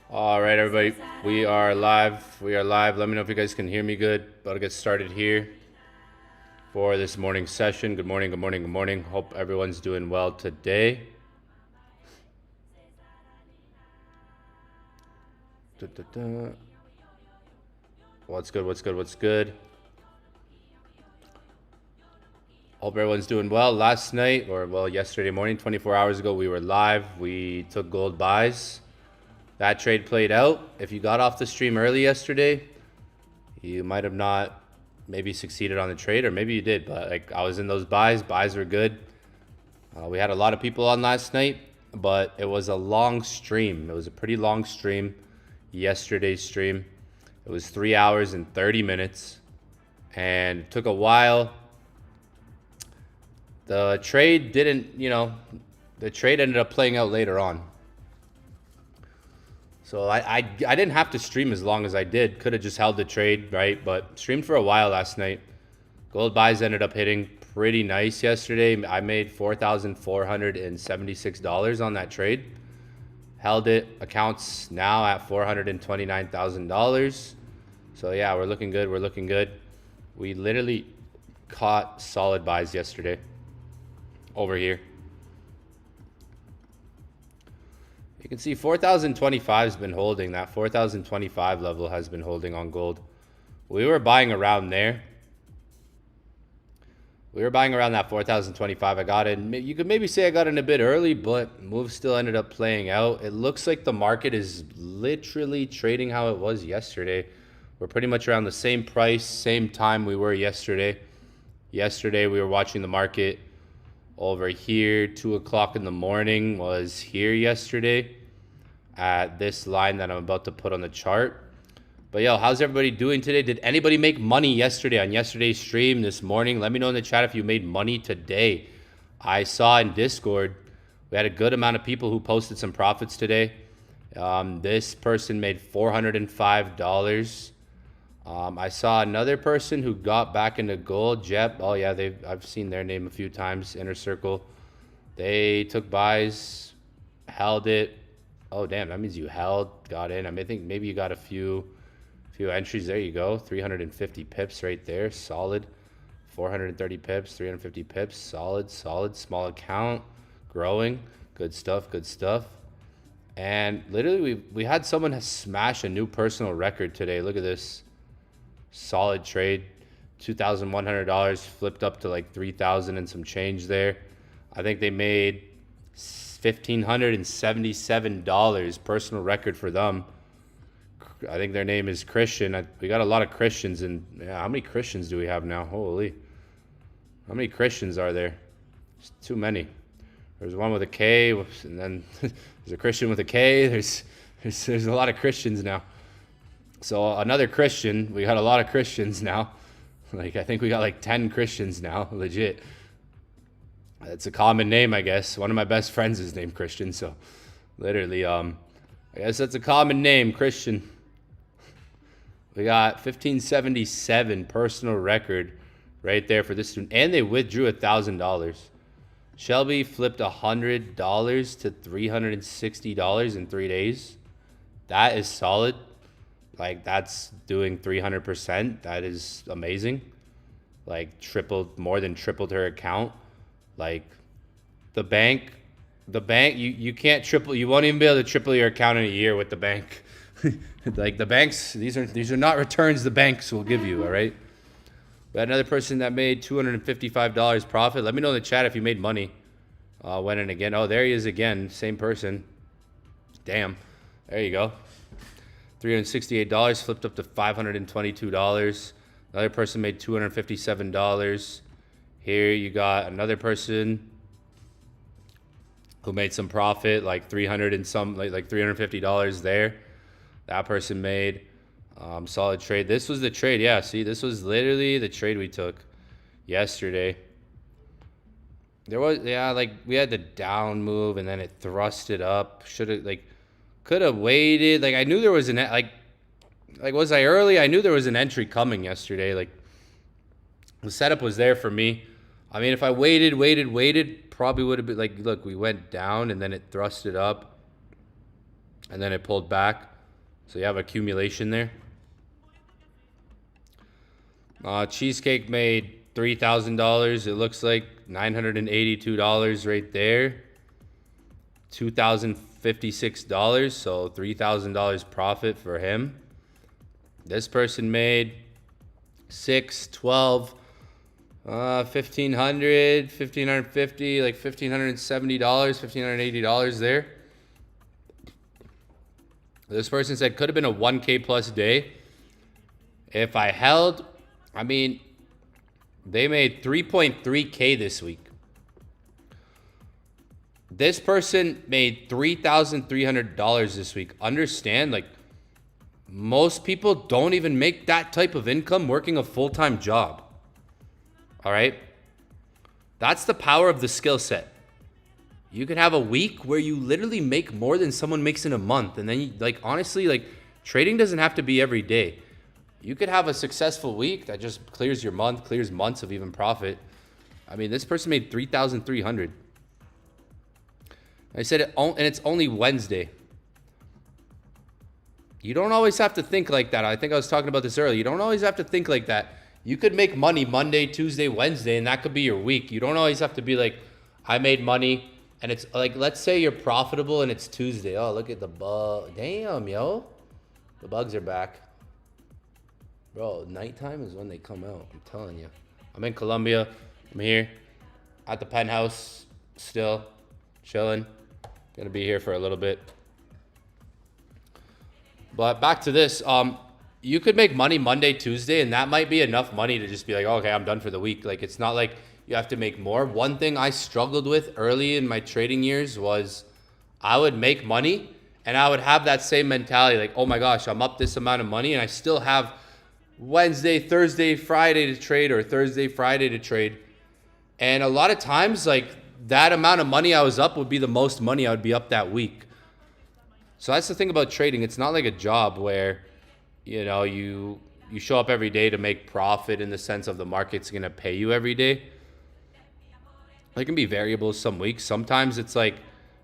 All right, everybody, we are live. Let me know if you guys can hear me good. About to get started here for this morning's session. Good morning. Hope everyone's doing well today. What's good? Hope everyone's doing well. Last night, or well, yesterday morning, 24 hours ago, we were live. We took gold buys. That trade played out. If you got off the stream early yesterday, you might have not maybe succeeded on the trade, or maybe you did, but like I was in those buys. Buys were good. We had a lot of people on last night, but it was a long stream. It was a pretty long stream. Yesterday's stream. It was 3 hours and 30 minutes, and it took a while. The trade didn't, the trade ended up playing out later on. So I didn't have to stream as long as I did. Could have just held the trade, right? But streamed for a while last night. Gold buys ended up hitting pretty nice yesterday. I made $4,476 on that trade. Held it. Accounts now at $429,000. So yeah, we're looking good. We literally caught solid buys yesterday over here. You can see 4,025 has been holding. That 4,025 level has been holding on gold. We were buying around there. We were buying around that 4,025. I got in. You could maybe say I got in a bit early, but move still ended up playing out. It looks like the market is literally trading how it was yesterday. We're pretty much around the same price, same time we were yesterday. Yesterday we were watching the market over here. 2 o'clock in the morning was here yesterday at this line that I'm about to put on the chart. But yo, how's everybody doing today? Did anybody make money yesterday on yesterday's stream this morning? Let me know in the chat if you made money today. I saw in Discord we had a good amount of people who posted some profits today. This person made $405. I saw another person who got back into gold. Jep. Oh yeah, I've seen their name a few times. Inner Circle. They took buys, held it. Oh damn, that means you held, got in. I think maybe you got a few entries. There you go. 350 pips right there. Solid. 430 pips, 350 pips. Solid, solid. Small account. Growing. Good stuff, good stuff. And literally, we had someone smash a new personal record today. Look at this. Solid trade. $2,100 flipped up to like 3,000 and some change there. I think they made $1,577 personal record for them. I think their name is Christian. We got a lot of Christians, and yeah, how many Christians do we have now? Holy. How many Christians are there? It's too many. There's one with a K, and then there's a Christian with a K. There's a lot of Christians now. So another Christian. We got a lot of Christians now. Like, I think we got like 10 Christians now, legit. It's a common name, I guess. One of my best friends is named Christian, so literally, I guess that's a common name, Christian. We got 1577 personal record right there for this student, and they withdrew $1,000. Shelby flipped $100 to $360 in 3 days. That is solid. Like, that's doing 300%. That is amazing. Like, more than tripled her account. Like, the bank, you can't triple, you won't even be able to triple your account in a year with the bank. Like, the banks, these are not returns the banks will give you, all right? We had another person that made $255 profit. Let me know in the chat if you made money. Went in again. Oh, there he is again. Same person. Damn. There you go. $368 flipped up to $522. Another person made $257. Here you got another person who made some profit, like $300 and some, like $350 there. That person made solid trade. This was the trade. Yeah, see, this was literally the trade we took yesterday. There was, yeah, like we had the down move and then it thrusted up. Could have waited. Like, I knew there was was I early? I knew there was an entry coming yesterday. Like, the setup was there for me. I mean, if I waited, probably would have been like, look, we went down and then it thrusted up and then it pulled back. So you have accumulation there. Cheesecake made $3,000. It looks like $982 right there. $2,056, so $3,000 profit for him. This person made $6, $12, $1,500, $1,550, like $1,570, $1,580 there. This person said could have been a 1K plus day. If I held, I mean, they made 3.3K this week. This person made $3,300 this week. Understand, like, most people don't even make that type of income working a full-time job. All right? That's the power of the skill set. You can have a week where you literally make more than someone makes in a month. And then, you, like, honestly, like, trading doesn't have to be every day. You could have a successful week that just clears your month, clears months of even profit. I mean, this person made $3,300. I said it, and it's only Wednesday. You don't always have to think like that. I think I was talking about this earlier. You don't always have to think like that. You could make money Monday, Tuesday, Wednesday, and that could be your week. You don't always have to be like, I made money, and it's like, let's say you're profitable and it's Tuesday. Oh, look at the bug. Damn, yo. The bugs are back. Bro, nighttime is when they come out. I'm telling you. I'm in Colombia. I'm here at the penthouse still, chilling. Gonna be here for a little bit. But back to this. You could make money Monday, Tuesday, and that might be enough money to just be like, okay, I'm done for the week. Like, it's not like you have to make more. One thing I struggled with early in my trading years was I would make money and I would have that same mentality, like, oh my gosh, I'm up this amount of money and I still have Wednesday, Thursday, Friday to trade, or Thursday, Friday to trade. And a lot of times, like, that amount of money I was up would be the most money I would be up that week. So that's the thing about trading. It's not like a job where, you know, you show up every day to make profit in the sense of the market's going to pay you every day. It can be variable some weeks. Sometimes it's like,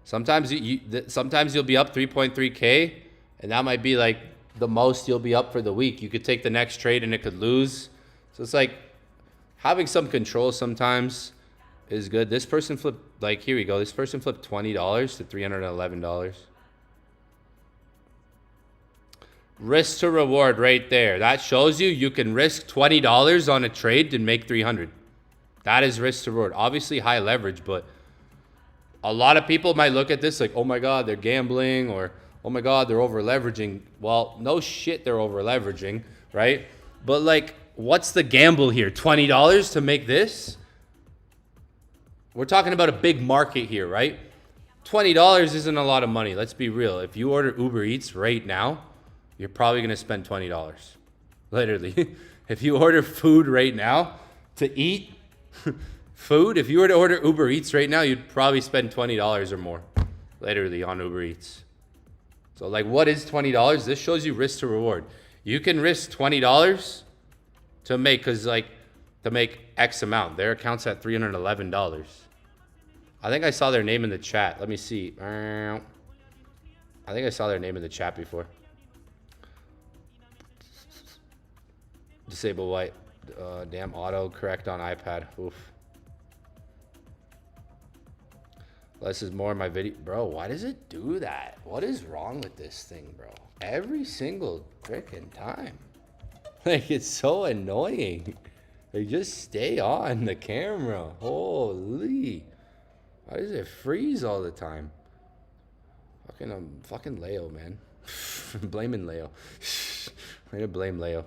sometimes you'll be up 3.3K, and that might be like the most you'll be up for the week. You could take the next trade and it could lose. So it's like, having some control sometimes is good. This person flipped, like, here we go. This person flipped $20 to $311. Risk to reward right there. That shows you can risk $20 on a trade and make 300. That is risk to reward. Obviously high leverage, but a lot of people might look at this like, oh my God, they're gambling, or oh my God, they're over leveraging. Well, no shit, they're over leveraging, right? But like, what's the gamble here? $20 to make this? We're talking about a big market here, right? $20 isn't a lot of money. Let's be real. If you order Uber Eats right now, you're probably going to spend $20. Literally. If you order food right now to eat food, if you were to order Uber Eats right now, you'd probably spend $20 or more. Literally on Uber Eats. So like, what is $20? This shows you risk to reward. You can risk $20 to make, because like, to make X amount. Their account's at $311. I think I saw their name in the chat. Let me see. I think I saw their name in the chat before. Disable white. Damn auto correct on iPad. Oof. Less is more in my video. Bro, why does it do that? What is wrong with this thing, bro? Every single freaking time. Like, it's so annoying. Like, just stay on the camera. Holy. Why does it freeze all the time? Fucking Leo, man. I'm blaming Leo. I'm gonna blame Leo.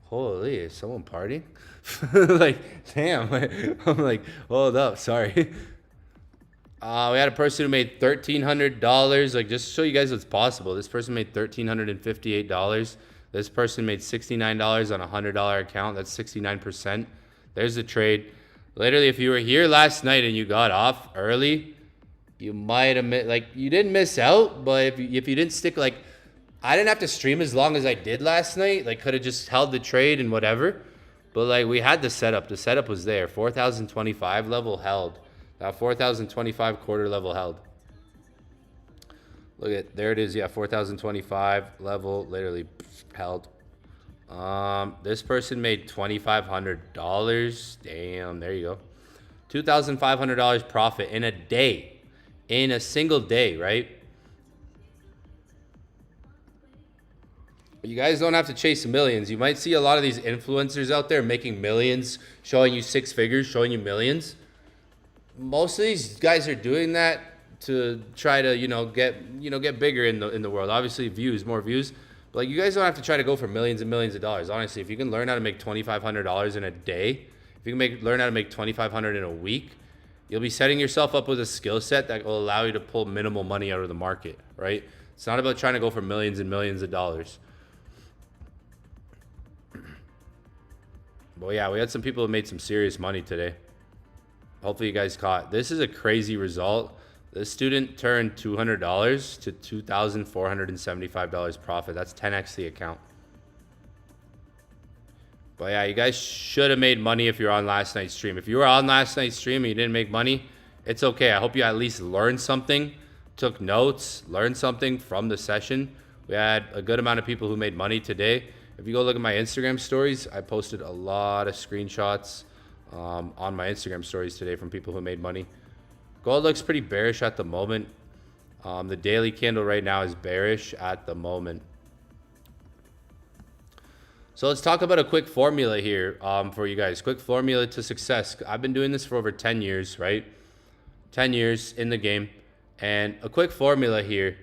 Holy, is someone partying? Like, damn. I'm like, hold up, sorry. We had a person who made $1,300. Like, just to show you guys what's possible. This person made $1,358. This person made $69 on a $100 account. That's 69%. There's the trade. Literally, if you were here last night and you got off early, you might have like, you didn't miss out, but if you didn't stick, like, I didn't have to stream as long as I did last night. Like, could have just held the trade and whatever. But, like, we had the setup. The setup was there. 4,025 level held. That 4,025 quarter level held. Look at, there it is. Yeah, 4,025 level literally held. This person made $2,500. Damn, there you go. $2,500 profit in a day. In a single day, right? You guys don't have to chase millions. You might see a lot of these influencers out there making millions, showing you six figures, showing you millions. Most of these guys are doing that to try to, get bigger in the world. Obviously, views, more views. But like, you guys don't have to try to go for millions and millions of dollars. Honestly, if you can learn how to make $2,500 in a day, if you can learn how to make $2,500 in a week, you'll be setting yourself up with a skill set that will allow you to pull minimal money out of the market, right? It's not about trying to go for millions and millions of dollars. But yeah, we had some people who made some serious money today. Hopefully you guys caught. This is a crazy result. This student turned $200 to $2,475 profit. That's 10x the account. But yeah, you guys should have made money if you're on last night's stream. If you were on last night's stream and you didn't make money, it's okay. I hope you at least learned something, took notes, learned something from the session. We had a good amount of people who made money today. If you go look at my Instagram stories, I posted a lot of screenshots on my Instagram stories today from people who made money. Gold looks pretty bearish at the moment. The daily candle right now is bearish at the moment. So let's talk about a quick formula here for you guys. Quick formula to success. I've been doing this for over 10 years, right? 10 years in the game. And a quick formula here.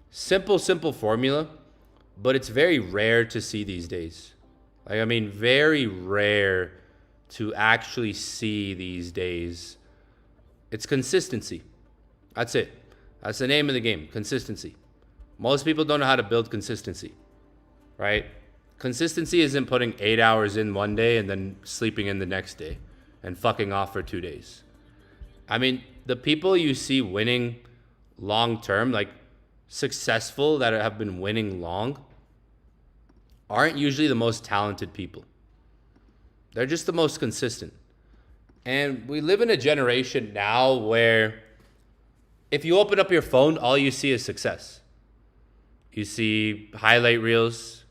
Simple formula. But it's very rare to see these days. Like, I mean, very rare to actually see these days. It's consistency. That's it. That's the name of the game, consistency. Most people don't know how to build consistency, right? Consistency isn't putting 8 hours in one day and then sleeping in the next day and fucking off for 2 days. I mean, the people you see winning long term, like successful, that have been winning long, aren't usually the most talented people. They're just the most consistent. And we live in a generation now where if you open up your phone, all you see is success. You see highlight reels,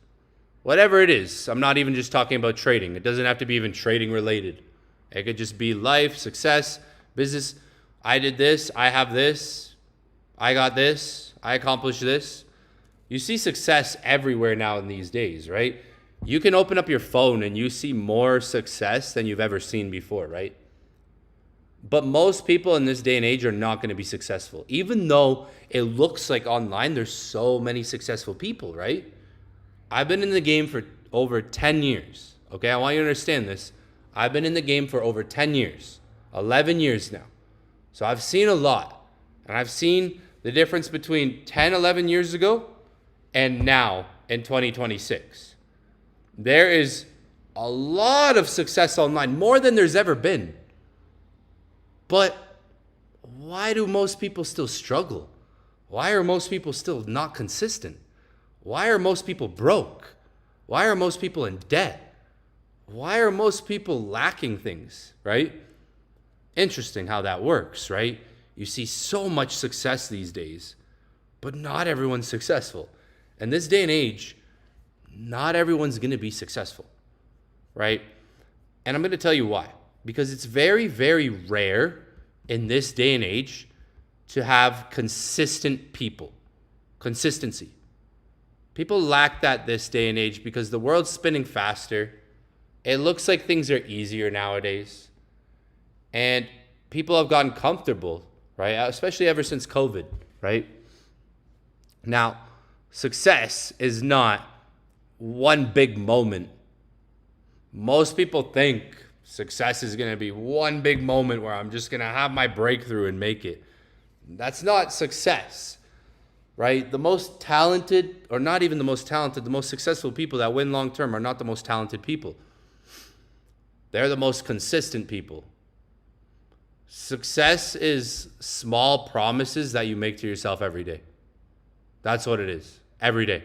whatever it is. I'm not even just talking about trading. It doesn't have to be even trading related. It could just be life, success, business. I did this. I have this. I got this. I accomplished this. You see success everywhere now in these days, right? You can open up your phone and you see more success than you've ever seen before, right? But most people in this day and age are not going to be successful. Even though it looks like online there's so many successful people, right? I've been in the game for over 10 years. Okay, I want you to understand this. I've been in the game for over 10 years, 11 years now. So I've seen a lot. And I've seen the difference between 10, 11 years ago and now in 2026. There is a lot of success online, more than there's ever been. But why do most people still struggle? Why are most people still not consistent? Why are most people broke? Why are most people in debt? Why are most people lacking things, right? Interesting how that works, right? You see so much success these days, but not everyone's successful. In this day and age, not everyone's going to be successful, right? And I'm going to tell you why. Because it's very, very rare in this day and age to have consistent people. Consistency. People lack that this day and age because the world's spinning faster. It looks like things are easier nowadays. And people have gotten comfortable, right? Especially ever since COVID, right? Now, success is not one big moment. Most people think success is going to be one big moment where I'm just going to have my breakthrough and make it. That's not success, right? The most talented, or not even the most talented, the most successful people that win long term are not the most talented people. They're the most consistent people. Success is small promises that you make to yourself every day. That's what it is, every day.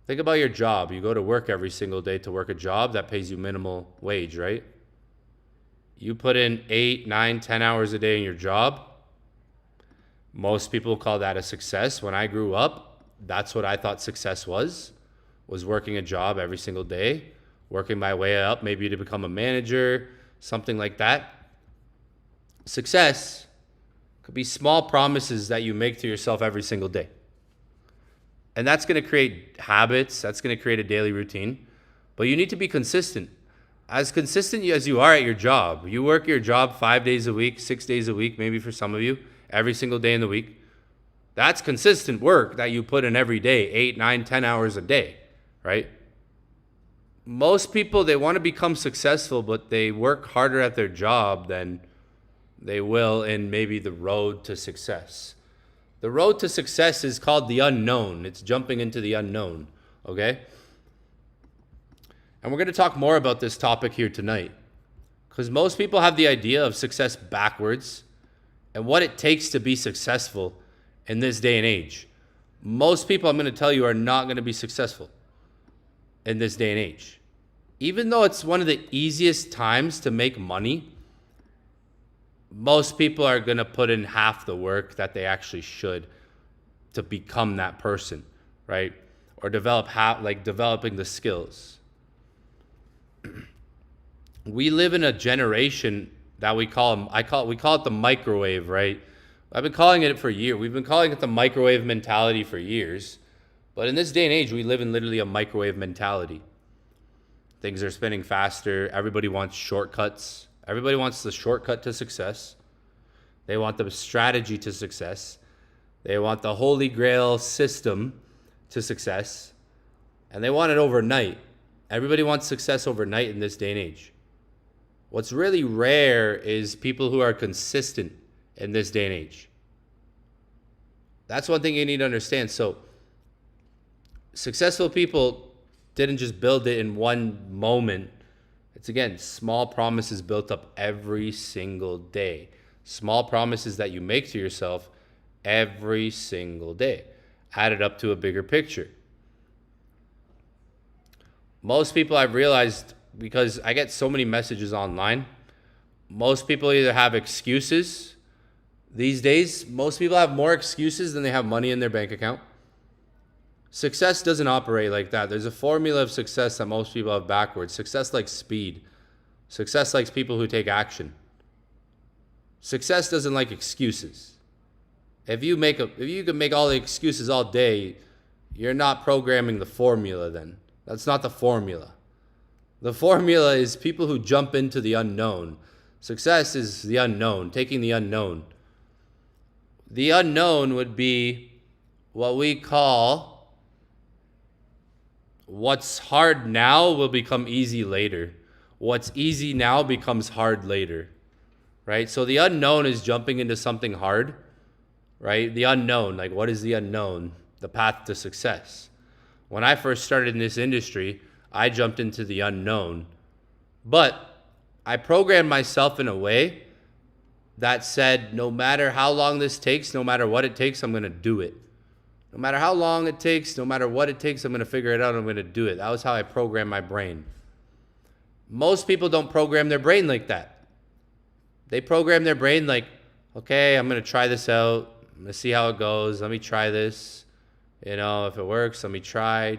Think about your job. You go to work every single day to work a job that pays you minimal wage, right? You put in 8, 9, 10 hours a day in your job. Most people call that a success. When I grew up, that's what I thought success was working a job every single day, working my way up, maybe to become a manager, something like that. Success could be small promises that you make to yourself every single day. And that's going to create habits. That's going to create a daily routine. But you need to be consistent. As consistent as you are at your job. You work your job 5 days a week, 6 days a week, maybe for some of you, every single day in the week. That's consistent work that you put in every day, 8, 9, 10 hours a day, right? Most people, they want to become successful, but they work harder at their job than they will in maybe the road to success. The road to success is called the unknown. It's jumping into the unknown, okay? And we're going to talk more about this topic here tonight because most people have the idea of success backwards and what it takes to be successful in this day and age. Most people, I'm going to tell you, are not going to be successful in this day and age. Even though it's one of the easiest times to make money, most people are going to put in half the work that they actually should to become that person, right? Or developing the skills. We live in a generation that we call it the microwave, right? I've been calling it for years. We've been calling it the microwave mentality for years. But in this day and age, we live in literally a microwave mentality. Things are spinning faster. Everybody wants shortcuts. Everybody wants the shortcut to success. They want the strategy to success. They want the holy grail system to success. And they want it overnight. Everybody wants success overnight in this day and age. What's really rare is people who are consistent in this day and age. That's one thing you need to understand. So, successful people didn't just build it in one moment. It's, again, small promises built up every single day. Small promises that you make to yourself every single day, added up to a bigger picture. Most people, I've realized, because I get so many messages online. Most people either have excuses. These days, most people have more excuses than they have money in their bank account. Success doesn't operate like that. There's a formula of success that most people have backwards. Success likes speed. Success likes people who take action. Success doesn't like excuses. If you can make all the excuses all day, you're not programming the formula then. That's not the formula. The formula is people who jump into the unknown. Success is the unknown, taking the unknown. The unknown would be what we call what's hard now will become easy later. What's easy now becomes hard later, right? So the unknown is jumping into something hard, right? The unknown, like what is the unknown? The path to success. When I first started in this industry, I jumped into the unknown, but I programmed myself in a way that said, no matter how long this takes, no matter what it takes, I'm going to do it. No matter how long it takes, no matter what it takes, I'm going to figure it out. I'm going to do it. That was how I programmed my brain. Most people don't program their brain like that. They program their brain like, okay, I'm going to try this out. I'm going to see how it goes. Let me try this. You know, if it works, let me try.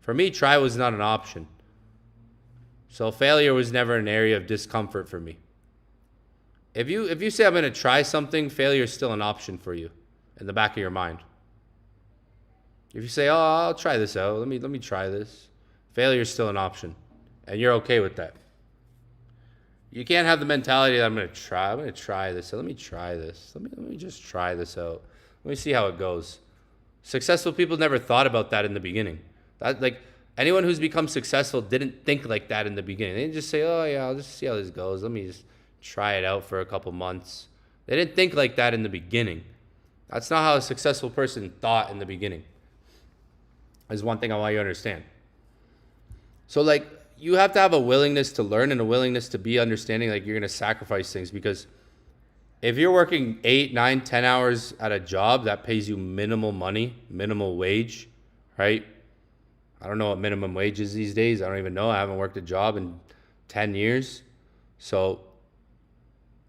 For me, try was not an option. So failure was never an area of discomfort for me. If you say I'm going to try something, failure is still an option for you in the back of your mind. If you say, "Oh, I'll try this out. Let me try this." Failure is still an option, and you're okay with that. You can't have the mentality that I'm going to try this. So let me try this. Let me just try this out. Let me see how it goes. Successful people never thought about that in the beginning. Anyone who's become successful didn't think like that in the beginning. They didn't just say, "Oh yeah, I'll just see how this goes. Let me just try it out for a couple months." They didn't think like that in the beginning. That's not how a successful person thought in the beginning. Is one thing I want you to understand. So you have to have a willingness to learn and a willingness to be understanding, like you're going to sacrifice things, because if you're working 8, 9, 10 hours at a job that pays you minimal money, minimal wage, right? I don't know what minimum wage is these days. I don't even know. I haven't worked a job in 10 years. So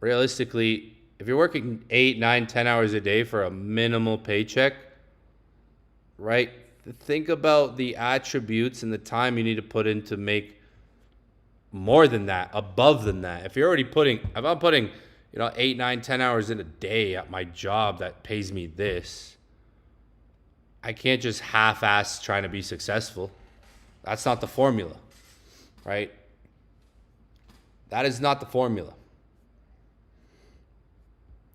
realistically, if you're working 8, 9, 10 hours a day for a minimal paycheck, right? Think about the attributes and the time you need to put in to make more than that, above than that. If I'm putting 8, 9, 10 hours in a day at my job that pays me this, I can't just half-ass trying to be successful. That's not the formula, right? That is not the formula.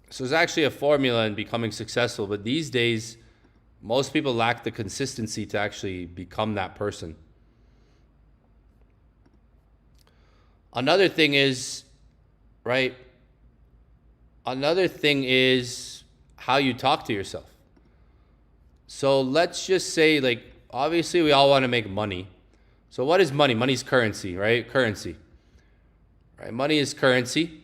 So there's actually a formula in becoming successful, but these days, most people lack the consistency to actually become that person. Another thing is, right? Another thing is how you talk to yourself. So let's just say, obviously we all want to make money. So what is money? Money is currency, right? Currency. Right? Money is currency.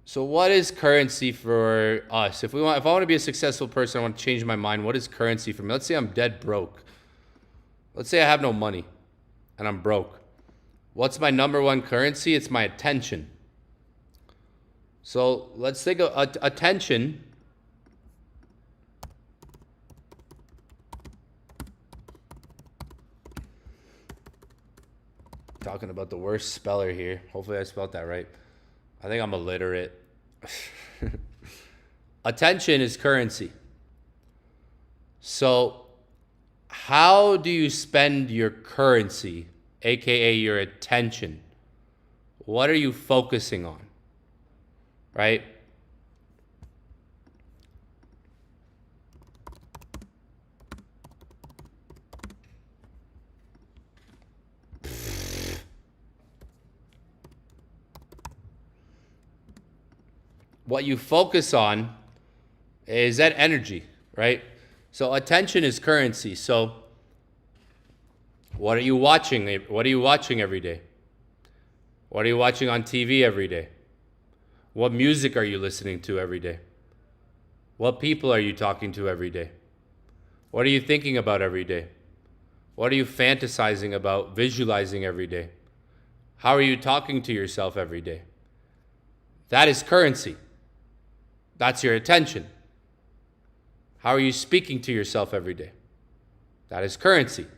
So what is currency for us? If I want to be a successful person, I want to change my mind. What is currency for me? Let's say I'm dead broke. Let's say I have no money and I'm broke. What's my number one currency? It's my attention. So let's think of attention. Talking about the worst speller here. Hopefully I spelled that right. I think I'm illiterate. Attention is currency. So how do you spend your currency, aka your attention? What are you focusing on? Right? What you focus on is that energy, right? So attention is currency. So what are you watching? What are you watching every day? What are you watching on TV every day? What music are you listening to every day? What people are you talking to every day? What are you thinking about every day? What are you fantasizing about, visualizing every day? How are you talking to yourself every day? That is currency. That's your attention. How are you speaking to yourself every day? That is currency.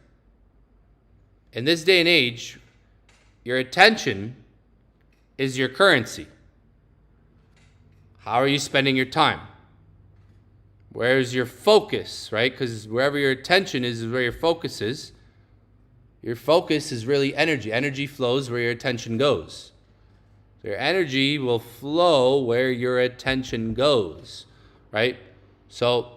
In this day and age, your attention is your currency. How are you spending your time? Where's your focus, right? Because wherever your attention is where your focus is. Your focus is really energy. Energy flows where your attention goes. So your energy will flow where your attention goes, right? So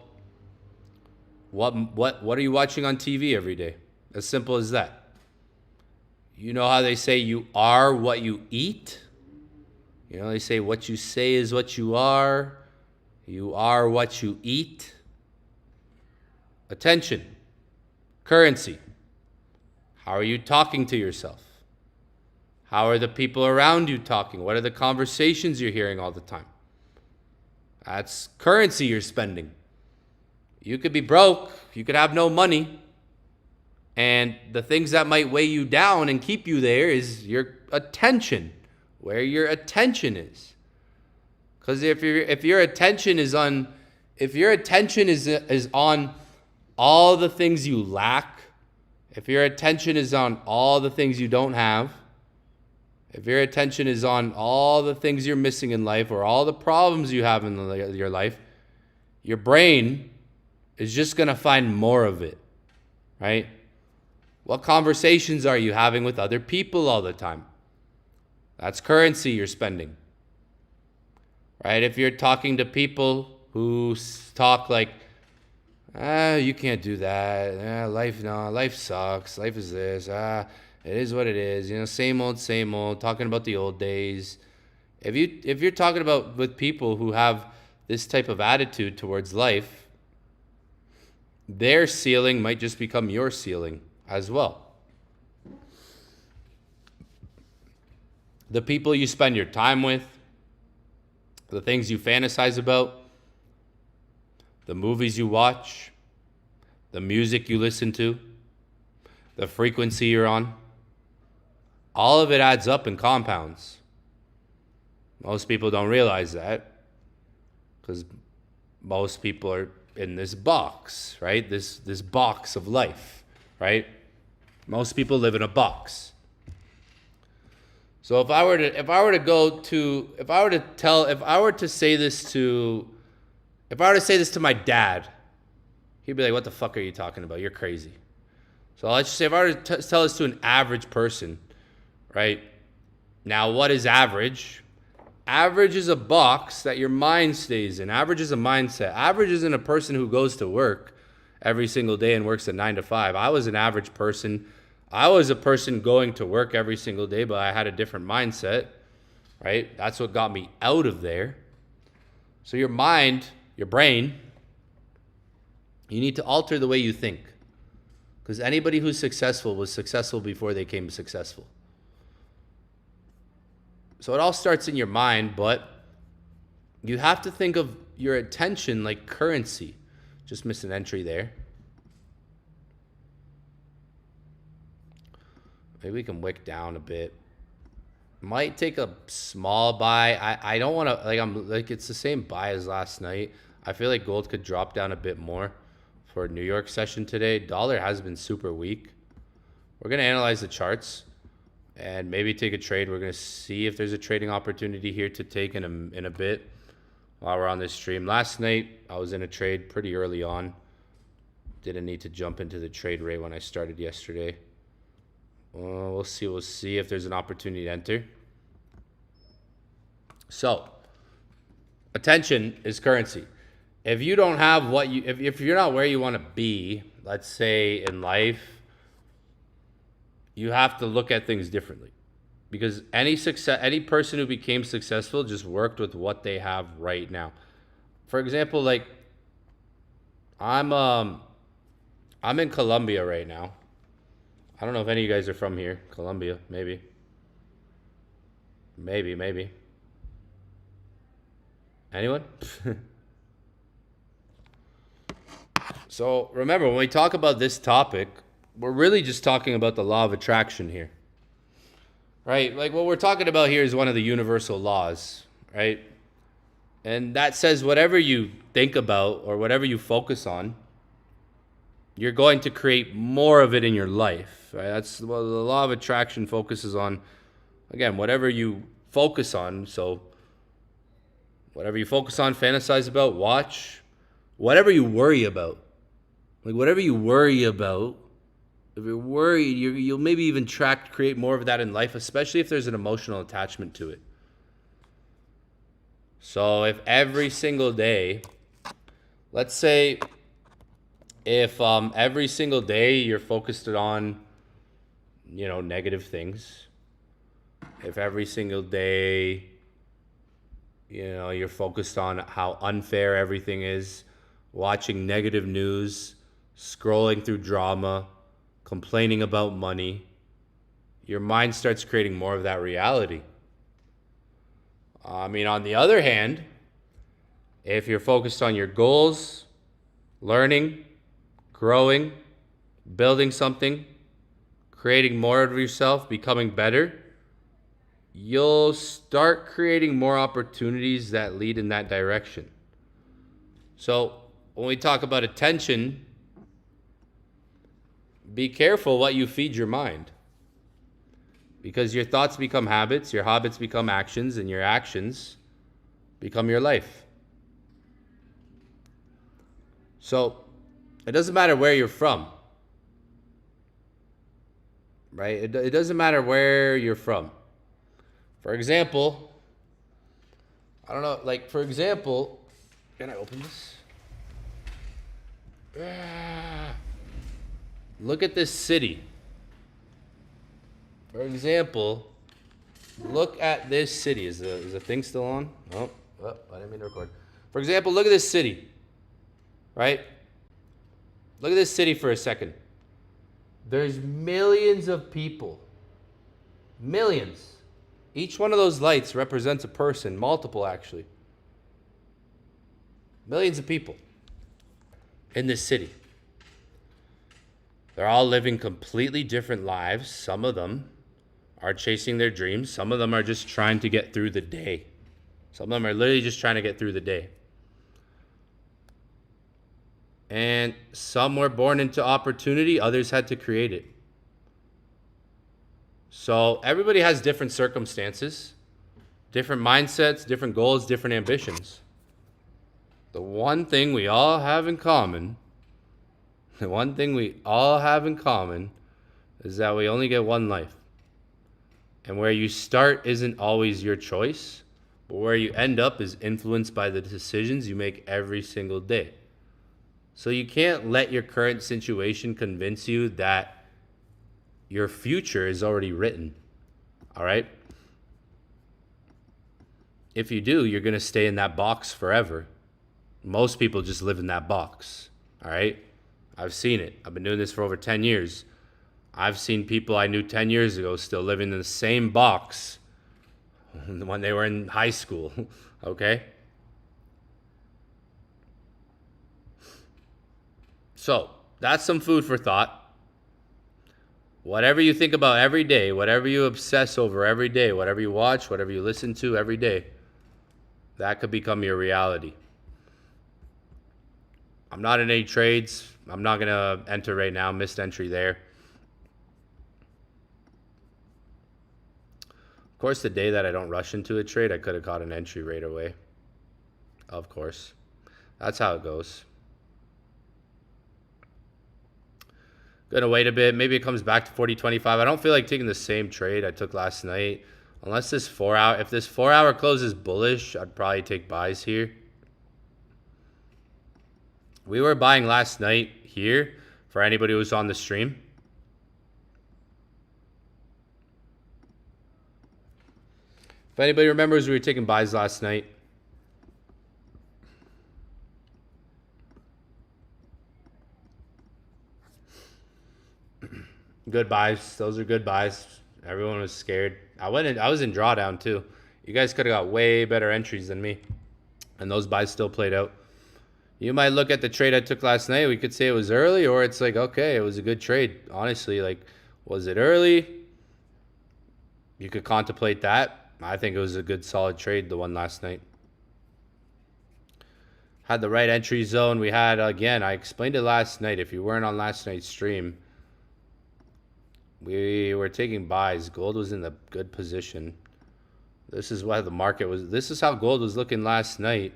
what are you watching on TV every day? As simple as that. You know how they say you are what you eat? You know, they say what you say is what you are. You are what you eat. Attention. Currency. How are you talking to yourself? How are the people around you talking? What are the conversations you're hearing all the time? That's currency you're spending. You could be broke. You could have no money. And the things that might weigh you down and keep you there is your attention, where your attention is. Because if your attention is on all the things you lack, if your attention is on all the things you don't have, if your attention is on all the things you're missing in life or all the problems you have in your life, your brain is just going to find more of it, right? What conversations are you having with other people all the time? That's currency you're spending, right? If you're talking to people who talk like, you can't do that. Life sucks. Life is this. It is what it is. You know, same old, talking about the old days. If you're talking about with people who have this type of attitude towards life, their ceiling might just become your ceiling as well. The people you spend your time with, the things you fantasize about, the movies you watch, the music you listen to, the frequency you're on, all of it adds up and compounds. Most people don't realize that because most people are in this box, right? This box of life, right? Most people live in a box. So if I were to say this to my dad, he'd be like, "What the fuck are you talking about? You're crazy." So let's just say if I were to tell this to an average person, right? Now, what is average? Average is a box that your mind stays in. Average is a mindset. Average isn't a person who goes to work every single day and works at 9 to 5. I was an average person. I was a person going to work every single day, but I had a different mindset, right? That's what got me out of there. So your mind, your brain, you need to alter the way you think. Because anybody who's successful was successful before they became successful. So it all starts in your mind, but you have to think of your attention like currency. Just missed an entry there. Maybe we can wick down a bit. Might take a small buy. I don't want to, it's the same buy as last night. I feel like gold could drop down a bit more for New York session today. Dollar has been super weak. We're going to analyze the charts and maybe take a trade. We're going to see if there's a trading opportunity here to take in a bit while we're on this stream. Last night, I was in a trade pretty early on. Didn't need to jump into the trade rate when I started yesterday. We'll see. We'll see if there's an opportunity to enter. So, attention is currency. If you don't have if you're not where you want to be, let's say in life, you have to look at things differently. Because any person who became successful just worked with what they have right now. For example, like I'm in Colombia right now. I don't know if any of you guys are from here. Colombia, maybe. Maybe. Anyone? So remember, when we talk about this topic, we're really just talking about the law of attraction here, right? Like what we're talking about here is one of the universal laws, right? And that says whatever you think about or whatever you focus on, you're going to create more of it in your life, right? That's what the law of attraction focuses on. Again, whatever you focus on. So whatever you focus on, fantasize about, watch, whatever you worry about. Like whatever you worry about, if you're worried, you'll maybe even create more of that in life, especially if there's an emotional attachment to it. So if every single day, let's say if every single day you're focused on, negative things, if every single day, you're focused on how unfair everything is, watching negative news, scrolling through drama, complaining about money, your mind starts creating more of that reality. On the other hand, if you're focused on your goals, learning, growing, building something, creating more of yourself, becoming better, you'll start creating more opportunities that lead in that direction. So when we talk about attention, be careful what you feed your mind. Because your thoughts become habits, your habits become actions, and your actions become your life. So it doesn't matter where you're from, right? It doesn't matter where you're from. For example, can I open this? Look at this city. For example, look at this city. Is the thing still on? Oh, I didn't mean to record. For example, look at this city, right? Look at this city for a second. There's millions of people. Millions. Each one of those lights represents a person, multiple actually. Millions of people in this city. They're all living completely different lives. Some of them are chasing their dreams. Some of them are just trying to get through the day. Some of them are literally just trying to get through the day. And some were born into opportunity. Others had to create it. So everybody has different circumstances, different mindsets, different goals, different ambitions. The one thing we all have in common is that we only get one life. And where you start isn't always your choice, but where you end up is influenced by the decisions you make every single day. So you can't let your current situation convince you that your future is already written. All right? If you do, you're going to stay in that box forever. Most people just live in that box. All right? I've seen it. I've been doing this for over 10 years. I've seen people I knew 10 years ago still living in the same box when they were in high school. Okay? So, that's some food for thought. Whatever you think about every day, whatever you obsess over every day, whatever you watch, whatever you listen to every day, that could become your reality. I'm not in any trades. I'm not going to enter right now. Missed entry there. Of course, the day that I don't rush into a trade, I could have caught an entry right away. Of course. That's how it goes. Gonna wait a bit. Maybe it comes back to 40.25. I don't feel like taking the same trade I took last night. Unless this 4 hour, if this 4 hour closes bullish, I'd probably take buys here. We were buying last night here for anybody who was on the stream. If anybody remembers, we were taking buys last night. Good buys. Those are good buys. Everyone was scared. I was in drawdown too. You guys could have got way better entries than me. And those buys still played out. You might look at the trade I took last night. We could say it was early, or it's like, okay, it was a good trade. Honestly, like, was it early? You could contemplate that. I think it was a good, solid trade, the one last night. Had the right entry zone. We had, again, I explained it last night. If you weren't on last night's stream, we were taking buys. Gold was in a good position. This is why the market was. This is how gold was looking last night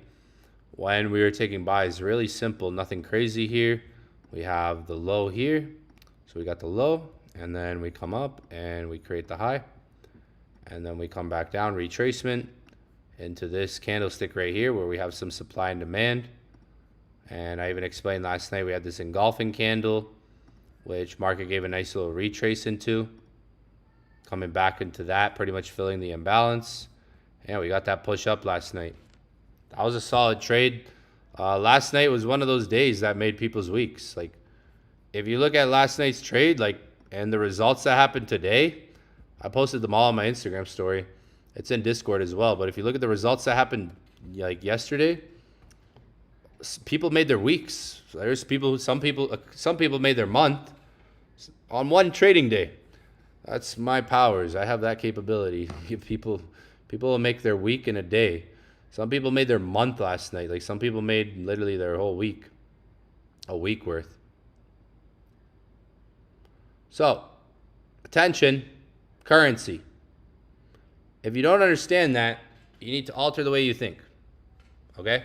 when we were taking buys. Really simple, nothing crazy here. We have the low here. So we got the low, and then we come up and we create the high. And then we come back down, retracement, into this candlestick right here where we have some supply and demand. And I even explained last night we had this engulfing candle, which market gave a nice little retrace into. Coming back into that, pretty much filling the imbalance. And we got that push up last night. That was a solid trade. Last night was one of those days that made people's weeks. Like, if you look at last night's trade, like, and the results that happened today, I posted them all on my Instagram story. It's in Discord as well. But if you look at the results that happened like yesterday, people made their weeks. There's people, some people made their month on one trading day. That's my powers. I have that capability. People will make their week in a day. Some people made their month last night. Like, some people made literally their whole week, a week worth. So, attention, currency. If you don't understand that, you need to alter the way you think. Okay?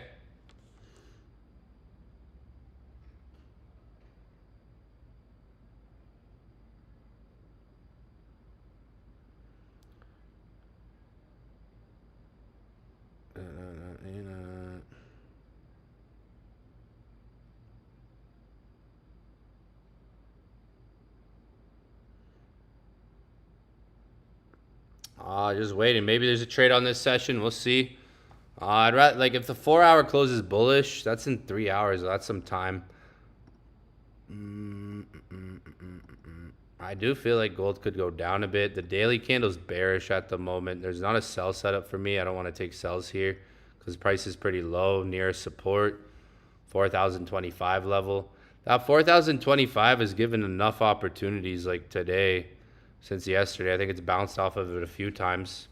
Just waiting. Maybe there's a trade on this session. We'll see. I'd rather, like, if the 4-hour closes bullish, that's in 3 hours. That's some time. I do feel like gold could go down a bit. The daily candle's bearish at the moment. There's not a sell setup for me. I don't want to take sells here because price is pretty low, near support, 4,025 level. That 4,025 has given enough opportunities like today since yesterday. I think it's bounced off of it a few times.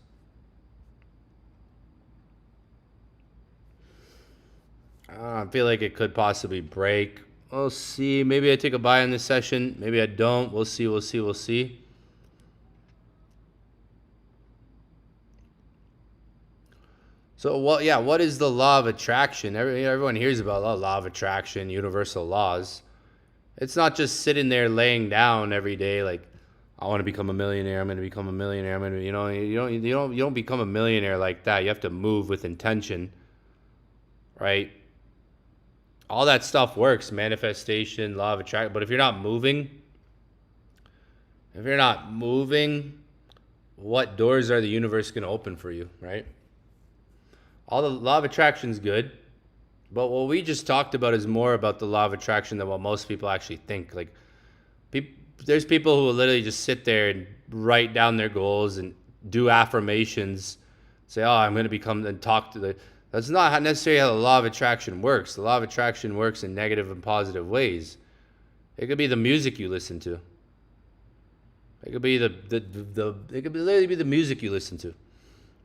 I feel like it could possibly break. We'll see. Maybe I take a buy in this session. Maybe I don't. We'll see. We'll see. We'll see. So, what is the law of attraction? Everyone hears about law of attraction, universal laws. It's not just sitting there laying down every day like, I want to become a millionaire. I'm going to become a millionaire. I'm going to, you don't become a millionaire like that. You have to move with intention, right? All that stuff works, manifestation, law of attraction. But if you're not moving, what doors are the universe going to open for you, right? All the law of attraction is good, but what we just talked about is more about the law of attraction than what most people actually think. Like, there's people who will literally just sit there and write down their goals and do affirmations, say, oh, I'm going to become, and talk to the... That's not necessarily how the law of attraction works. The law of attraction works in negative and positive ways. It could be the music you listen to. It could be it could literally be the music you listen to,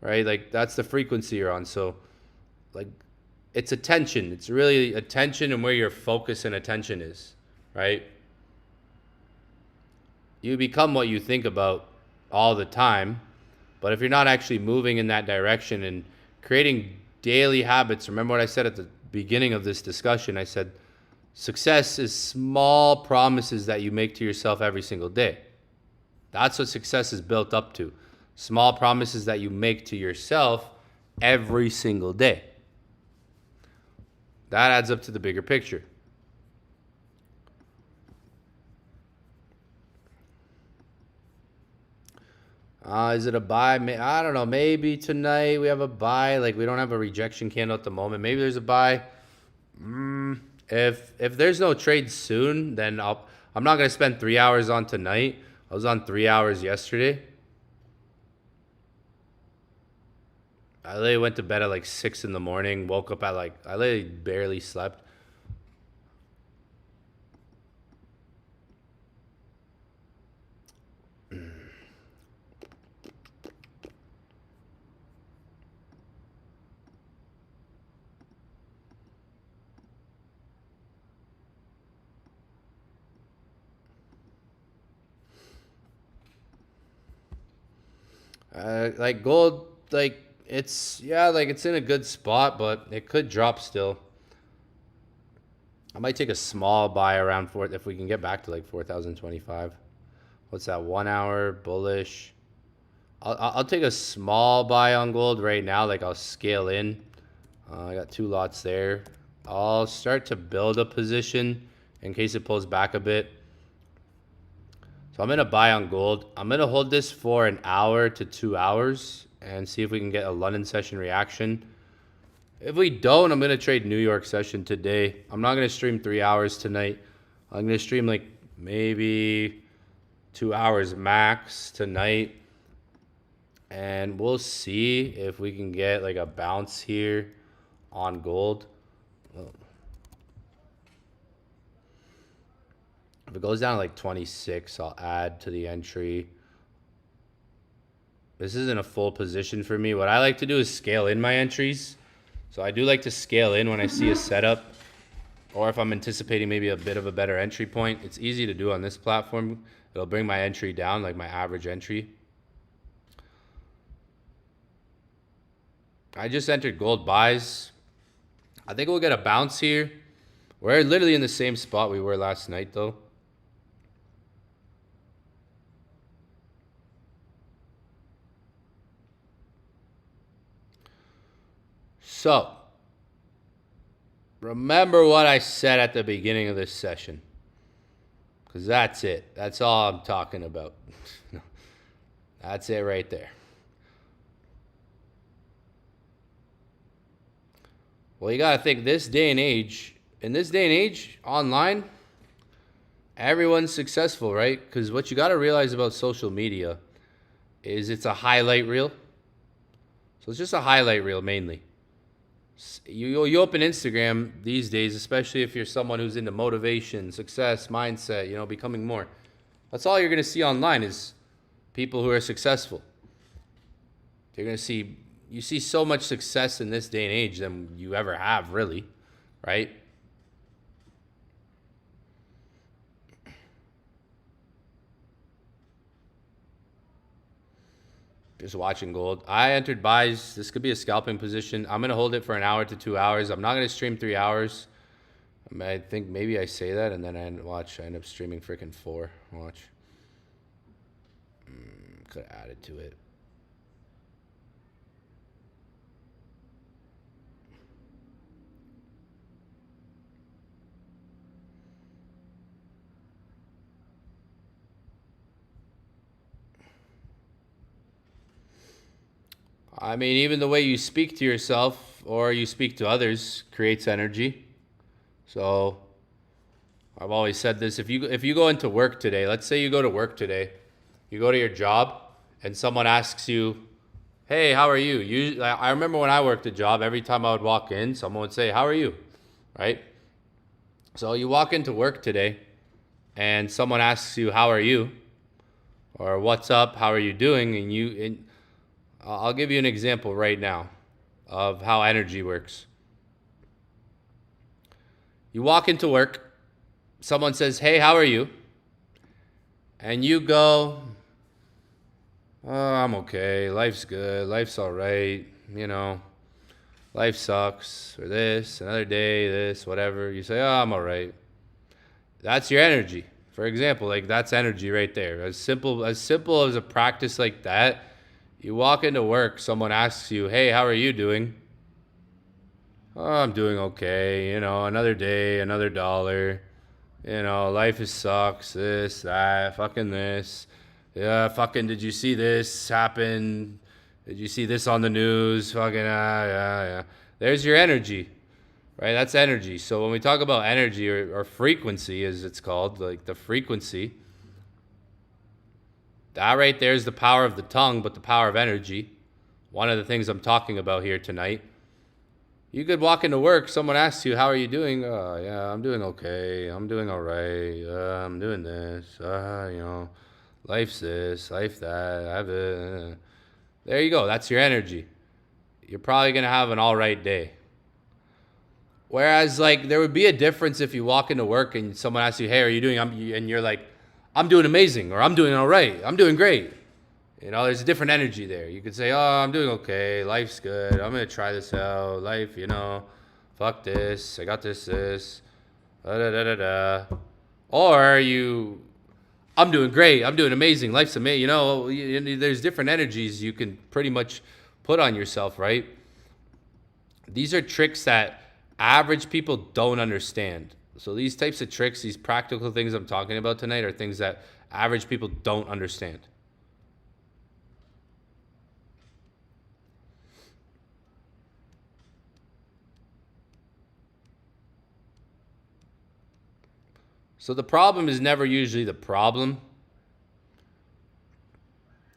right? Like, that's the frequency you're on. So, like, it's attention. It's really attention and where your focus and attention is, right? You become what you think about all the time, but if you're not actually moving in that direction and creating daily habits, remember what I said at the beginning of this discussion? I said, success is small promises that you make to yourself every single day. That's what success is built up to. Small promises that you make to yourself every single day. That adds up to the bigger picture. Is it a buy? I don't know. Maybe tonight we have a buy. Like, we don't have a rejection candle at the moment. Maybe there's a buy. If there's no trade soon, then I'm not going to spend 3 hours on tonight. I was on 3 hours yesterday. I literally went to bed at like 6 in the morning. Woke up at I literally barely slept. Like gold, like it's yeah, like it's in a good spot, but it could drop still. I might take a small buy around four if we can get back to like 4,025. What's that? 1 hour bullish. I'll take a small buy on gold right now. Like I'll scale in. I got 2 lots there. I'll start to build a position in case it pulls back a bit. So I'm gonna buy on gold. I'm gonna hold this for an hour to 2 hours and see if we can get a London session reaction. If we don't, I'm gonna trade New York session today. I'm not gonna stream 3 hours tonight. I'm gonna stream like maybe 2 hours max tonight. And we'll see if we can get like a bounce here on gold. If it goes down to like 26, I'll add to the entry. This isn't a full position for me. What I like to do is scale in my entries. So I do like to scale in when I see a setup, or if I'm anticipating maybe a bit of a better entry point. It's easy to do on this platform. It'll bring my entry down, like my average entry. I just entered gold buys. I think we'll get a bounce here. We're literally in the same spot we were last night, though. So, remember what I said at the beginning of this session. Because that's it. That's all I'm talking about. That's it right there. Well, you got to think in this day and age, online, everyone's successful, right? Because what you got to realize about social media is it's a highlight reel. So it's just a highlight reel mainly. You open Instagram these days, especially if you're someone who's into motivation, success, mindset, becoming more. That's all you're going to see online is people who are successful. You see so much success in this day and age than you ever have, really, right? Just watching gold. I entered buys. This could be a scalping position. I'm going to hold it for an hour to 2 hours. I'm not going to stream 3 hours. I think maybe I say that, and then I end up streaming freaking 4. Watch. Could have added to it. I mean, even the way you speak to yourself or you speak to others creates energy. So I've always said this. If you go into work today, let's say you go to work today, you go to your job and someone asks you, hey, how are you? I remember when I worked a job, every time I would walk in, someone would say, how are you? Right? So you walk into work today and someone asks you, how are you? Or what's up? How are you doing? And I'll give you an example right now of how energy works. You walk into work, someone says, hey, how are you? And you go, oh, I'm okay. Life's good. Life's all right. Life sucks. Or this, another day, this, whatever. You say, oh, I'm all right. That's your energy. For example, like that's energy right there. As simple as a practice like that. You walk into work, someone asks you, hey, how are you doing? Oh, I'm doing okay. Another day, another dollar. Life sucks. This, that, fucking this. Yeah, fucking, did you see this happen? Did you see this on the news? Fucking, yeah. There's your energy, right? That's energy. So when we talk about energy or frequency, as it's called, like the frequency, that right there is the power of the tongue, but the power of energy. One of the things I'm talking about here tonight. You could walk into work, someone asks you, how are you doing? Oh, yeah, I'm doing okay. I'm doing all right. I'm doing this. Life's this, life that. I have it. There you go. That's your energy. You're probably going to have an all right day. Whereas, like, there would be a difference if you walk into work and someone asks you, hey, are you doing? And you're like, I'm doing amazing, or I'm doing all right. I'm doing great. You know, there's a different energy there. You could say, oh, I'm doing okay. Life's good. I'm going to try this out. Life, you know, fuck this. I got this. Da, da, da, da, da. Or I'm doing great. I'm doing amazing. Life's amazing. You know, there's different energies you can pretty much put on yourself, right? These are tricks that average people don't understand. So these types of tricks, these practical things I'm talking about tonight are things that average people don't understand. So the problem is never usually the problem.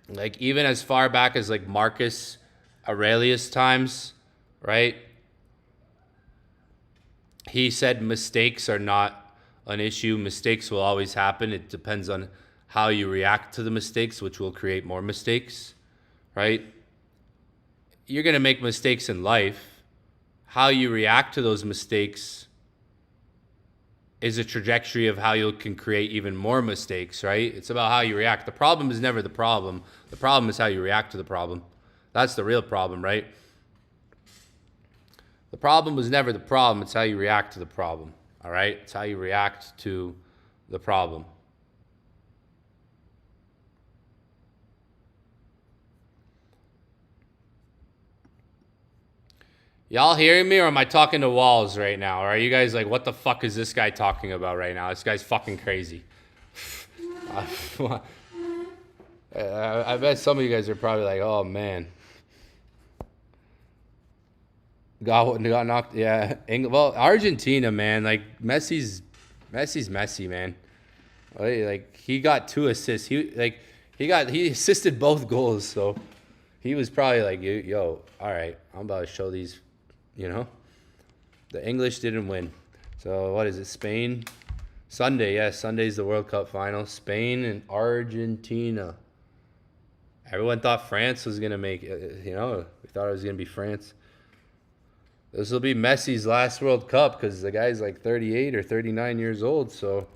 Like even as far back as like Marcus Aurelius times, right? He said mistakes are not an issue. Mistakes will always happen. It depends on how you react to the mistakes, which will create more mistakes, right? You're going to make mistakes in life. How you react to those mistakes is a trajectory of how you can create even more mistakes, right? It's about how you react. The problem is never the problem. The problem is how you react to the problem. That's the real problem, right? The problem was never the problem. It's how you react to the problem, all right? It's how you react to the problem. Y'all hearing me or am I talking to walls right now? Or are you guys like, what the fuck is this guy talking about right now? This guy's fucking crazy. I bet some of you guys are probably like, oh man. Got knocked. Yeah. Well, Argentina, man. Like Messi's messy, man. Like he got 2 assists. He assisted both goals, so he was probably like, yo, all right, I'm about to show these, you know. The English didn't win. So what is it? Spain? Sunday, yes. Sunday's the World Cup final. Spain and Argentina. Everyone thought France was going to make it. You know, we thought it was going to be France. This will be Messi's last World Cup because the guy's like 38 or 39 years old. So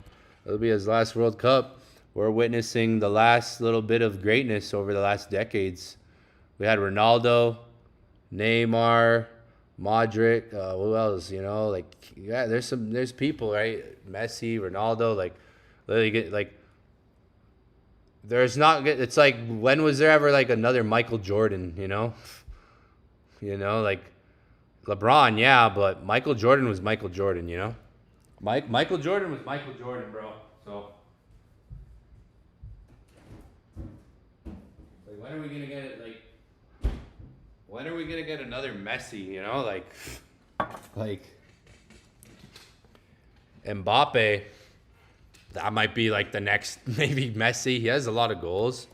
it'll be his last World Cup. We're witnessing the last little bit of greatness over the last decades. We had Ronaldo, Neymar, Modric, who else? You know, like yeah, there's people, right? Messi, Ronaldo, like literally get like. There's not. It's like when was there ever like another Michael Jordan? You know, like LeBron, yeah, but Michael Jordan was Michael Jordan. You know, Michael Jordan was Michael Jordan, bro. So like, when are we gonna get it? Like, when are we gonna get another Messi? You know, like Mbappe. That might be like the next maybe Messi. He has a lot of goals.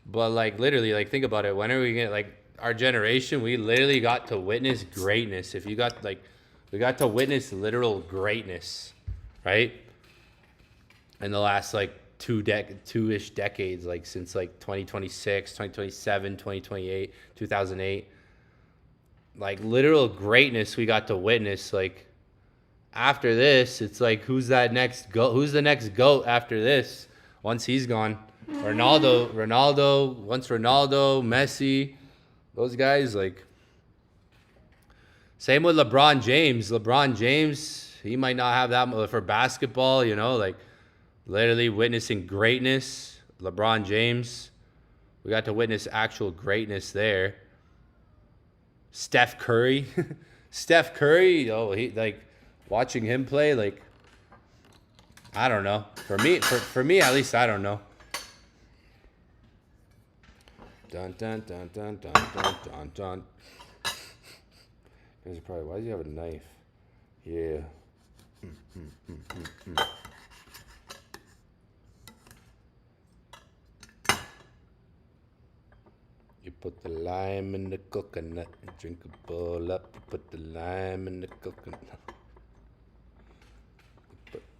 But like literally, like think about it. When are we gonna like our generation, we literally got to witness greatness. If you got like we got to witness literal greatness, right? In the last like two-ish decades, like since like 2026, 2027, 2028, 2008. Like literal greatness we got to witness like after this, it's like who's the next GOAT after this? Once he's gone, Ronaldo. Once Ronaldo, Messi, those guys like. Same with LeBron James. LeBron James, he might not have that much for basketball. You know, like literally witnessing greatness. LeBron James, we got to witness actual greatness there. Steph Curry, Steph Curry. Oh, he like. Watching him play, like, I don't know. For me at least, I don't know. Dun dun dun dun dun dun dun dun. Guys are probably, why does he have a knife? Yeah. You put the lime in the coconut and drink a bowl up. You put the lime in the coconut.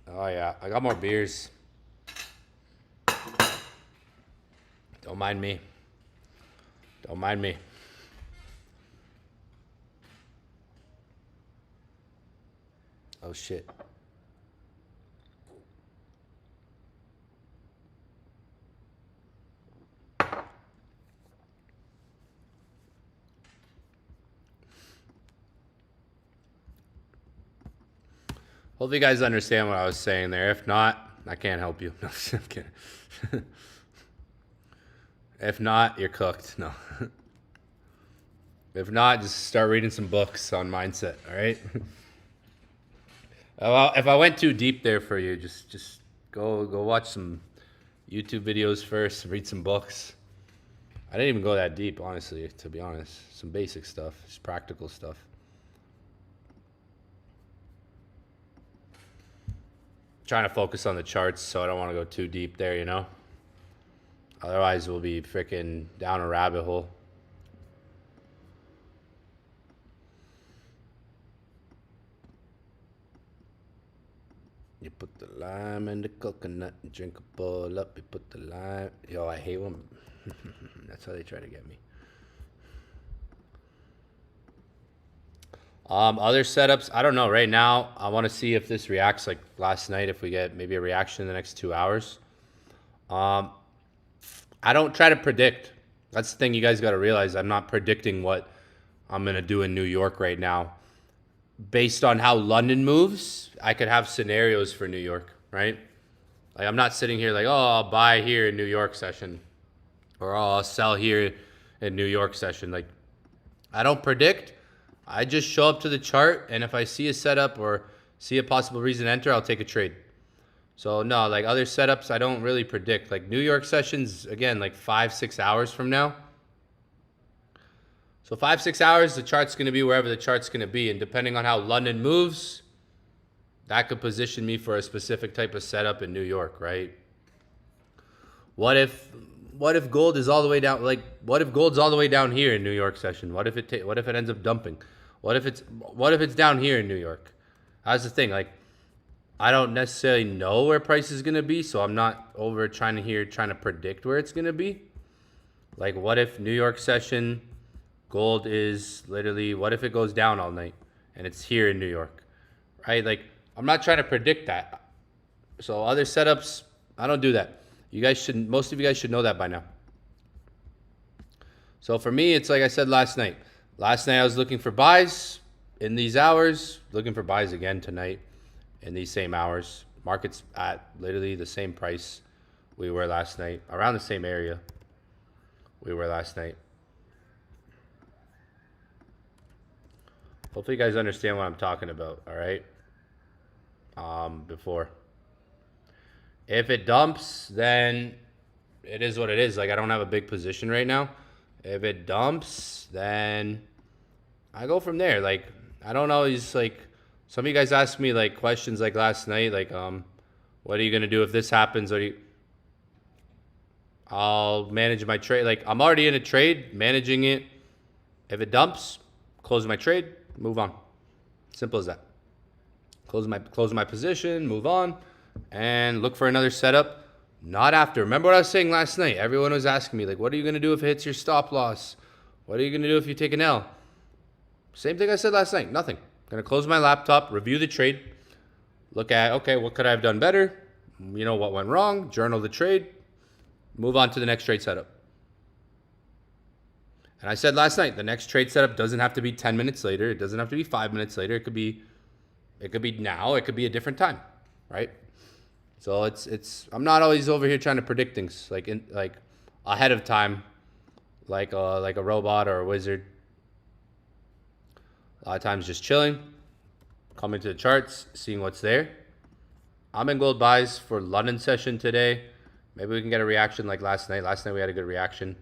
Oh yeah, I got more beers. Don't mind me. Don't mind me. Oh shit. Hopefully you guys understand what I was saying there. If not, I can't help you. No, I'm kidding. If not, you're cooked. No. If not, just start reading some books on mindset, all right? Well, if I went too deep there for you, just go watch some YouTube videos first, read some books. I didn't even go that deep, honestly, to be honest. Some basic stuff, just practical stuff. Trying to focus on the charts, so I don't want to go too deep there, you know? Otherwise, we'll be freaking down a rabbit hole. You put the lime in the coconut and drink a bowl up. You put the lime. Yo, I hate when. That's how they try to get me. Other setups, I don't know. Right now, I want to see if this reacts like last night. If we get maybe a reaction in the next 2 hours. I don't try to predict. That's the thing you guys got to realize. I'm not predicting what I'm gonna do in New York right now. Based on how London moves, I could have scenarios for New York, right? Like I'm not sitting here like, oh, I'll buy here in New York session, or oh, I'll sell here in New York session. Like I don't predict. I just show up to the chart, and if I see a setup or see a possible reason to enter, I'll take a trade. So no, like other setups, I don't really predict. Like New York sessions, again, like 5-6 hours from now. So 5-6 hours, the chart's going to be wherever the chart's going to be. And depending on how London moves, that could position me for a specific type of setup in New York, right? What if gold is all the way down? Like, what if gold's all the way down here in New York session? What if it ends up dumping? What if it's down here in New York? That's the thing. Like, I don't necessarily know where price is going to be, so I'm not over trying to predict where it's going to be. Like, what if New York session gold is literally, what if it goes down all night and it's here in New York, right? Like, I'm not trying to predict that. So other setups, I don't do that. Most of you guys should know that by now. So for me, it's like I said last night. Last night I was looking for buys in these hours, looking for buys again tonight in these same hours. Market's at literally the same price we were last night, around the same area we were last night. Hopefully you guys understand what I'm talking about, all right? Before. If it dumps, then it is what it is. Like, I don't have a big position right now. If it dumps, then I go from there. Like, I don't always, like, some of you guys asked me, like, questions like last night, like, what are you going to do if this happens? I'll manage my trade. Like, I'm already in a trade, managing it. If it dumps, close my trade, move on. Simple as that. Close my position, move on, and look for another setup. Not after. Remember what I was saying last night? Everyone was asking me, like, what are you going to do if it hits your stop loss? What are you going to do if you take an L? Same thing I said last night. Nothing. Going to close my laptop, review the trade, look at, okay, what could I have done better? You know, what went wrong? Journal the trade, move on to the next trade setup. And I said last night, the next trade setup doesn't have to be 10 minutes later. It doesn't have to be 5 minutes later. It could be now. It could be a different time, right? So I'm not always over here trying to predict things like ahead of time, like a robot or a wizard. A lot of times just chilling, coming to the charts, seeing what's there. I'm in gold buys for London session today. Maybe we can get a reaction like last night. Last night we had a good reaction.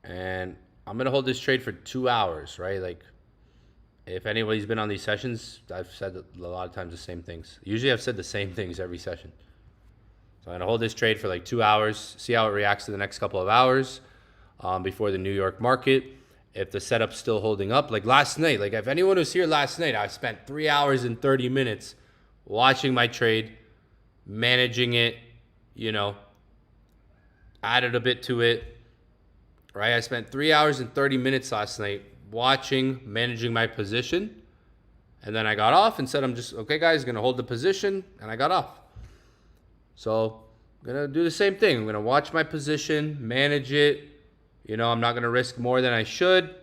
And I'm going to hold this trade for 2 hours, right? Like, if anybody's been on these sessions, I've said a lot of times the same things. Usually I've said the same things every session. So I'm going to hold this trade for like 2 hours, see how it reacts to the next couple of hours before the New York market. If the setup's still holding up, like last night, like if anyone was here last night, I spent 3 hours and 30 minutes watching my trade, managing it, you know, added a bit to it, right? I spent 3 hours and 30 minutes last night watching, managing my position. And then I got off and said, I'm just, okay, guys, going to hold the position. And I got off. So I'm going to do the same thing. I'm going to watch my position, manage it. You know, I'm not going to risk more than I should,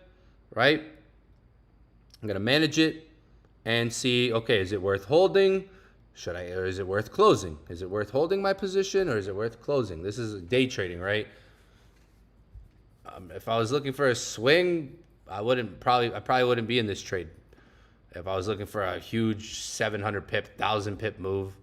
right? I'm going to manage it, and see, okay, is it worth holding? Or is it worth closing? Is it worth holding my position, or is it worth closing? This is day trading, right? If I was looking for a swing, I probably wouldn't be in this trade. If I was looking for a huge 700 pip, 1,000 pip move,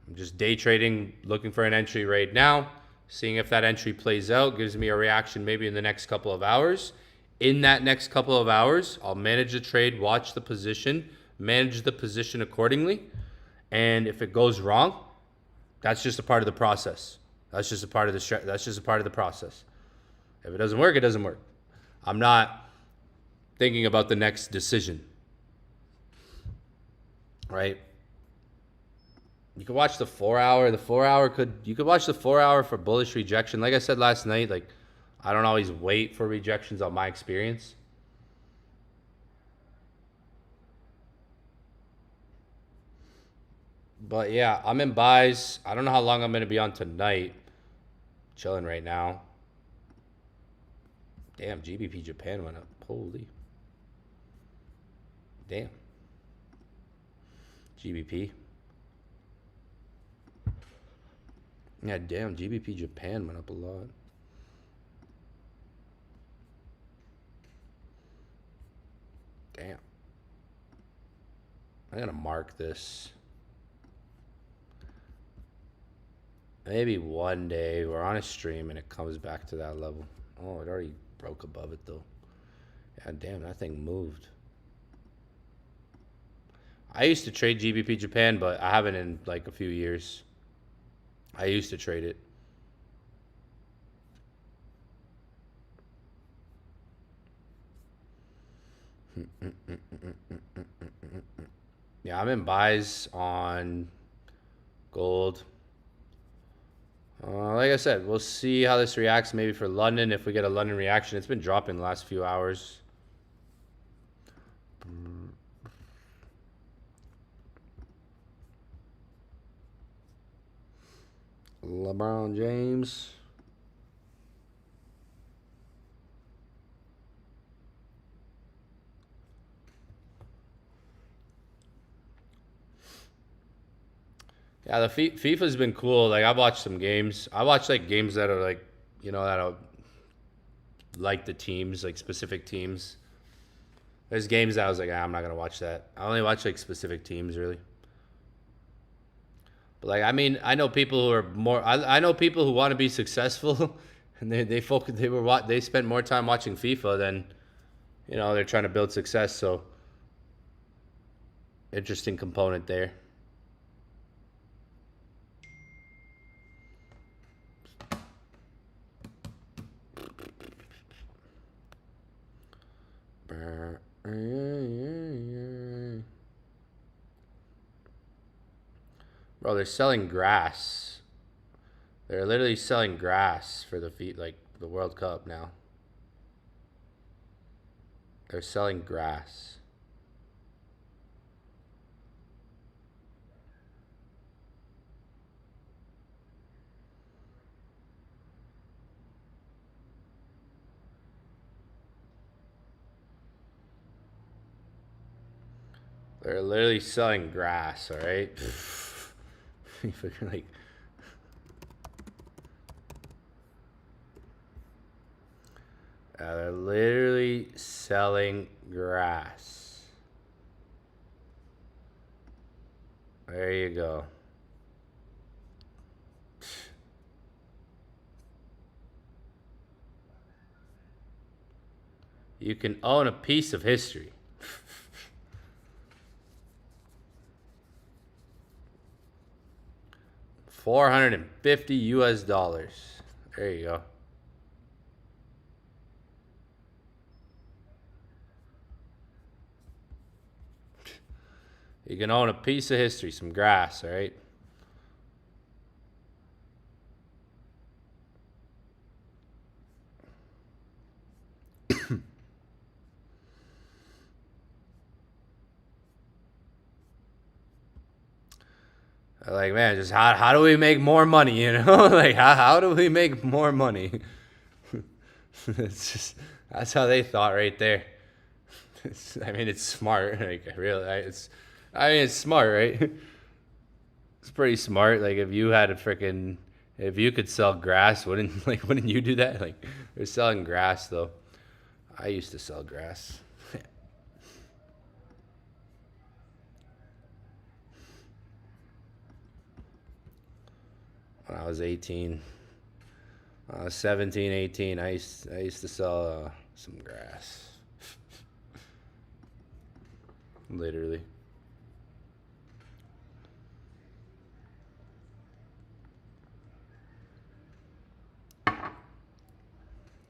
I'm just day trading, looking for an entry right now, seeing if that entry plays out, gives me a reaction maybe in the next couple of hours. In that next couple of hours, I'll manage the trade, watch the position, manage the position accordingly. And if it goes wrong, that's just a part of the process. That's just a part of the process. If it doesn't work, it doesn't work. I'm not thinking about the next decision. Right? You could watch the 4 hour. You could watch the 4 hour for bullish rejection. Like I said last night, like I don't always wait for rejections on my experience. But yeah, I'm in buys. I don't know how long I'm gonna be on tonight. Chilling right now. Damn, GBP Japan went up. Holy. Damn. GBP. Yeah, damn, GBP Japan went up a lot. Damn. I'm gonna mark this. Maybe one day we're on a stream and it comes back to that level. Oh, it already broke above it though. Yeah, damn, that thing moved. I used to trade GBP Japan, but I haven't in like a few years. I used to trade it. Yeah, I'm in buys on gold. Like I said, we'll see how this reacts maybe for London. If we get a London reaction, it's been dropping the last few hours. LeBron James. Yeah, the FIFA's been cool. Like I've watched some games. I watched like games that are like, that are like the teams, like specific teams. There's games that I was like, I'm not gonna watch that. I only watch like specific teams really. But like, I mean, I know people who are more. I know people who want to be successful, and they spent more time watching FIFA than, they're trying to build success. So interesting component there. Bro, they're selling grass. They're literally selling grass for the World Cup now. They're selling grass. They're literally selling grass, all right? Like, they're literally selling grass. There you go. You can own a piece of history. $450 US. There you go. You can own a piece of history, some grass, all right? Like, man, just how do we make more money, Like, how do we make more money? It's just, that's how they thought right there. I mean, it's smart. Like, really, I mean, it's smart, right? It's pretty smart. Like, if you had a freaking, if you could sell grass, wouldn't you do that? Like, they're selling grass though. I used to sell grass when I was 18. 17, 18. I used to sell some grass, literally.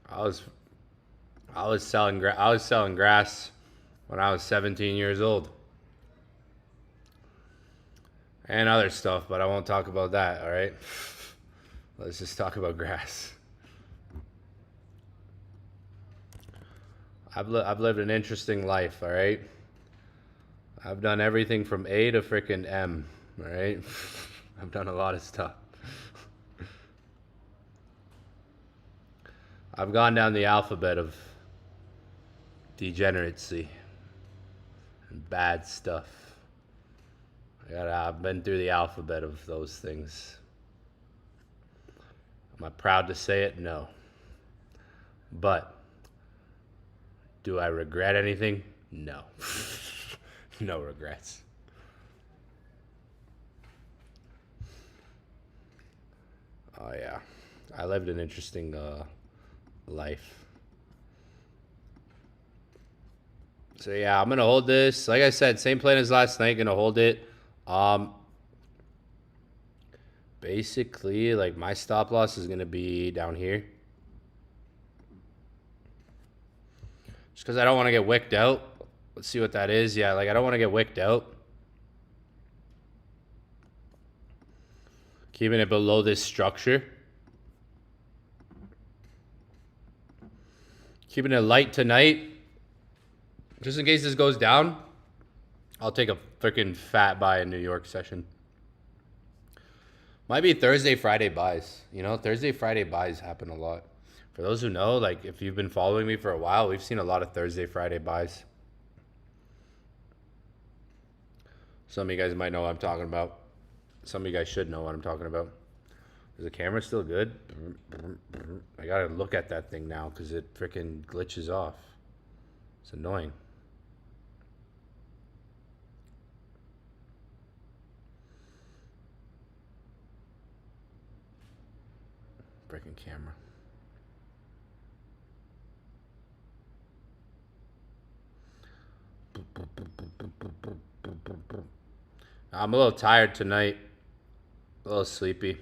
I was I was selling grass when I was 17 years old and other stuff, but I won't talk about that. All right, let's just talk about grass. I've lived an interesting life. All right, I've done everything from A to freaking M. All right, I've done a lot of stuff. I've gone down the alphabet of degeneracy and bad stuff. I've been through the alphabet of those things. Am I proud to say it? No. But do I regret anything? No. No regrets. Oh yeah, I lived an interesting life. So yeah, I'm gonna hold this. Like I said, same plan as last night. Gonna hold it. Um, Basically, like my stop loss is gonna be down here, just because I don't want to get wicked out. Let's see what that is. Yeah, like I don't want to get wicked out. Keeping it below this structure. Keeping it light tonight. Just in case this goes down, I'll take a freaking fat buy in New York session. Might be Thursday, Friday buys. You know, Thursday, Friday buys happen a lot. For those who know, like if you've been following me for a while, we've seen a lot of Thursday, Friday buys. Some of you guys might know what I'm talking about. Some of you guys should know what I'm talking about. Is the camera still good? I gotta look at that thing now because it freaking glitches off. It's annoying. Freaking camera. I'm a little tired tonight. A little sleepy.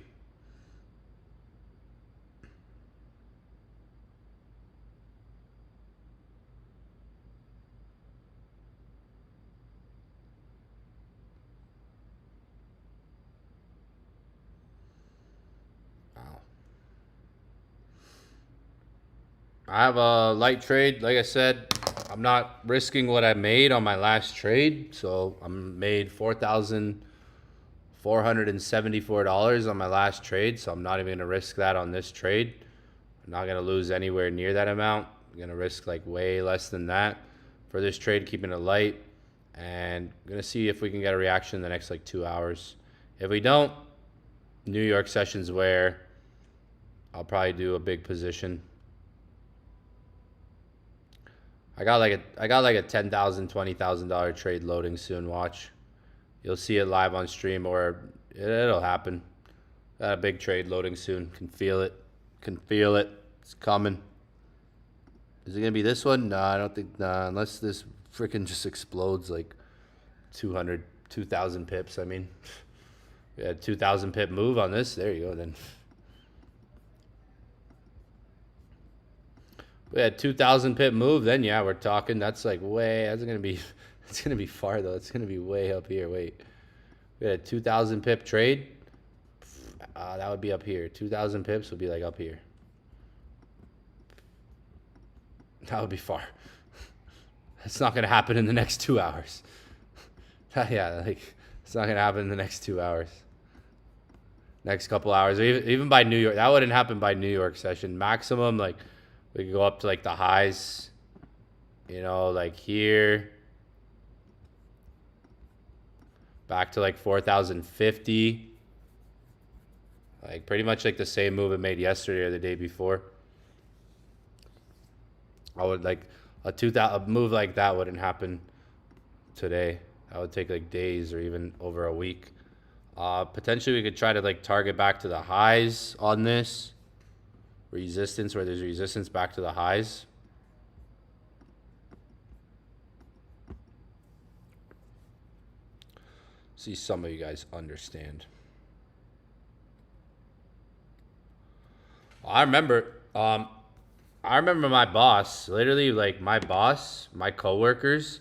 Wow. I have a light trade. Like I said, I'm not risking what I made on my last trade. So I'm made $4,474 on my last trade. So I'm not even gonna risk that on this trade. I'm not gonna lose anywhere near that amount. I'm gonna risk like way less than that for this trade, keeping it light. And I'm gonna see if we can get a reaction in the next like 2 hours. If we don't, New York sessions where I'll probably do a big position. I got like a $10,000, $20,000 trade loading soon. Watch, you'll see it live on stream, or it'll happen. Got a big trade loading soon. Can feel it. Can feel it. It's coming. Is it gonna be this one? No, I don't think. Nah, unless this freaking just explodes like 2,000 pips. I mean, we had 2,000 pip move on this. There you go. Then we had 2,000 pip move. Then yeah, we're talking. That's like way. That's gonna be. It's gonna be far though. It's gonna be way up here. Wait, we had a 2,000 pip trade. That would be up here. 2,000 pips would be like up here. That would be far. It's not gonna happen in the next 2 hours. Yeah, like it's not gonna happen in the next 2 hours. Next couple hours, or even by New York. That wouldn't happen by New York session. Maximum, like we could go up to like the highs You know, like here, back to like 4,050. Like pretty much like the same move it made yesterday or the day before. I would like a move like that wouldn't happen today. That would take like days or even over a week. Potentially we could try to like target back to the highs on this resistance, where there's resistance back to the highs. See, some of you guys understand. I remember my boss, literally like my boss, my coworkers,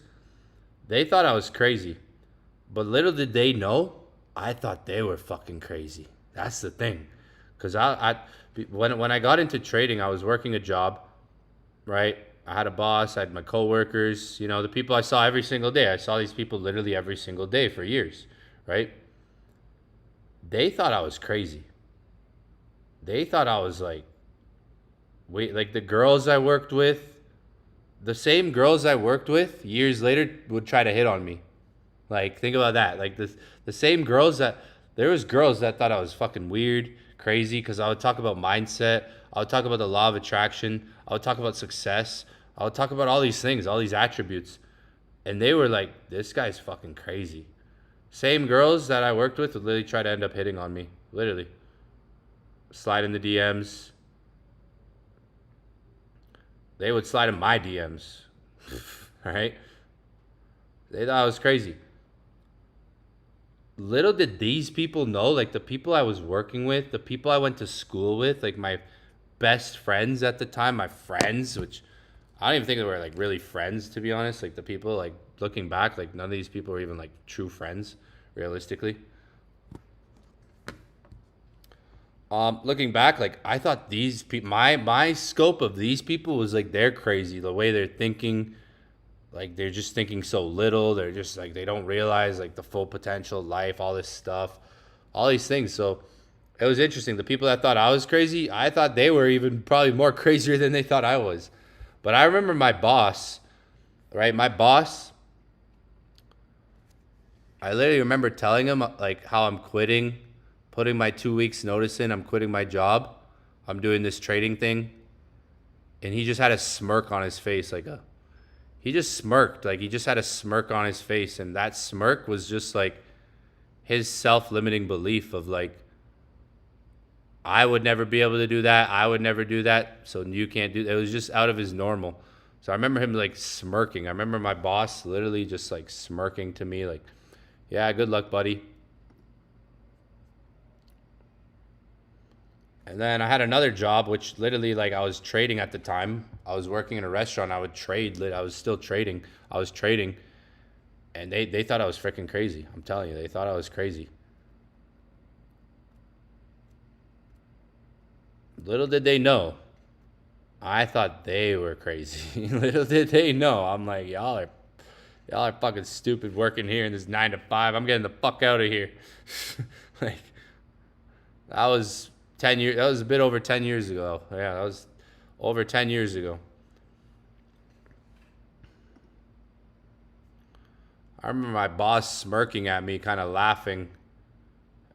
they thought I was crazy. But little did they know, I thought they were fucking crazy. That's the thing. Cuz when I got into trading, I was working a job, right? I had a boss, I had my coworkers, you know, the people I saw every single day. I saw these people literally every single day for years, right? They thought I was crazy. They thought I was like, wait, like the girls I worked with, the same girls I worked with years later would try to hit on me. Like, think about that. Like the same girls that there was girls that thought I was fucking weird, crazy, because I would talk about mindset. I would talk about the law of attraction. I would talk about success. I would talk about all these things, all these attributes, and they were like, "This guy's fucking crazy." Same girls that I worked with would literally try to end up hitting on me. Literally, slide in the DMs. They would slide in my DMs. Right? They thought I was crazy. Little did these people know, like the people I was working with, the people I went to school with, like my best friends at the time, my friends, which I don't even think they were like really friends, to be honest. Like the people, like looking back, like none of these people were even like true friends, realistically. Looking back, like I thought these people, my scope of these people was like they're crazy, the way they're thinking, like they're just thinking so little. They're just like they don't realize like the full potential of life, all this stuff, all these things. So it was interesting. The people that thought I was crazy, I thought they were even probably more crazier than they thought I was. But I remember my boss, right? My boss, I literally remember telling him like how I'm quitting, putting my 2 weeks notice in. I'm quitting my job. I'm doing this trading thing, and he just had a smirk on his face, like a he just smirked, like he just had a smirk on his face, and that smirk was just like his self-limiting belief of like I would never be able to do that. I would never do that. So you can't do that. It was just out of his normal. So I remember him like smirking. I remember my boss literally just like smirking to me, like, yeah, good luck, buddy. And then I had another job, which literally like I was trading at the time. I was working in a restaurant. I would trade. I was still trading. I was trading. And they thought I was freaking crazy. I'm telling you, they thought I was crazy. Little did they know, I thought they were crazy. Little did they know. I'm like, y'all are fucking stupid working here in this 9 to 5. I'm getting the fuck out of here. Like that was 10 years. That was a bit over 10 years ago. Yeah, that was over 10 years ago. I remember my boss smirking at me, kind of laughing,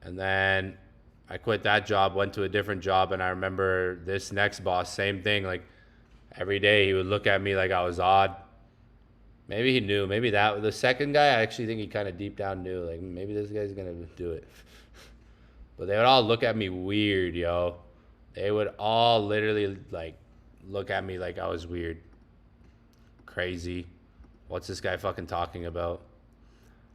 and then I quit that job, went to a different job, and I remember this next boss, same thing. Like every day, he would look at me like I was odd. Maybe he knew. Maybe that the second guy, I actually think he kind of deep down knew. Like maybe this guy's gonna do it. But they would all look at me weird, yo. They would all literally like look at me like I was weird, crazy. What's this guy fucking talking about?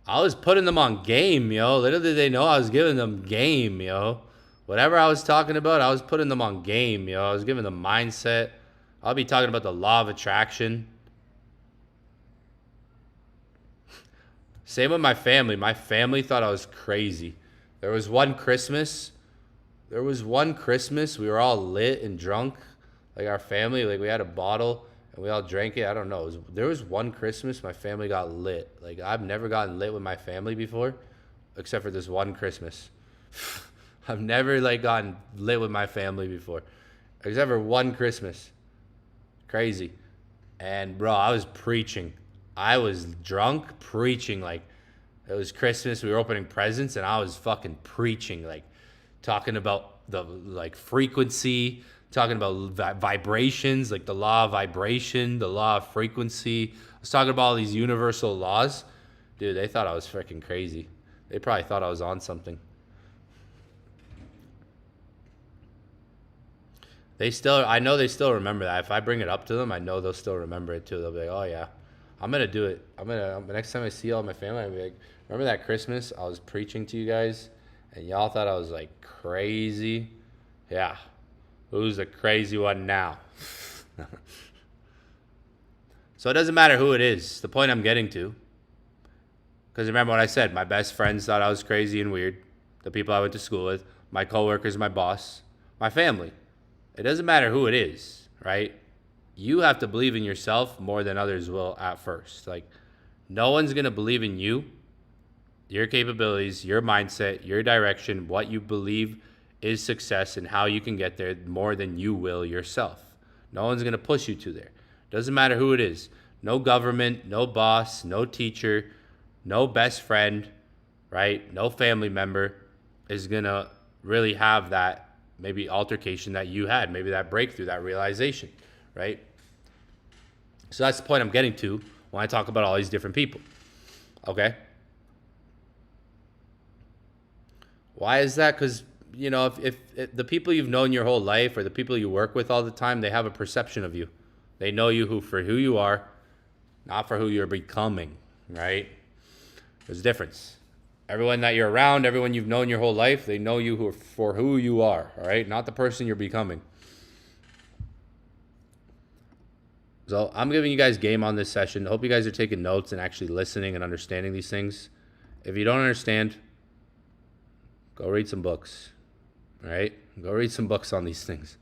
I was putting them on game, yo. Little did they know I was giving them game, yo. Whatever I was talking about, I was putting them on game, yo. I was giving them mindset. I'll be talking about the law of attraction. Same with my family. My family thought I was crazy. There was one Christmas. We were all lit and drunk. Like our family, like we had a bottle and we all drank it. I don't know. There was one Christmas my family got lit. Like I've never gotten lit with my family before, except for this one Christmas. I've never like gotten lit with my family before, except for one Christmas. Crazy. And bro, I was preaching. I was drunk preaching. Like, it was Christmas. We were opening presents, and I was fucking preaching, like talking about the like frequency, talking about vibrations, like the law of vibration, the law of frequency. I was talking about all these universal laws. Dude, they thought I was freaking crazy. They probably thought I was on something. I know they still remember that. If I bring it up to them, I know they'll still remember it too. They'll be like, "Oh yeah, I'm gonna do it. Next time I see all my family, I'll be like, remember that Christmas I was preaching to you guys, and y'all thought I was like crazy? Yeah, who's the crazy one now?" So it doesn't matter who it is. The point I'm getting to, because remember what I said, my best friends thought I was crazy and weird. The people I went to school with, my coworkers, my boss, my family. It doesn't matter who it is, right? You have to believe in yourself more than others will at first. Like, no one's going to believe in you, your capabilities, your mindset, your direction, what you believe is success and how you can get there more than you will yourself. No one's going to push you to there. Doesn't matter who it is. No government, no boss, no teacher, no best friend, right? No family member is going to really have that maybe altercation that you had, maybe that breakthrough, that realization, right? So that's the point I'm getting to when I talk about all these different people, okay? Why is that? Because, you know, if the people you've known your whole life or the people you work with all the time, they have a perception of you. They know you for who you are, not for who you're becoming, right? There's a difference. Everyone that you're around, everyone you've known your whole life, they know you for who you are, all right? Not the person you're becoming. So I'm giving you guys game on this session. I hope you guys are taking notes and actually listening and understanding these things. If you don't understand, go read some books, all right? Go read some books on these things.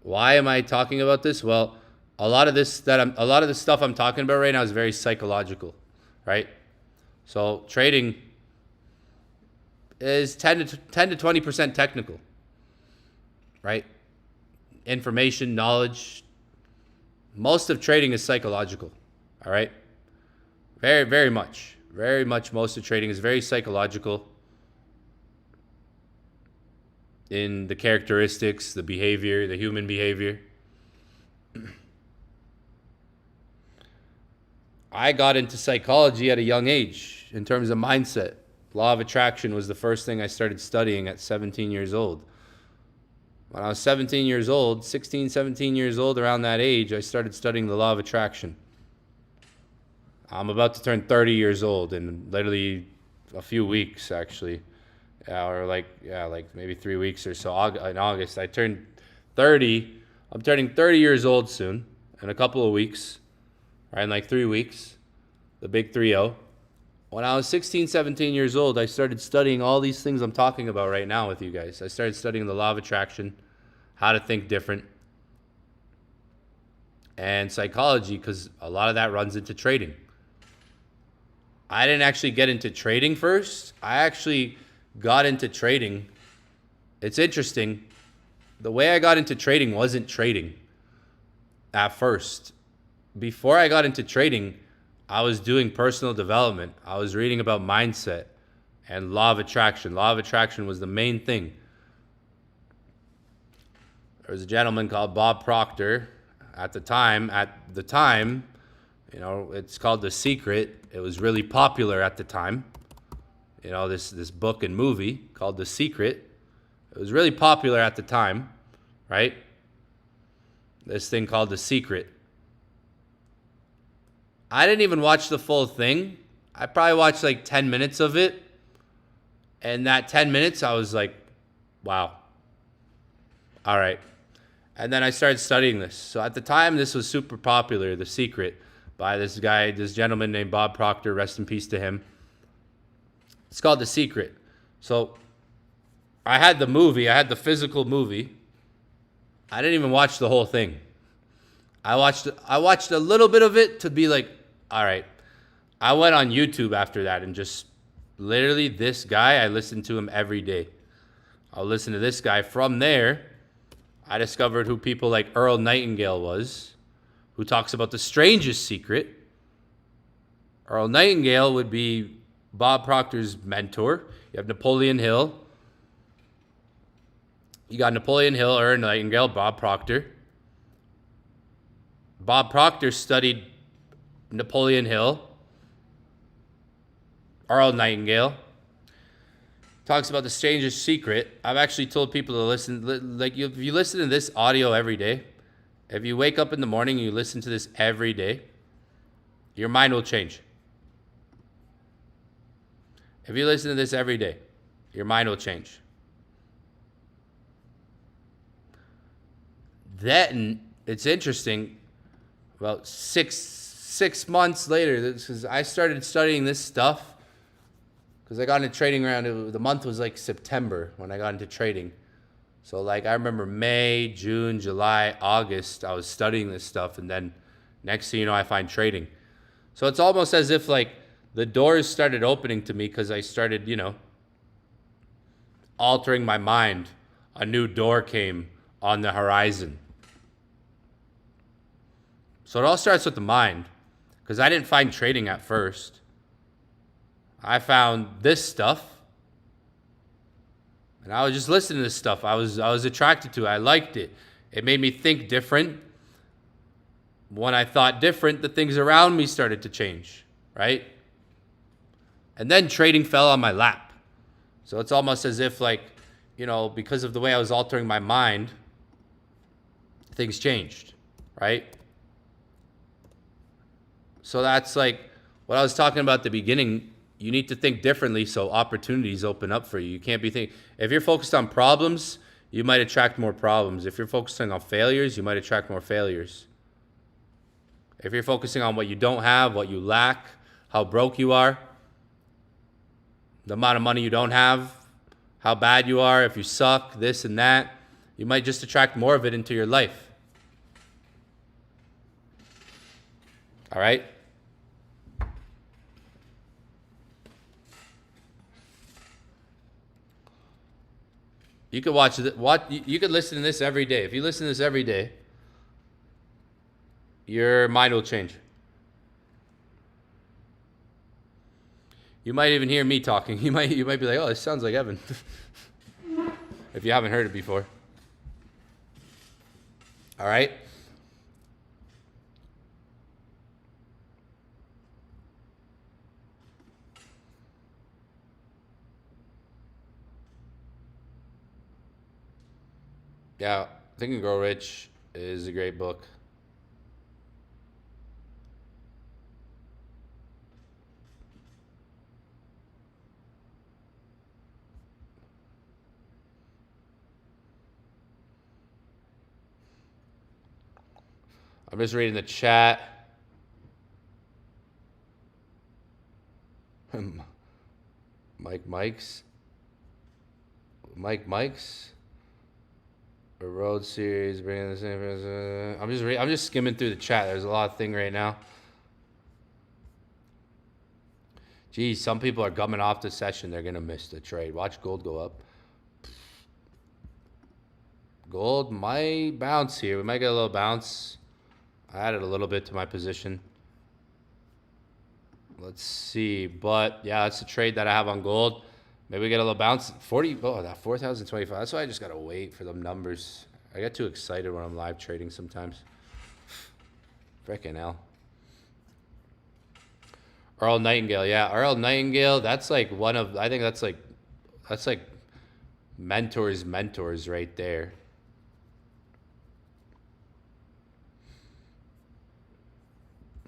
Why am I talking about this? Well, a lot of the stuff I'm talking about right now is very psychological, right? So trading is 10 to 20% technical, right? Information, knowledge. Most of trading is psychological, all right? Very, very much. Very much most of trading is very psychological in the characteristics, the behavior, the human behavior. I got into psychology at a young age in terms of mindset. Law of attraction was the first thing I started studying at 17 years old. When I was 17 years old, 16, 17 years old, around that age, I started studying the law of attraction. I'm about to turn 30 years old in literally a few weeks, actually. Or like maybe 3 weeks or so. In August, I turned 30. I'm turning 30 years old soon in a couple of weeks. Right, in like 3 weeks, the big 3-0. When I was 16, 17 years old, I started studying all these things I'm talking about right now with you guys. I started studying the law of attraction, how to think different, and psychology, because a lot of that runs into trading. I didn't actually get into trading first. I actually got into trading. It's interesting. The way I got into trading wasn't trading at first. Before I got into trading, I was doing personal development. I was reading about mindset and law of attraction. Law of attraction was the main thing. There was a gentleman called Bob Proctor at the time, you know, it's called The Secret. It was really popular at the time. You know, this book and movie called The Secret. It was really popular at the time, right? This thing called The Secret. I didn't even watch the full thing. I probably watched like 10 minutes of it. And that 10 minutes, I was like, wow. All right. And then I started studying this. So at the time, this was super popular, The Secret, by this guy, this gentleman named Bob Proctor. Rest in peace to him. It's called The Secret. So I had the movie. I had the physical movie. I didn't even watch the whole thing. I watched a little bit of it to be like, all right. I went on YouTube after that and just literally this guy, I listened to him every day. I'll listen to this guy. From there, I discovered who people like Earl Nightingale was. who talks about the strangest secret. Earl Nightingale would be Bob Proctor's mentor. You have Napoleon Hill. You got Napoleon Hill, Earl Nightingale, Bob Proctor. Bob Proctor studied Napoleon Hill. Earl Nightingale talks about the strangest secret. I've actually told people to listen. Like, if you listen to this audio every day, if you wake up in the morning and you listen to this every day, your mind will change. If you listen to this every day, your mind will change. Then it's interesting. About six months later, because I started studying this stuff, because I got into trading around, the month was like September when I got into trading. So like I remember May, June, July, August, I was studying this stuff, and then next thing you know, I find trading. So it's almost as if like the doors started opening to me because I started, altering my mind. A new door came on the horizon. So it all starts with the mind, because I didn't find trading at first. I found this stuff, and I was just listening to this stuff. I was attracted to it. I liked it. It made me think different. When I thought different, the things around me started to change, right? And then trading fell on my lap. So it's almost as if like, because of the way I was altering my mind, things changed, right? So that's like what I was talking about at the beginning. You need to think differently so opportunities open up for you. You can't be thinking, if you're focused on problems, you might attract more problems. If you're focusing on failures, you might attract more failures. If you're focusing on what you don't have, what you lack, how broke you are, the amount of money you don't have, how bad you are, if you suck, this and that, you might just attract more of it into your life. All right? You could you could listen to this every day. If you listen to this every day, your mind will change. You might even hear me talking. You might be like, "Oh, this sounds like Evan." If you haven't heard it before. All right? Yeah, Think and Grow Rich is a great book. I'm just reading the chat. Mike's. A road series bringing the same. I'm just skimming through the chat. There's a lot of thing right now. Geez, some people are gumming off the session. They're gonna miss the trade. Watch gold go up. Gold might bounce here. We might get a little bounce. I added a little bit to my position. Let's see. But yeah, that's the trade that I have on gold. Maybe we get a little bounce. That 4,025. That's why I just got to wait for them numbers. I get too excited when I'm live trading sometimes. Frickin' hell. Earl Nightingale. Yeah, Earl Nightingale. That's like I think that's like mentors right there.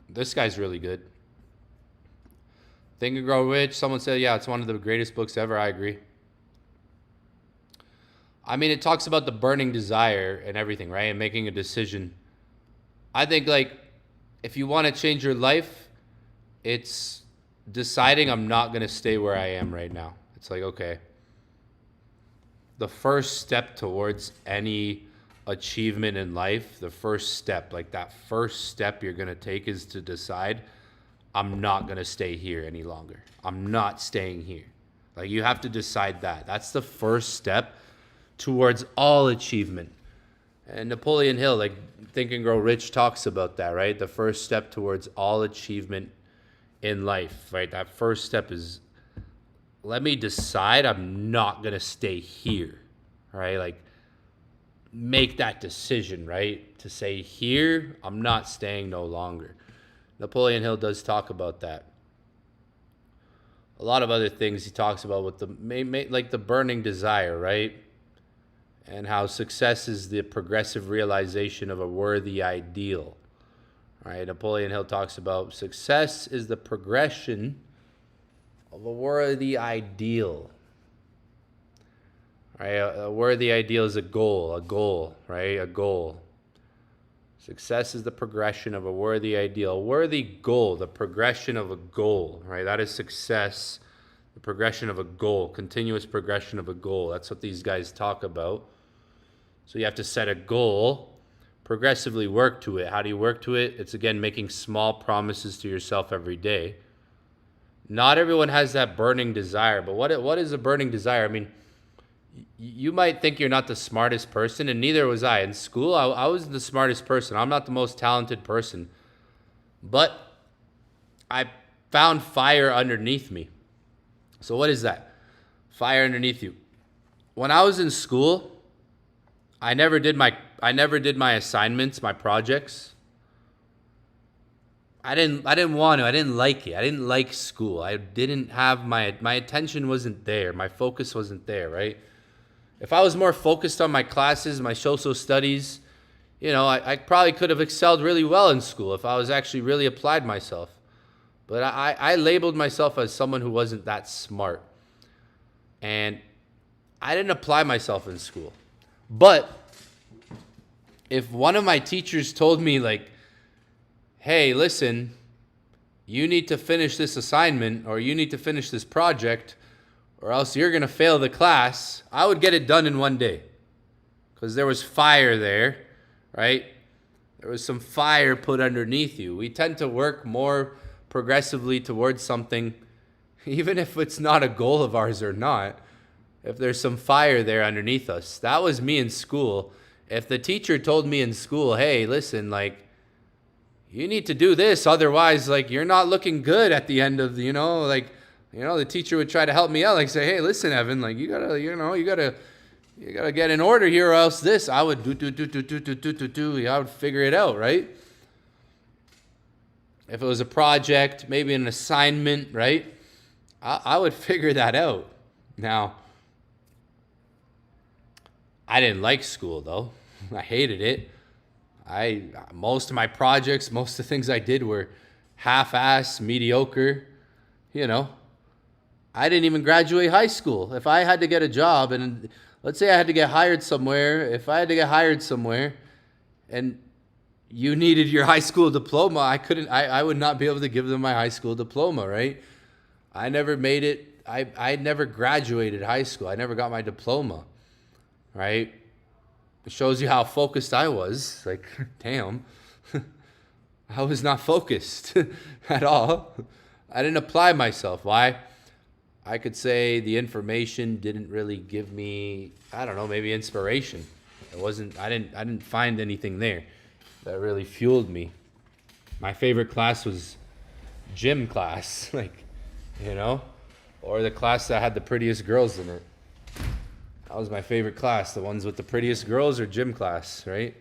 This guy's really good. Think and Grow Rich. Someone said, yeah, it's one of the greatest books ever. I agree. I mean, it talks about the burning desire and everything, right? And making a decision. I think, like, if you want to change your life, it's deciding I'm not going to stay where I am right now. It's like, okay, the first step towards any achievement in life, the first step, like that first step you're going to take is to decide, I'm not going to stay here any longer. I'm not staying here. Like, you have to decide that. That's the first step towards all achievement. And Napoleon Hill, like, Think and Grow Rich talks about that, right? The first step towards all achievement in life, right? That first step is, let me decide I'm not going to stay here, right? Like, make that decision, right? To say, here, I'm not staying no longer. Napoleon Hill does talk about that. A lot of other things he talks about with like the burning desire, right? And how success is the progressive realization of a worthy ideal, right? Napoleon Hill talks about success is the progression of a worthy ideal, right? A worthy ideal is a goal, right? A goal. Success is the progression of a worthy ideal. A worthy goal, the progression of a goal, right? That is success, the progression of a goal, continuous progression of a goal. That's what these guys talk about. So you have to set a goal, progressively work to it. How do you work to it? It's, again, making small promises to yourself every day. Not everyone has that burning desire, but what is a burning desire? I mean, you might think you're not the smartest person, and neither was I. In school, I was the smartest person. I'm not the most talented person. But I found fire underneath me. So what is that? Fire underneath you. When I was in school, I never did my assignments, my projects. I didn't want to. I didn't like it. I didn't like school. I didn't have my attention wasn't there. My focus wasn't there, right? If I was more focused on my classes, my social studies, I probably could have excelled really well in school if I was actually really applied myself. But I labeled myself as someone who wasn't that smart. And I didn't apply myself in school. But if one of my teachers told me, like, hey, listen, you need to finish this assignment or you need to finish this project or else you're going to fail the class, I would get it done in one day because there was fire there, right? There was some fire put underneath you. We tend to work more progressively towards something, even if it's not a goal of ours or not, if there's some fire there underneath us. That was me in school. If the teacher told me in school, hey, listen, like, you need to do this, otherwise, like, you're not looking good at the end of, the teacher would try to help me out, like, say, hey, listen, Evan, like, you gotta get in order here, or else this. I would do. I would figure it out, right? If it was a project, maybe an assignment, right? I would figure that out. Now, I didn't like school, though. I hated it. Most of my projects, most of the things I did were half-ass, mediocre. I didn't even graduate high school. If I had to get a job, and let's say I had to get hired somewhere, and you needed your high school diploma, I would not be able to give them my high school diploma, right? I never made it. I never graduated high school. I never got my diploma, right? It shows you how focused I was. Like, damn, I was not focused at all. I didn't apply myself. Why? I could say the information didn't really give me, I don't know, maybe inspiration. I didn't find anything there that really fueled me. My favorite class was gym class, or the class that had the prettiest girls in it. That was my favorite class, the ones with the prettiest girls, or gym class, right?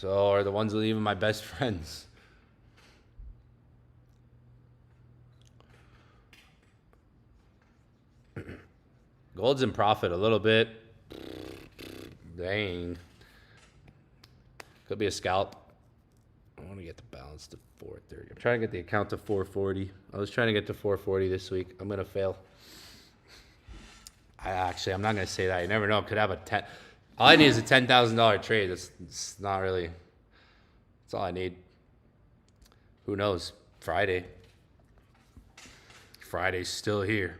Or the ones with even my best friends. Gold's in profit a little bit. Dang. Could be a scalp. I want to get the balance to 430. I'm trying to get the account to 440. I was trying to get to 440 this week. I'm going to fail. I'm not going to say that. You never know. Could have all I need is a $10,000 trade. It's not really. That's all I need. Who knows? Friday's still here.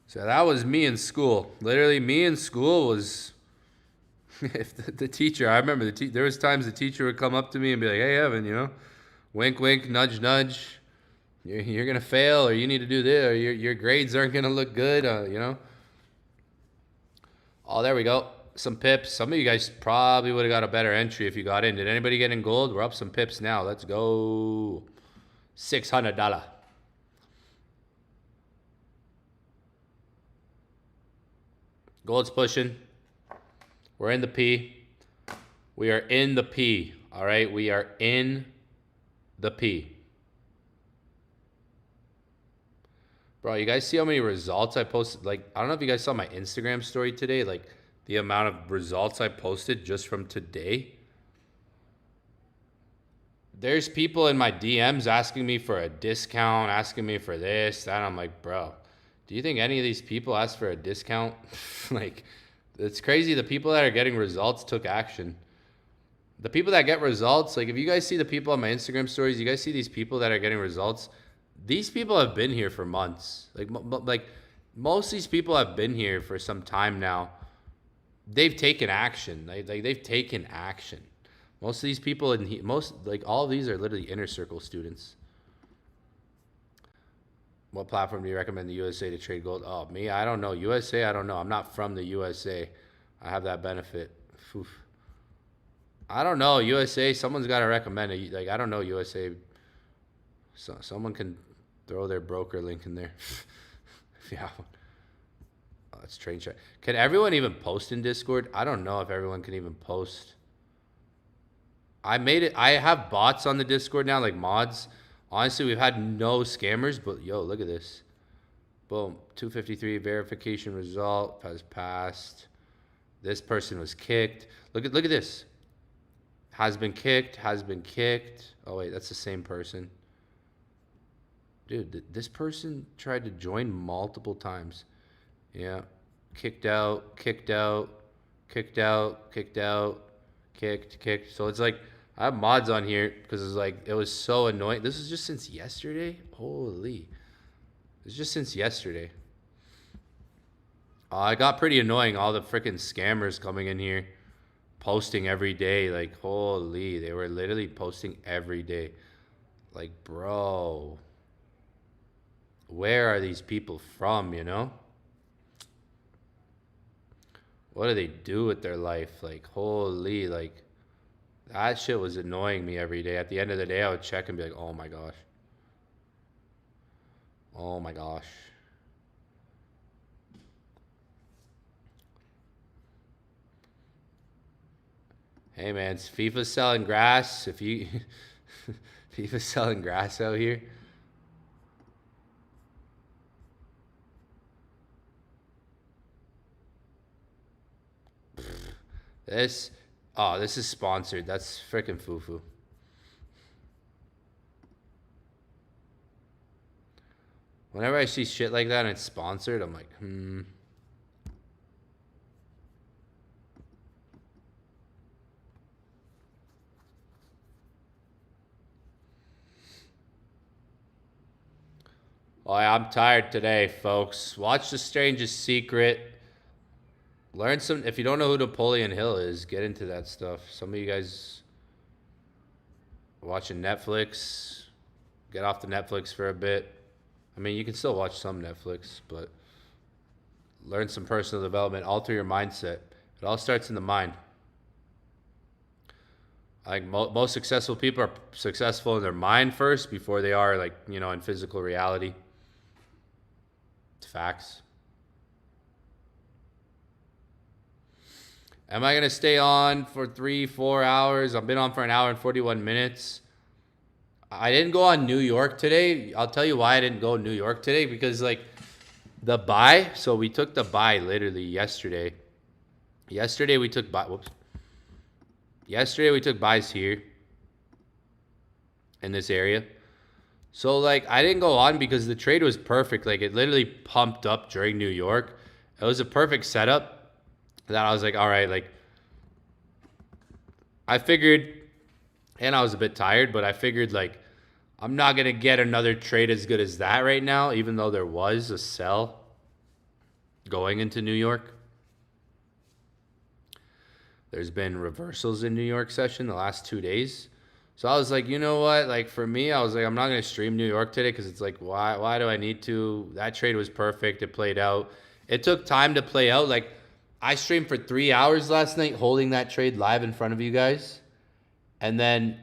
So that was me in school. Literally, me in school was, if the teacher, I remember there was times the teacher would come up to me and be like, hey, Evan, Wink, wink, nudge, nudge. You're gonna fail, or you need to do this, or your grades aren't gonna look good. You know. Oh, there we go. Some pips. Some of you guys probably would have got a better entry if you got in. Did anybody get in gold? We're up some pips now. Let's go. $600. Gold's pushing. We're in the P. We are in the P. All right. We are in the P. Bro, you guys see how many results I posted? Like, I don't know if you guys saw my Instagram story today. Like, the amount of results I posted just from today. There's people in my DMs asking me for a discount, asking me for this, that. I'm like, bro, do you think any of these people asked for a discount? Like, it's crazy. The people that are getting results took action. The people that get results, like if you guys see the people on my Instagram stories, you guys see these people that are getting results. These people have been here for months. Like most of these people have been here for some time now. They've taken action. They've taken action. Most of these people all of these are literally inner circle students. What platform do you recommend the USA to trade gold? Oh, me? I don't know. USA, I don't know. I'm not from the USA. I have that benefit. Oof. I don't know. USA, someone's got to recommend it. Like, I don't know USA. So someone can throw their broker link in there. Yeah. Oh, it's train check. Can everyone even post in Discord? I don't know if everyone can even post. I made it. I have bots on the Discord now, like mods. Honestly, we've had no scammers, but yo, look at this. Boom. 253 verification result has passed. This person was kicked. Look at this. Has been kicked, has been kicked. Oh wait, that's the same person. Dude, this person tried to join multiple times. Yeah. Kicked out, kicked out, kicked out, kicked out, kicked. So it's like, I have mods on here because it's like, it was so annoying. This is just since yesterday? Holy. It's just since yesterday. It got pretty annoying, all the freaking scammers coming in here, posting every day. Like, holy, they were literally posting every day. Like, bro, where are these people from, you know? What do they do with their life? Like, holy, like, that shit was annoying me every day. At the end of the day, I would check and be like, oh my gosh. Oh my gosh. Hey man, FIFA's selling grass. If you FIFA's selling grass out here. This is sponsored. That's freaking foo-foo. Whenever I see shit like that and it's sponsored, I'm like, Oh, I'm tired today, folks. Watch The Strangest Secret. Learn some. If you don't know who Napoleon Hill is, get into that stuff. Some of you guys watching Netflix, get off the Netflix for a bit. I mean, you can still watch some Netflix, but learn some personal development. Alter your mindset. It all starts in the mind. Like most successful people are successful in their mind first before they are, like, you know, in physical reality. It's facts. Am I going to stay on for 3-4 hours? I've been on for an hour and 41 minutes. I didn't go on New York today. I'll tell you why I didn't go New York today. Because, like, the buy. So we took the buy literally yesterday. Yesterday we took buy. Whoops. Yesterday we took buys here. In this area. So, like, I didn't go on because the trade was perfect. Like, it literally pumped up during New York. It was a perfect setup. That I was like, all right, like, I figured, and I was a bit tired, but I figured, like, I'm not going to get another trade as good as that right now, even though there was a sell going into New York. There's been reversals in New York session the last 2 days. So I was like, you know what? Like for me, I was like, I'm not gonna stream New York today because it's like, why do I need to? That trade was perfect. It played out. It took time to play out. Like I streamed for 3 hours last night, holding that trade live in front of you guys, and then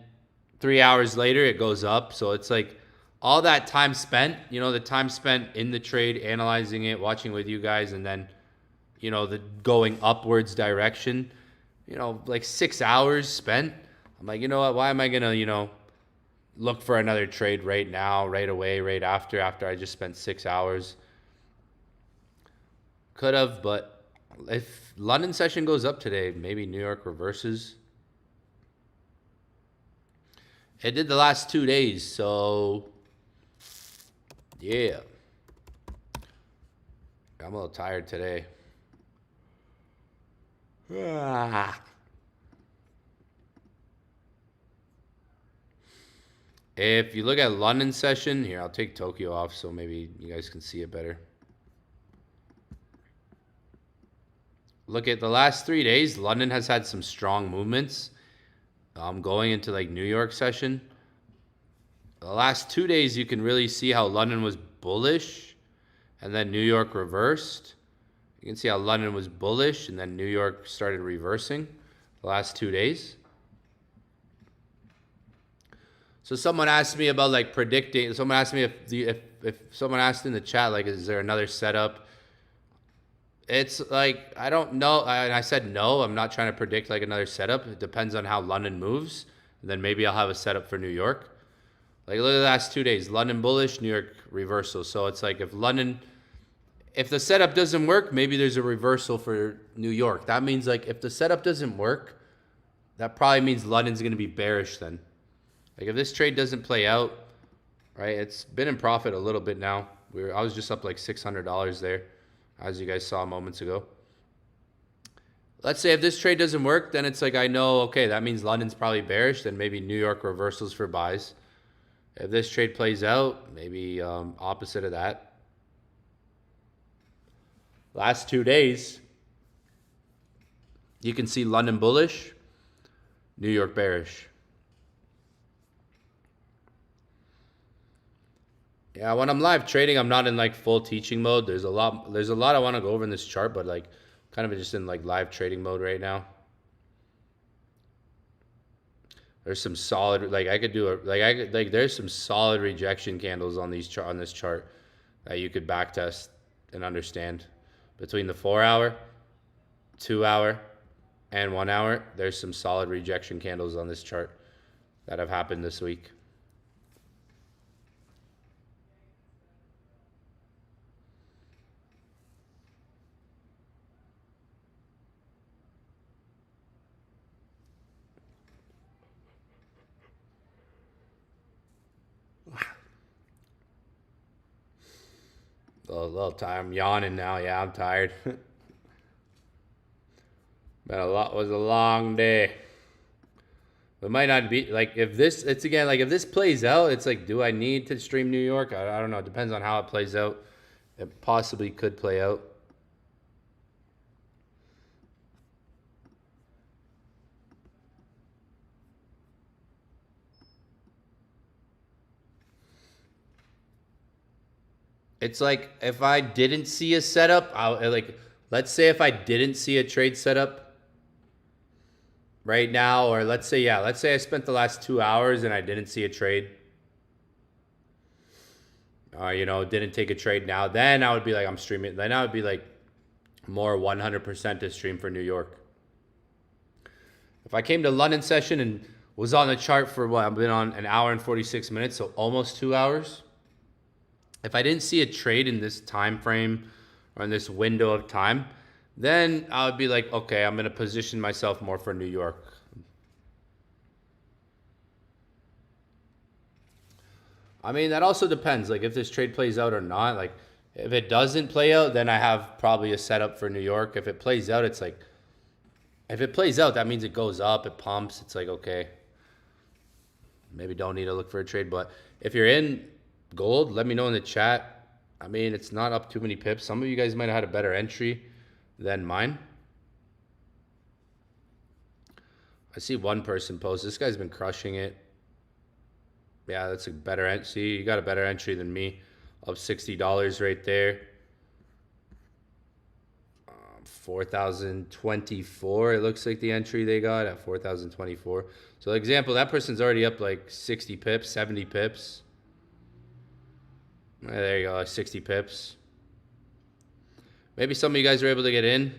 3 hours later it goes up. So it's like all that time spent, the time spent in the trade, analyzing it, watching with you guys, and then the going upwards direction, like 6 hours spent. I'm like, you know what? Why am I gonna, look for another trade right now, right away, right after I just spent 6 hours? Could have, but if London session goes up today, maybe New York reverses. It did the last 2 days, so yeah. I'm a little tired today. If you look at London session, here, I'll take Tokyo off so maybe you guys can see it better. Look at the last 3 days. London has had some strong movements. Going into like New York session. The last 2 days, you can really see how London was bullish and then New York reversed. You can see how London was bullish and then New York started reversing the last 2 days. So someone asked me about like predicting. Someone asked me if someone asked in the chat, like, is there another setup? It's like, I don't know. And I said, no, I'm not trying to predict like another setup. It depends on how London moves. And then maybe I'll have a setup for New York. Like, look at the last 2 days. London bullish, New York reversal. So it's like if the setup doesn't work, maybe there's a reversal for New York. That means like if the setup doesn't work, that probably means London's going to be bearish then. Like if this trade doesn't play out, right, it's been in profit a little bit now. I was just up like $600 there, as you guys saw moments ago. Let's say if this trade doesn't work, then it's like I know, okay, that means London's probably bearish. Then maybe New York reversals for buys. If this trade plays out, maybe opposite of that. Last 2 days, you can see London bullish, New York bearish. Yeah, when I'm live trading, I'm not in like full teaching mode. There's a lot I want to go over in this chart, but like kind of just in like live trading mode right now. There's some solid, like I could do a, like there's some solid rejection candles on this chart that you could back test and understand. Between the 4-hour, 2-hour, and 1-hour, there's some solid rejection candles on this chart that have happened this week. A little tired. I'm yawning now. Yeah, I'm tired. Was a long day. It might not be like if this. It's again like if this plays out, it's like, do I need to stream New York? I don't know. It depends on how it plays out. It possibly could play out. It's like if I didn't see a setup, let's say if I didn't see a trade setup right now, or let's say I spent the last 2 hours and I didn't see a trade, didn't take a trade now, then I would be like, I'm streaming. Then I would be like more 100% to stream for New York. If I came to London session and was on the chart for what, I've been on an hour and 46 minutes, so almost 2 hours. If I didn't see a trade in this time frame or in this window of time, then I would be like, okay, I'm going to position myself more for New York. I mean, that also depends, like if this trade plays out or not. Like if it doesn't play out, then I have probably a setup for New York. If it plays out, it's like, if it plays out, that means it goes up, it pumps. It's like, okay, maybe don't need to look for a trade. But if you're in gold, let me know in the chat. I mean, it's not up too many pips. Some of you guys might have had a better entry than mine. I see one person post. This guy's been crushing it. Yeah, that's a better entry. See, you got a better entry than me. Up $60 right there. 4,024. It looks like the entry they got at 4,024. So, example, that person's already up like 60 pips, 70 pips. There you go, like 60 pips. Maybe some of you guys are able to get in.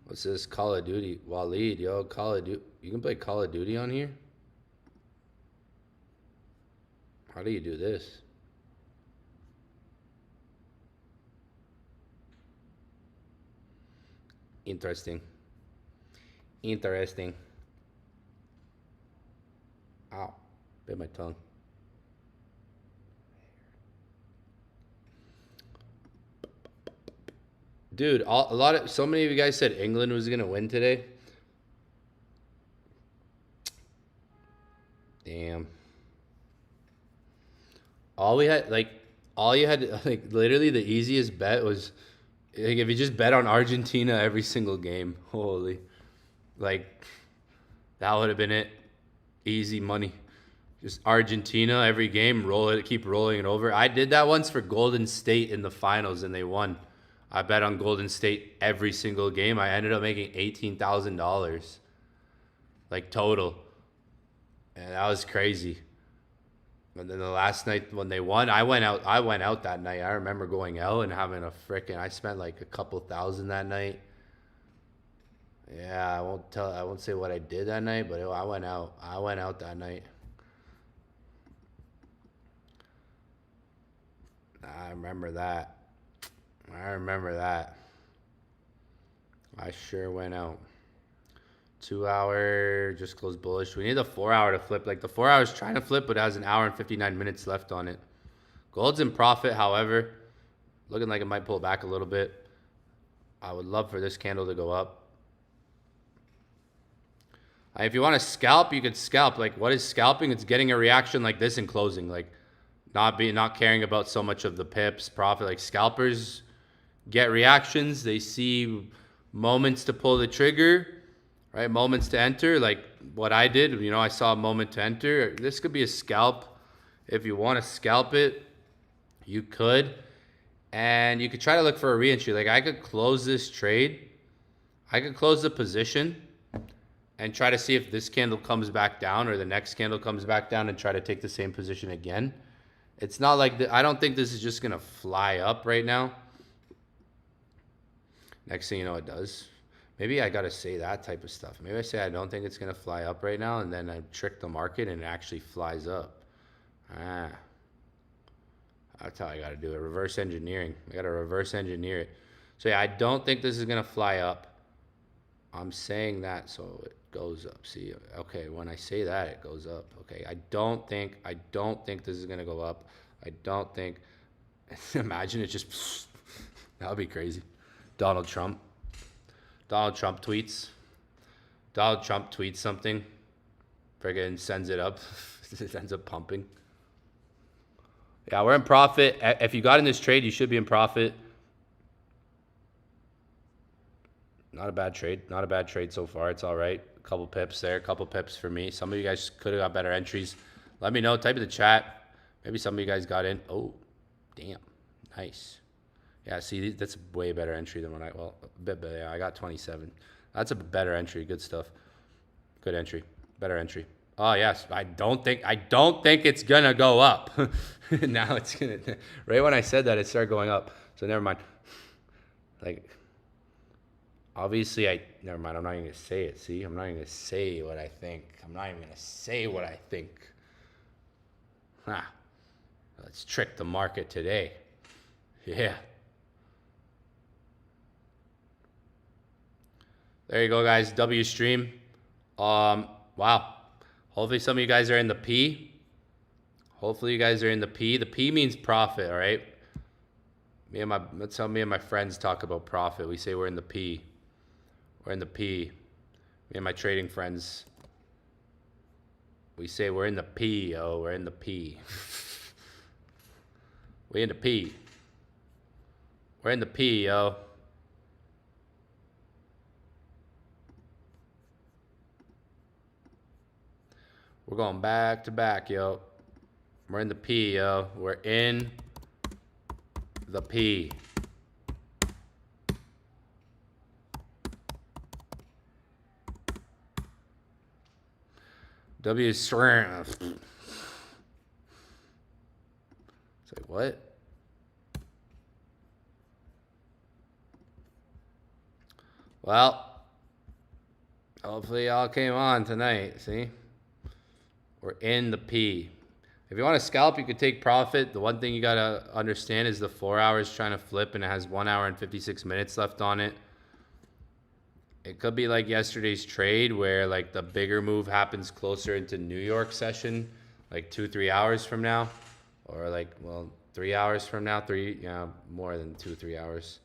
What's this? Call of Duty. Waleed, yo, Call of Duty. You can play Call of Duty on here? How do you do this? Interesting. Interesting. Ow. Bit my tongue. Dude, so many of you guys said England was gonna win today. Damn. All you had, like, literally the easiest bet was, like, if you just bet on Argentina every single game. Holy, like, that would have been it. Easy money. Just Argentina every game, roll it, keep rolling it over. I did that once for Golden State in the finals, and they won. I bet on Golden State every single game. I ended up making $18,000, like, total, and that was crazy. And then the last night when they won, I went out. I went out that night. I remember going out and having a frickin'. I spent like a couple thousand that night. Yeah, I won't tell. I won't say what I did that night, but I went out. I went out that night. I remember that. I remember that. I sure went out. 2 hour just closed bullish. We need the 4 hour to flip. Like, the 4 hours trying to flip, but it has an hour and 59 minutes left on it. Gold's in profit, however, looking like it might pull back a little bit. I would love for this candle to go up. If you want to scalp, you could scalp. Like, what is scalping? It's getting a reaction like this and closing. Like, not caring about so much of the pips, profit. Like, scalpers get reactions. They see moments to pull the trigger, right? Moments to enter. Like what I did, I saw a moment to enter. This could be a scalp. If you want to scalp it, you could. And you could try to look for a re-entry. Like, I could close this trade. I could close the position and try to see if this candle comes back down or the next candle comes back down and try to take the same position again. It's not like I don't think this is just going to fly up right now. Next thing you know, it does. Maybe I got to say that type of stuff. Maybe I say I don't think it's going to fly up right now, and then I trick the market and it actually flies up. That's how I got to do it. Reverse engineering. I got to reverse engineer it. So yeah, I don't think this is going to fly up. I'm saying that so it goes up. See, okay, when I say that, it goes up. Okay, I don't think this is going to go up. I don't think. Imagine it just. That would be crazy. Donald Trump tweets. Donald Trump tweets something. Friggin' sends it up. It ends up pumping. Yeah, we're in profit. If you got in this trade, you should be in profit. Not a bad trade. Not a bad trade so far. It's all right. A couple pips there. A couple pips for me. Some of you guys could have got better entries. Let me know. Type in the chat. Maybe some of you guys got in. Oh, damn. Nice. Yeah, see, that's a way better entry than a bit better. Yeah, I got 27. That's a better entry. Good stuff. Good entry. Better entry. Oh, yes. I don't think it's going to go up. Now it's going to. Right when I said that, it started going up. So never mind. Like, obviously, never mind. I'm not even going to say it. See, I'm not even going to say what I think. I'm not even going to say what I think. Let's trick the market today. Yeah. There you go, guys. W stream. Wow. Hopefully some of you guys are in the P. Hopefully you guys are in the P. The P means profit, all right? That's how me and my friends talk about profit. We say we're in the P. We're in the P. Me and my trading friends. We say we're in the P, yo. We're in the P. We in the P. We're in the P, yo. We're going back to back, yo. We're in the P, yo. We're in the P. W is swearing. It's like, what? Well, hopefully y'all came on tonight, see? We're in the P. If you want to scalp, you could take profit. The one thing you got to understand is the 4 hours trying to flip and it has 1 hour and 56 minutes left on it. It could be like yesterday's trade where like the bigger move happens closer into New York session, like 2-3 hours from now, or like, well, 3 hours from now, more than 2-3 hours,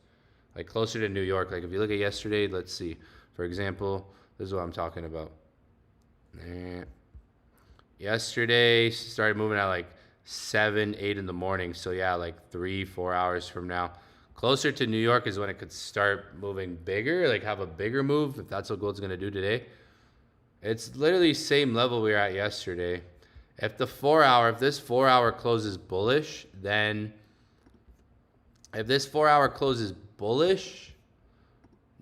like closer to New York. Like if you look at yesterday, let's see, for example, this is what I'm talking about. Yesterday started moving at like 7-8 in the morning. So yeah, like 3-4 hours from now. Closer to New York is when it could start moving bigger, like have a bigger move, if that's what gold's going to do today. It's literally same level we were at yesterday. If this 4 hour closes bullish, then if this 4 hour closes bullish,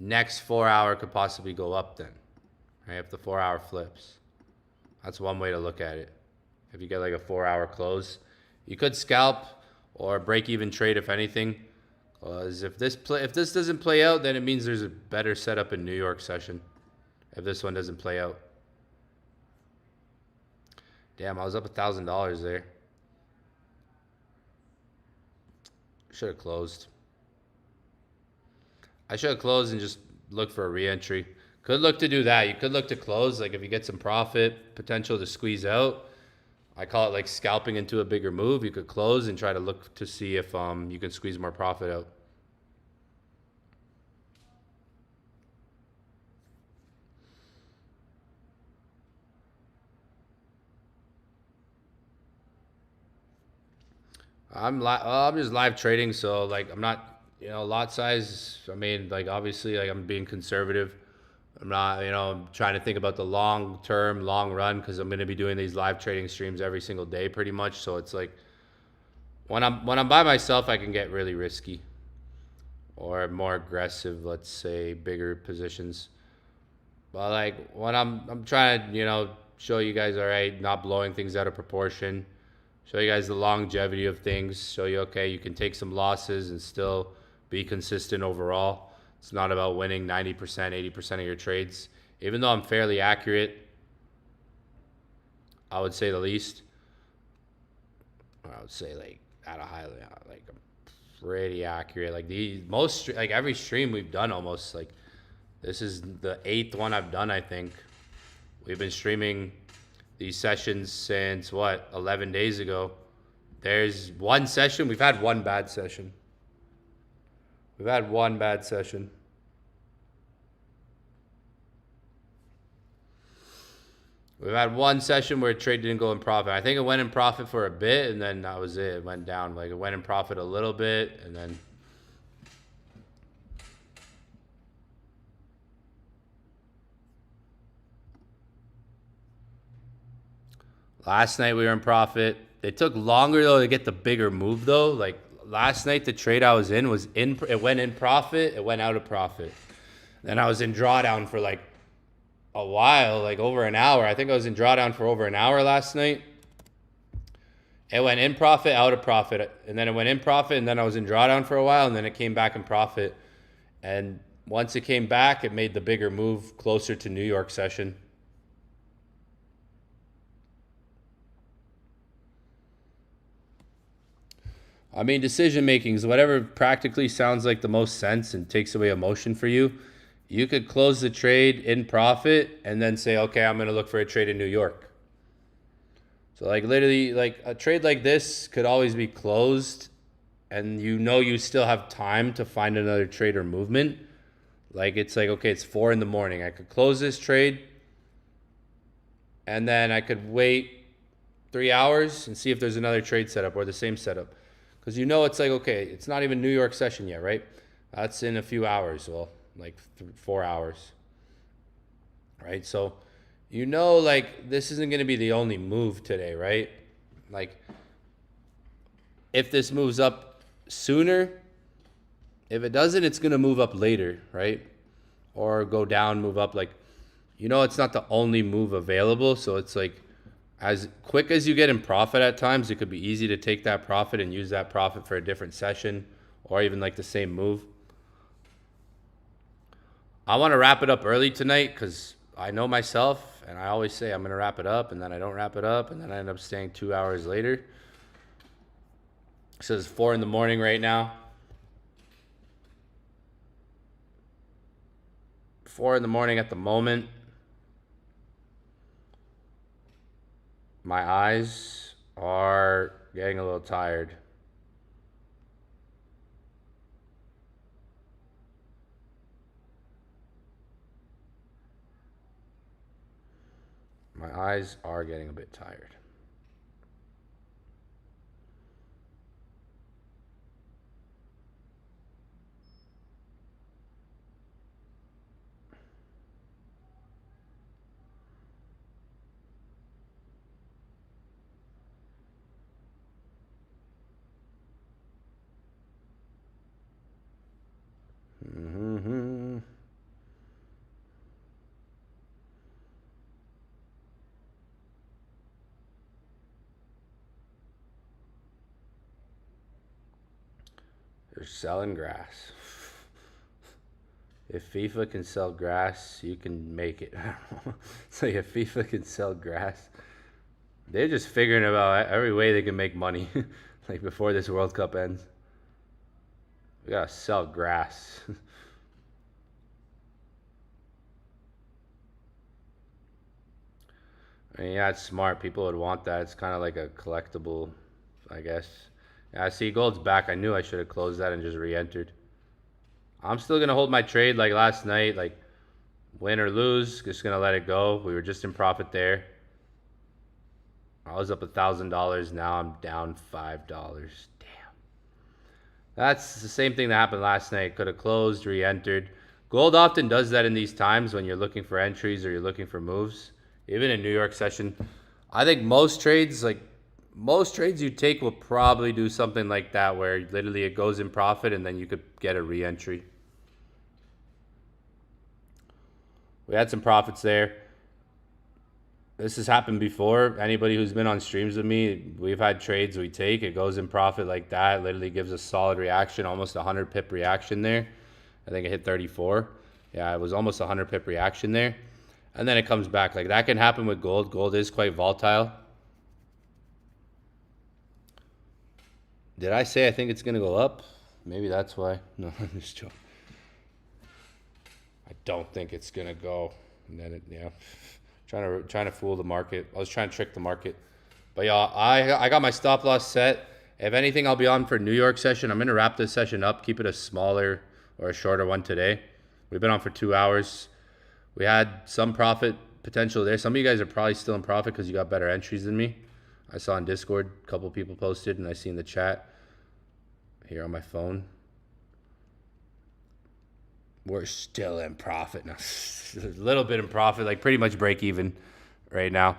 next 4 hour could possibly go up then, right? If the 4 hour flips. That's one way to look at it. If you get like a 4 hour close, you could scalp or break even trade if anything. Because if this doesn't play out, then it means there's a better setup in New York session. If this one doesn't play out. Damn, I was up $1,000 there. Should have closed. I should have closed and just looked for a re-entry. Could look to do that. You could look to close. Like if you get some profit potential to squeeze out. I call it like scalping into a bigger move. You could close and try to look to see if you can squeeze more profit out. I'm just live trading, so like I'm not, lot size. I mean, like obviously, like I'm being conservative. I'm not, I'm trying to think about the long term, long run, because I'm going to be doing these live trading streams every single day pretty much. So it's like when I'm by myself, I can get really risky or more aggressive, let's say bigger positions. But like when I'm trying to, show you guys, all right, not blowing things out of proportion, show you guys the longevity of things, show you, okay, you can take some losses and still be consistent overall. It's not about winning 90%, 80% of your trades. Even though I'm fairly accurate, I would say the least. I would say like at a high, like I'm pretty accurate. Like like every stream we've done almost, like this is the 8th one I've done, I think. We've been streaming these sessions since 11 days ago. There's one session. We've had one bad session. We've had one bad session. We've had one session where a trade didn't go in profit. I think it went in profit for a bit, and then that was it. It went down. Like, it went in profit a little bit, and then... Last night we were in profit. It took longer, though, to get the bigger move, though. Like, last night the trade I was in it went in profit, it went out of profit. Then I was in drawdown for like a while, like over an hour. I think I was in drawdown for over an hour last night. It went in profit, out of profit, and then it went in profit, and then I was in drawdown for a while, and then it came back in profit. And once it came back, it made the bigger move closer to New York session. I mean, decision making is whatever practically sounds like the most sense and takes away emotion for you. You could close the trade in profit and then say, okay, I'm going to look for a trade in New York. So like literally, like a trade like this could always be closed, and you still have time to find another trade or movement. Like it's like, okay, it's 4 in the morning. I could close this trade, and then I could wait 3 hours and see if there's another trade setup or the same setup. Because it's like, okay, it's not even New York session yet, right? That's in a few hours, well, like 4 hours, right? So you know, like this isn't going to be the only move today, right? Like if this moves up sooner, if it doesn't, it's going to move up later, right? Or go down, move up. Like, you know, it's not the only move available. So it's like as quick as you get in profit at times, it could be easy to take that profit and use that profit for a different session or even like the same move. I want to wrap it up early tonight because I know myself and I always say I'm going to wrap it up and then I don't wrap it up and then I end up staying 2 hours later. It says 4 in the morning right now. 4 in the morning at the moment. My eyes are getting a little tired. My eyes are getting a bit tired. Mm-hmm. They're selling grass. If FIFA can sell grass, you can make it. It's like if FIFA can sell grass, they're just figuring out every way they can make money. Like before this World Cup ends, we gotta sell grass. I mean, yeah, it's smart. People would want that. It's kind of like a collectible, I guess. Yeah, I see gold's back. I knew I should have closed that and just re-entered. I'm still gonna hold my trade like last night, like win or lose, just gonna let it go. We were just in profit there. I was up $1,000. Now I'm down $5. Damn. That's the same thing that happened last night. Could have closed, re-entered. Gold often does that in these times when you're looking for entries or you're looking for moves. Even in New York session, I think most trades you take will probably do something like that where literally it goes in profit and then you could get a re-entry. We had some profits there. This has happened before. Anybody who's been on streams with me, we've had trades we take. It goes in profit like that. Literally gives a solid reaction, almost a 100 pip reaction there. I think it hit 34. Yeah, it was almost a 100 pip reaction there. And then it comes back. Like that can happen with gold. Gold is quite volatile. Did I say I think it's going to go up? Maybe that's why. No, I'm just joking. I don't think it's going to go. And then it, yeah. Trying to fool the market. I was trying to trick the market. But yeah, I got my stop loss set. If anything, I'll be on for New York session. I'm going to wrap this session up, keep it a smaller or a shorter one today. We've been on for 2 hours. We had some profit potential there. Some of you guys are probably still in profit because you got better entries than me. I saw on Discord, a couple people posted, and I see in the chat here on my phone. We're still in profit now. A little bit in profit, like pretty much break even right now.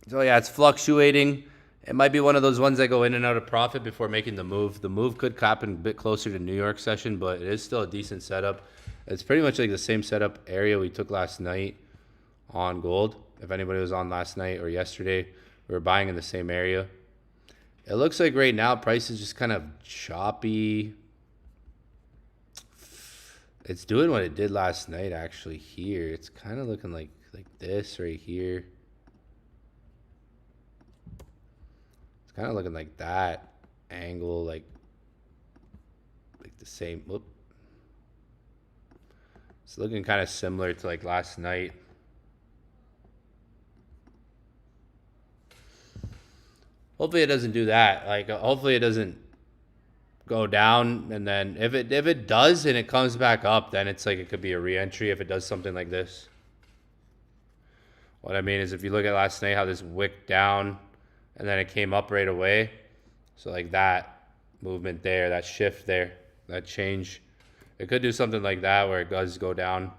So yeah, it's fluctuating. It might be one of those ones that go in and out of profit before making the move. The move could happen a bit closer to New York session, but it is still a decent setup. It's pretty much like the same setup area we took last night on gold. If anybody was on last night or yesterday, we were buying in the same area. It looks like right now price is just kind of choppy. It's doing what it did last night actually here. It's kind of looking like this right here. It's kind of looking like that angle, like the same. Whoop. It's looking kind of similar to like last night. Hopefully it doesn't do that. Like hopefully it doesn't go down, and then if it does and it comes back up, then it's like it could be a re-entry if it does something like this. What I mean is if you look at last night how this wicked down and then it came up right away. So like that movement there, that shift there, that change. It could do something like that where it does go down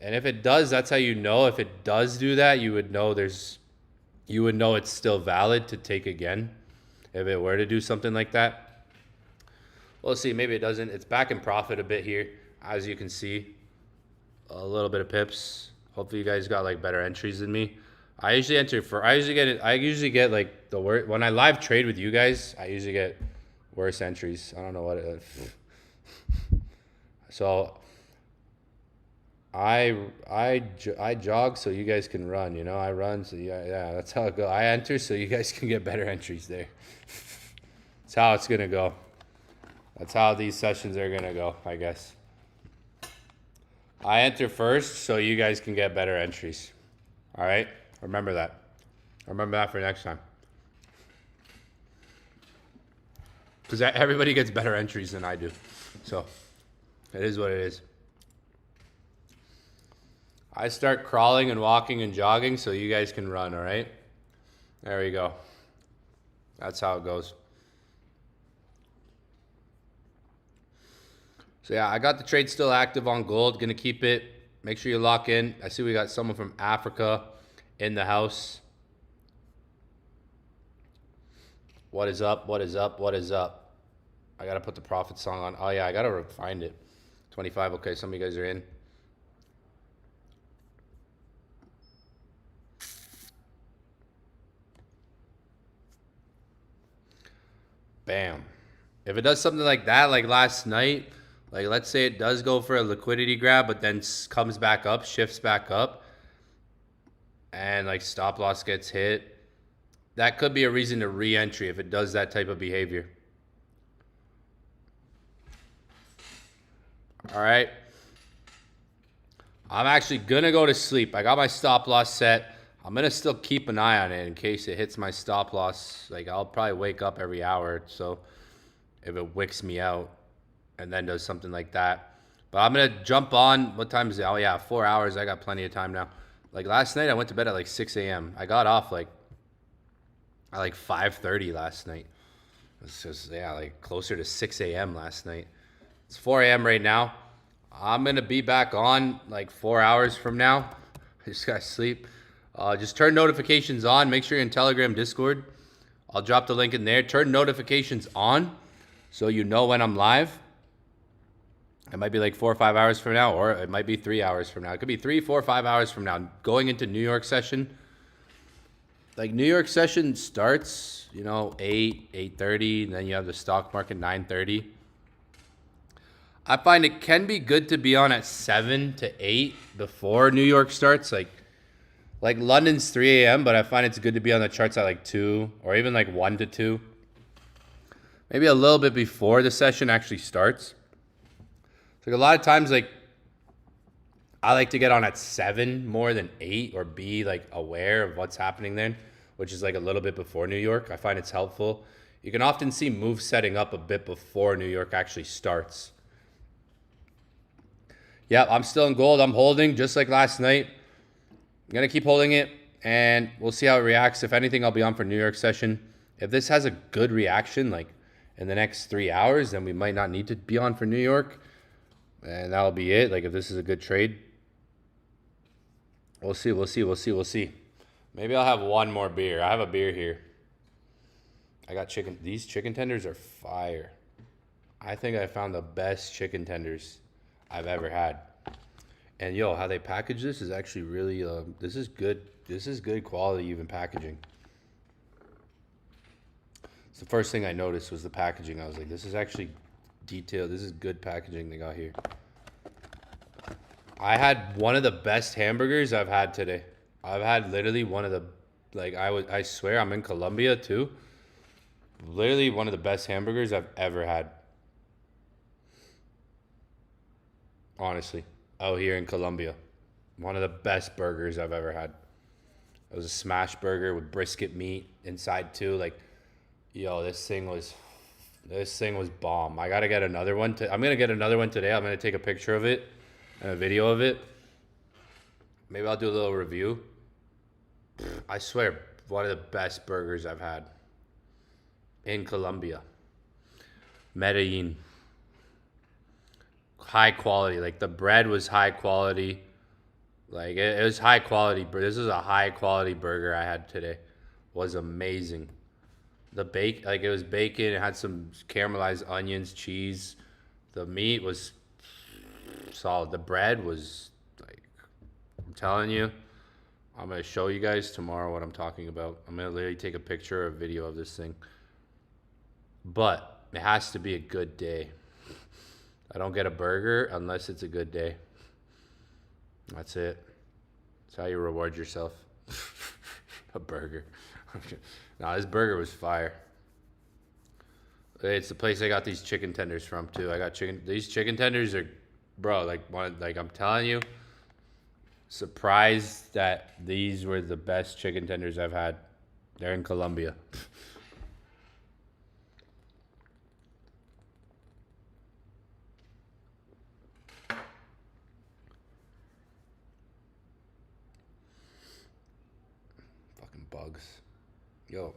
And if it does, that's how you know. If it does do that, you would know it's still valid to take again. If it were to do something like that. We'll see. Maybe it doesn't. It's back in profit a bit here, as you can see. A little bit of pips. Hopefully you guys got like better entries than me. I usually enter for. I usually get like the worst when I live trade with you guys. I usually get worse entries. I don't know what it is. So I jog so you guys can run. You know, I run so yeah. That's how it goes. I enter so you guys can get better entries there. That's how it's gonna go. That's how these sessions are gonna go, I guess. I enter first so you guys can get better entries. All right? Remember that. Remember that for next time. Because everybody gets better entries than I do. So, it is what it is. I start crawling and walking and jogging so you guys can run, all right? There we go. That's how it goes. So yeah, I got the trade still active on gold. Gonna keep it. Make sure you lock in. I see we got someone from Africa in the house. What is up? What is up? What is up? I gotta put the profit song on. Oh yeah, I gotta find it. 25. Okay, some of you guys are in. Bam. If it does something like that, like last night. Like, let's say it does go for a liquidity grab, but then comes back up, shifts back up, and, like, stop loss gets hit. That could be a reason to re-entry if it does that type of behavior. All right. I'm actually going to go to sleep. I got my stop loss set. I'm going to still keep an eye on it in case it hits my stop loss. Like, I'll probably wake up every hour, so if it wicks me out. And then does something like that. But I'm going to jump on. What time is it? Oh, yeah, 4 hours. I got plenty of time now. Like, last night, I went to bed at, like, 6 a.m. I got off, like, at, like, 5:30 last night. It's just, yeah, like, closer to 6 a.m. last night. It's 4 a.m. right now. I'm going to be back on, like, 4 hours from now. I just got to sleep. Just turn notifications on. Make sure you're in Telegram, Discord. I'll drop the link in there. Turn notifications on so you know when I'm live. It might be like 4 or 5 hours from now, or it might be 3 hours from now. It could be 3, 4, 5 hours from now. Going into New York session. Like, New York session starts, you know, 8, 8:30, and then you have the stock market 9:30. I find it can be good to be on at 7 to 8 before New York starts. Like London's 3 a.m., but I find it's good to be on the charts at like 2 or even like 1 to 2. Maybe a little bit before the session actually starts. Like, a lot of times, like, I like to get on at 7 more than 8 or be, like, aware of what's happening then, which is, like, a little bit before New York. I find it's helpful. You can often see moves setting up a bit before New York actually starts. Yeah, I'm still in gold. I'm holding just like last night. I'm going to keep holding it, and we'll see how it reacts. If anything, I'll be on for New York session. If this has a good reaction, like, in the next 3 hours, then we might not need to be on for New York. And that'll be it. Like, if this is a good trade, we'll see. Maybe I'll have one more beer. I have a beer here. I got chicken. These chicken tenders are fire. I think I found the best chicken tenders I've ever had. And yo, how they package this is actually really, this is good. This is good quality even packaging. It's the first thing I noticed was the packaging. I was like, this is actually detailed. This is good packaging they got here. I had one of the best hamburgers I've had today. I've had literally one of the, like, I swear I'm in Colombia too. Literally one of the best hamburgers I've ever had. Honestly, out here in Colombia. One of the best burgers I've ever had. It was a smash burger with brisket meat inside too. Like, yo, this thing was bomb. I gotta get another one. I'm gonna get another one today. I'm gonna take a picture of it and a video of it. Maybe I'll do a little review. I swear, one of the best burgers I've had in Colombia. Medellin. High quality. Like, the bread was high quality. Like it was high quality. This is a high quality burger I had today. Was amazing. The bake, like it was bacon. It had some caramelized onions, cheese. The meat was solid. The bread was like, I'm telling you, I'm gonna show you guys tomorrow what I'm talking about. I'm gonna literally take a picture or a video of this thing. But it has to be a good day. I don't get a burger unless it's a good day. That's it. That's how you reward yourself. A burger. Nah, this burger was fire. It's the place I got these chicken tenders from too. I got chicken. These chicken tenders are, bro. Like I'm telling you, surprised that these were the best chicken tenders I've had. They're in Colombia. Fucking bugs. Yo.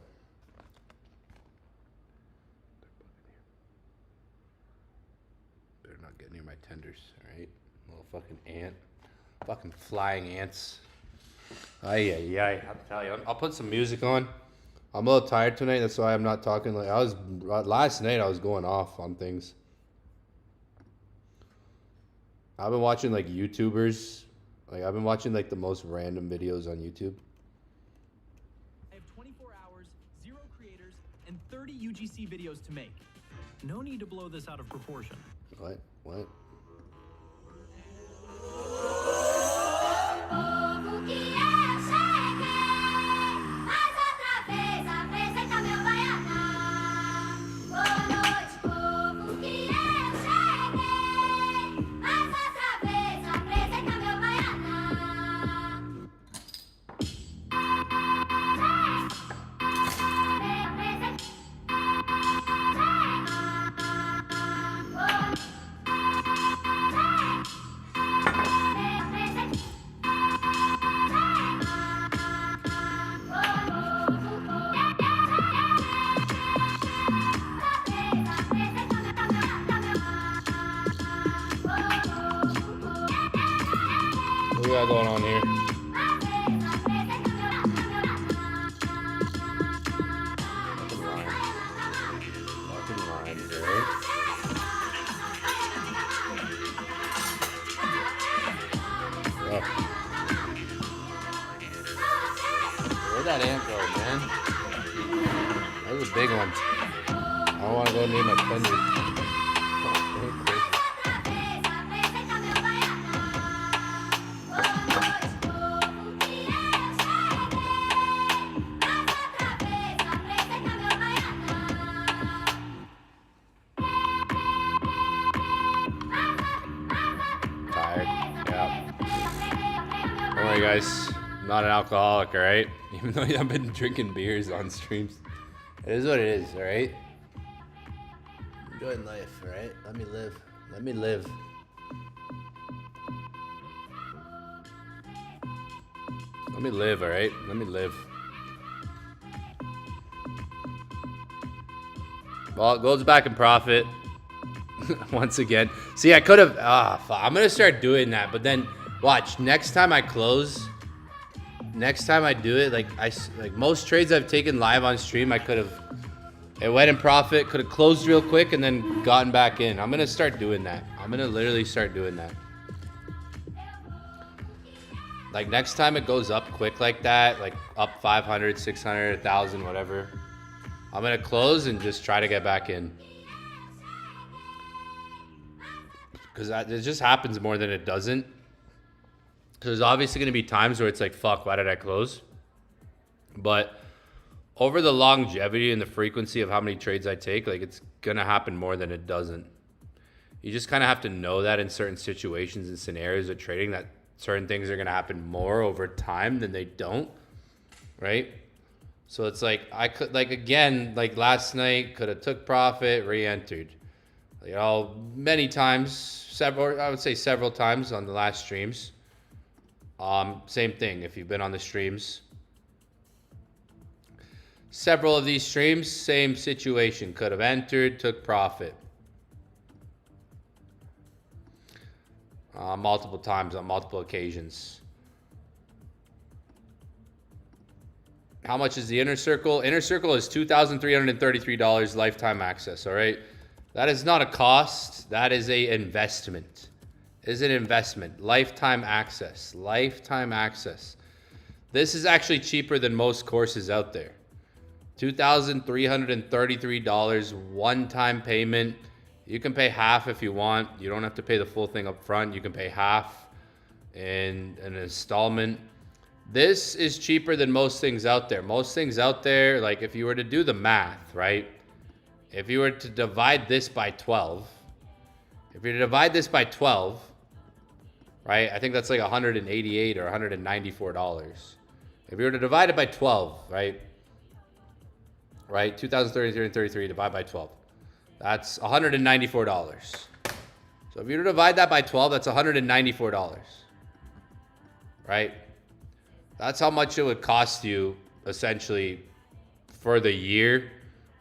Better not get near my tenders, alright? Little fucking ant. Fucking flying ants. Ay, ay, ay. I'll tell you. I'll put some music on. I'm a little tired tonight. That's why I'm not talking. Like I was last night. I was going off on things. I've been watching like YouTubers. Like I've been watching like the most random videos on YouTube. I have 24 hours, 0 creators, and 30 UGC videos to make. No need to blow this out of proportion. What? What? What we got going on here? Fucking rhymes, right? Oh. Where'd that ant go, man? That was a big one. I don't want to go near my tenders. Oh, okay. Tired. Yeah. Don't worry, guys. I'm not an alcoholic, all right? Even though I've been drinking beers on streams. It is what it is, all right? Enjoying life, all right? Let me live. Let me live. Let me live, all right? Let me live. Well, gold's back in profit. Once again. See, I could have... I'm going to start doing that. But then, watch. Next time I close... Next time I do it, like most trades I've taken live on stream, I could have... It went in profit. Could have closed real quick and then gotten back in. I'm going to start doing that. I'm going to literally start doing that. Like, next time it goes up quick like that, like up 500, 600, 1,000, whatever, I'm going to close and just try to get back in. Because it just happens more than it doesn't. Because there's obviously going to be times where it's like, fuck, why did I close? But over the longevity and the frequency of how many trades I take, like, it's going to happen more than it doesn't. You just kind of have to know that in certain situations and scenarios of trading that certain things are going to happen more over time than they don't, right? So it's like, I could, like, again, like last night, could have took profit, re-entered. You know, many times, I would say several times on the last streams. Same thing, if you've been on the streams. Several of these streams, same situation. Could have entered, took profit. Multiple times on multiple occasions. How much is the inner circle? Inner circle is $2,333 lifetime access, all right? That is not a cost. That is a investment. Is an investment. Lifetime access. Lifetime access. This is actually cheaper than most courses out there. $2,333 one-time payment. You can pay half if you want. You don't have to pay the full thing up front. You can pay half in an installment. This is cheaper than most things out there. Most things out there, like if you were to do the math, right? If you were to divide this by 12, if you divide this by 12, right? I think that's like $188 or $194. If you were to divide it by 12, right? Right? 2,033 divided by 12. That's $194. So if you were to divide that by 12, that's $194. Right? That's how much it would cost you essentially for the year,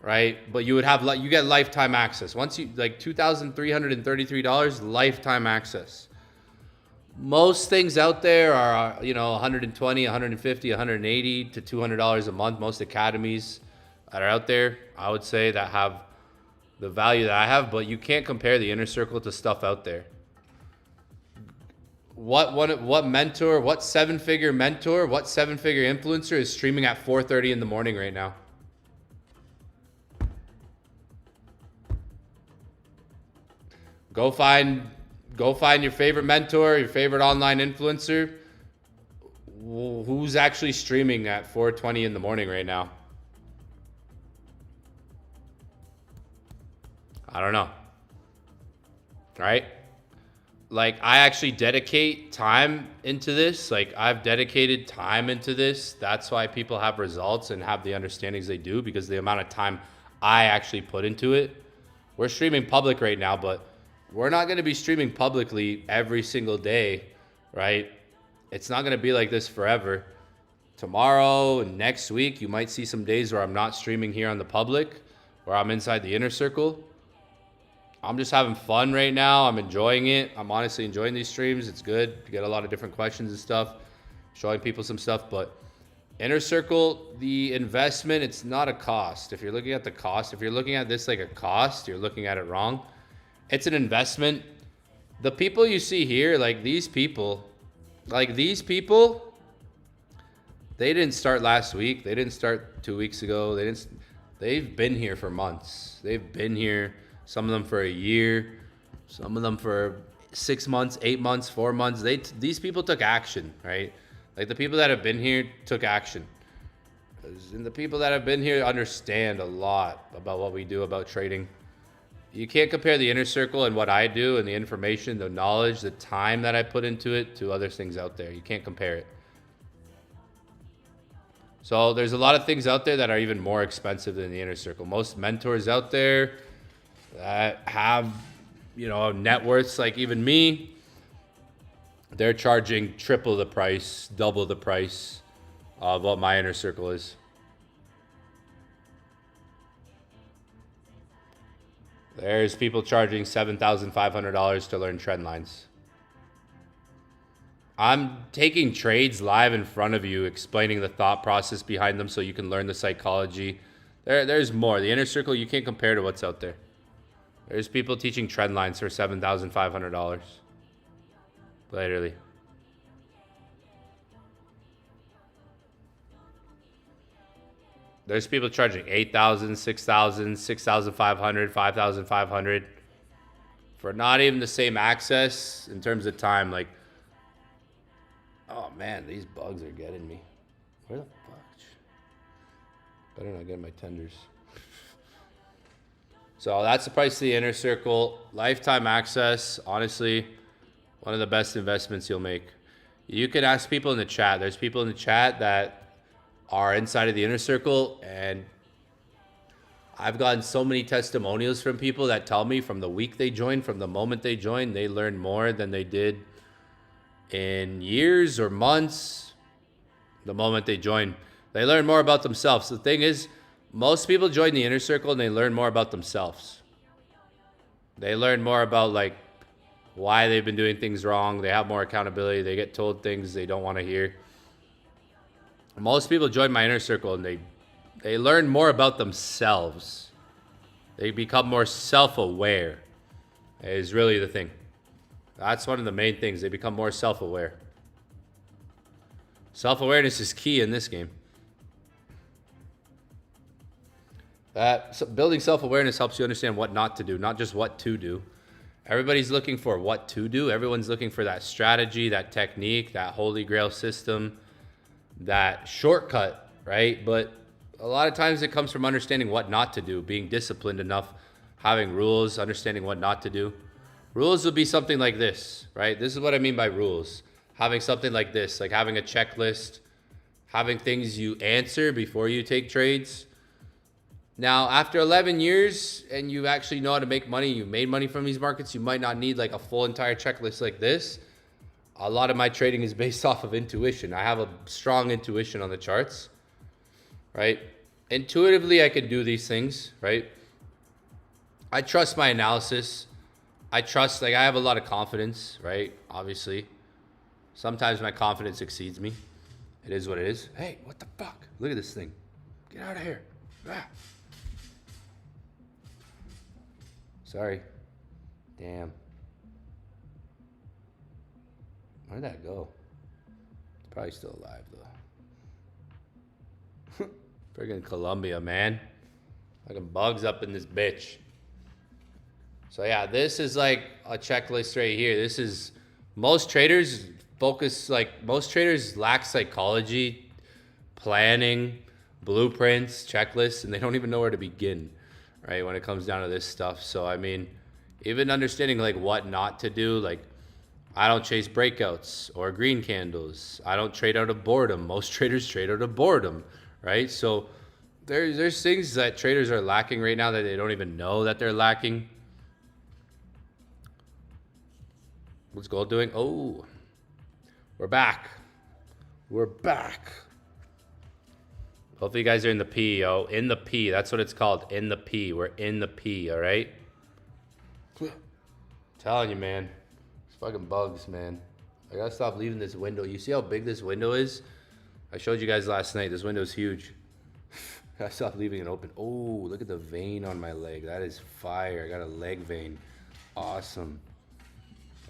right? But you would have, you get lifetime access. Once you, like $2,333 lifetime access. Most things out there are, you know, $120, $150, $180 to $200 a month. Most academies that are out there, I would say, that have the value that I have, but you can't compare the inner circle to stuff out there. What mentor, what seven-figure mentor, what seven-figure influencer is streaming at 4:30 in the morning right now? Go find your favorite mentor, your favorite online influencer. Who's actually streaming at 4:20 in the morning right now? I don't know. Right? Like, I actually dedicate time into this. Like, I've dedicated time into this. That's why people have results and have the understandings they do, because the amount of time I actually put into it. We're streaming public right now, but we're not going to be streaming publicly every single day, right? It's not going to be like this forever. Tomorrow and next week, you might see some days where I'm not streaming here on the public, where I'm inside the inner circle. I'm just having fun right now. I'm enjoying it. I'm honestly enjoying these streams. It's good to get a lot of different questions and stuff, showing people some stuff. But inner circle, the investment, it's not a cost. If you're looking at the cost, if you're looking at this like a cost, you're looking at it wrong. It's an investment. The people you see here, like these people, they didn't start last week. They didn't start 2 weeks ago. They've been here for months. They've been here. Some of them for a year, some of them for 6 months, 8 months, 4 months. These people took action, right? Like the people that have been here took action. And the people that have been here understand a lot about what we do about trading. You can't compare the inner circle and what I do and the information, the knowledge, the time that I put into it to other things out there. You can't compare it. So there's a lot of things out there that are even more expensive than the inner circle. Most mentors out there that have, you know, net worths like even me, they're charging triple the price, double the price of what my inner circle is. There's people charging $7,500 to learn trend lines. I'm taking trades live in front of you, explaining the thought process behind them so you can learn the psychology. There's more. The inner circle, you can't compare to what's out there. There's people teaching trend lines for $7,500. Literally. There's people charging $8,000, $6,000, $6,500, $5,500 for not even the same access in terms of time. Like, oh man, these bugs are getting me. Where the fuck? Better not get my tenders. So that's the price of the inner circle. Lifetime access, honestly, one of the best investments you'll make. You can ask people in the chat. There's people in the chat that are inside of the inner circle, and I've gotten so many testimonials from people that tell me from the week they joined, from the moment they joined, they learned more than they did in years or months. The moment they joined, they learn more about themselves. The thing is, most people join the inner circle and they learn more about themselves. They learn more about like why they've been doing things wrong. They have more accountability. They get told things they don't want to hear. Most people join my inner circle and they learn more about themselves. They become more self-aware. Is really the thing. That's one of the main things. They become more self-aware. Self-awareness is key in this game. Building self-awareness helps you understand what not to do, not just what to do. Everybody's looking for what to do. Everyone's looking for that strategy, that technique, that holy grail system, that shortcut, right? But a lot of times it comes from understanding what not to do, being disciplined enough, having rules, understanding what not to do. Rules would be something like this, right? This is what I mean by rules. Having something like this, like having a checklist, having things you answer before you take trades. Now, after 11 years and you actually know how to make money, you made money from these markets, you might not need like a full entire checklist like this. A lot of my trading is based off of intuition. I have a strong intuition on the charts, right? Intuitively, I can do these things, right? I trust my analysis. I have a lot of confidence, right? Obviously. Sometimes my confidence exceeds me. It is what it is. Hey, what the fuck? Look at this thing. Get out of here. Ah. Sorry. Damn. Where'd that go? It's probably still alive, though. Friggin' Colombia, man. Fucking bugs up in this bitch. So, yeah, this is like a checklist right here. This is... Most traders lack psychology, planning, blueprints, checklists, and they don't even know where to begin, right, when it comes down to this stuff. So, I mean, even understanding, like, what not to do, like, I don't chase breakouts or green candles. I don't trade out of boredom. Most traders trade out of boredom, right? So, there's things that traders are lacking right now that they don't even know that they're lacking. What's gold doing? Oh, we're back. We're back. Hopefully you guys are in the P, yo. In the P. That's what it's called. In the P. We're in the P, all right? Telling you, man. It's fucking bugs, man. I gotta stop leaving this window. You see how big this window is? I showed you guys last night. This window's huge. I gotta stop leaving it open. Oh, look at the vein on my leg. That is fire. I got a leg vein. Awesome.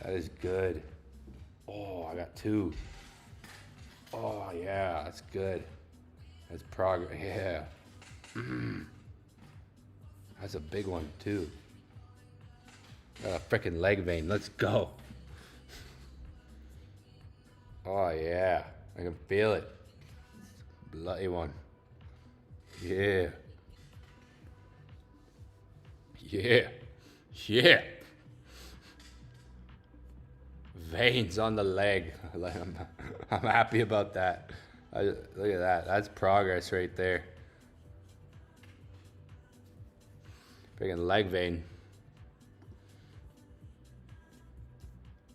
That is good. Oh, I got two. Oh, yeah, that's good. That's progress. Yeah. That's a big one, too. Got a freaking leg vein. Let's go. Oh, yeah. I can feel it. Bloody one. Yeah. Yeah. Yeah. Veins on the leg. I'm happy about that. Look at that. That's progress right there. Freaking leg vein.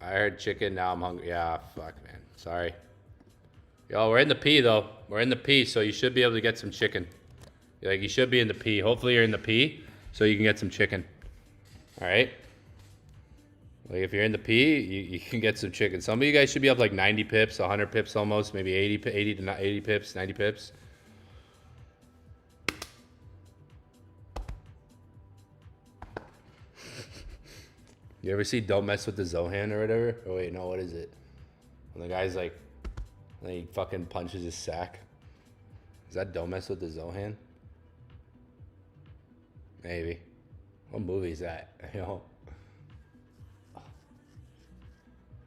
I heard chicken. Now I'm hungry. Yeah, fuck, man. Sorry. Yo, we're in the P, though. We're in the P, so you should be able to get some chicken. Like, you should be in the P. Hopefully you're in the P, so you can get some chicken. All right? Like, if you're in the P, you can get some chicken. Some of you guys should be up like 90 pips, 100 pips almost, maybe 80 to 80 pips, 90 pips. You ever see Don't Mess with the Zohan or whatever? Oh, wait, no, what is it? When the guy's like, then he fucking punches his sack. Is that Don't Mess with the Zohan? Maybe. What movie is that? You know?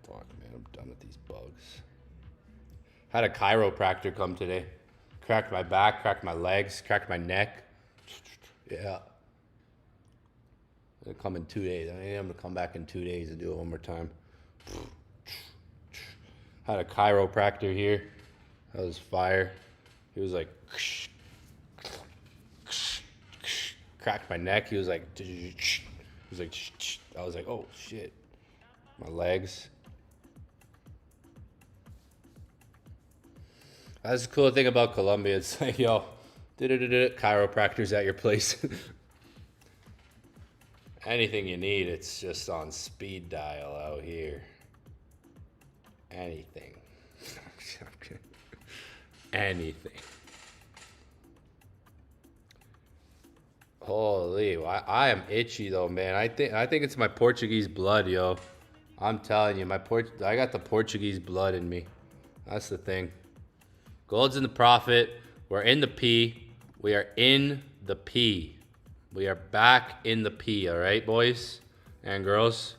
Fuck, man, I'm done with these bugs. Had a chiropractor come today. Cracked my back, cracked my legs, cracked my neck. Yeah. I'm gonna come in 2 days. I'm gonna come back in 2 days and do it one more time. Had a chiropractor here. That was fire. He was like, cracked my neck. He was like, I was like, oh shit. My legs. That's the cool thing about Colombia. It's like, yo, chiropractors at your place. Anything you need, it's just on speed dial out here. Anything. anything. Holy, I am itchy though, man. I think it's my Portuguese blood, yo. I'm telling you, I got the Portuguese blood in me. That's the thing. Gold's in the profit. We're in the P. We are in the P. We are back in the P, all right, boys and girls?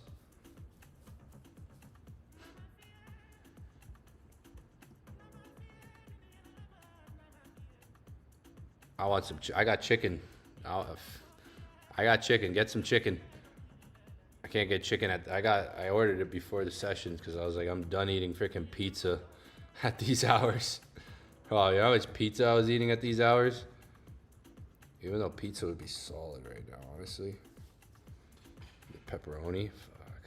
I want some. I got chicken. I got chicken. Get some chicken. I can't get chicken I ordered it before the sessions because I was like, I'm done eating freaking pizza at these hours. Oh, you know how much pizza I was eating at these hours? Even though pizza would be solid right now, honestly. The pepperoni, fuck.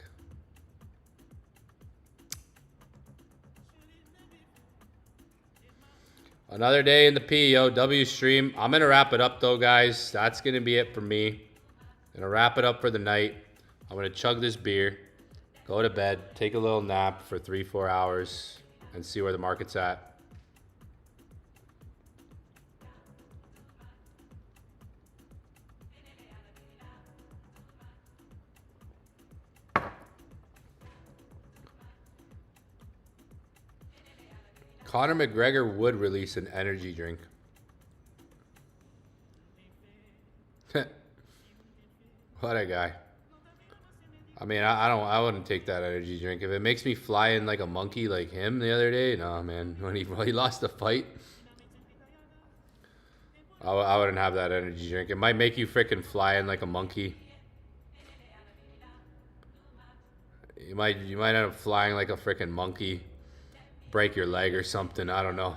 Another day in the P, yo. W stream. I'm going to wrap it up, though, guys. That's going to be it for me. Going to wrap it up for the night. I'm going to chug this beer, go to bed, take a little nap for 3-4 hours, and see where the market's at. Conor McGregor would release an energy drink. What a guy. I mean, I wouldn't take that energy drink. If it makes me fly in like a monkey like him the other day, no, man. When he lost the fight, I wouldn't have that energy drink. It might make you freaking fly in like a monkey. You might end up flying like a freaking monkey. Break your leg or something. I don't know.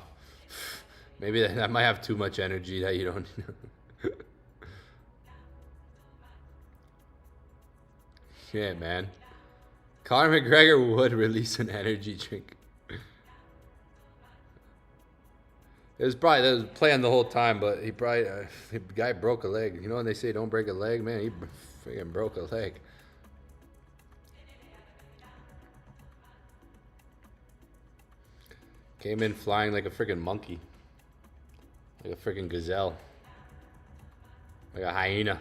Maybe that might have too much energy that you don't. Yeah, man. Conor McGregor would release an energy drink. It was planned the whole time, but he probably the guy broke a leg. You know when they say don't break a leg, man, he freaking broke a leg. Came in flying like a freaking monkey, like a freaking gazelle, like a hyena.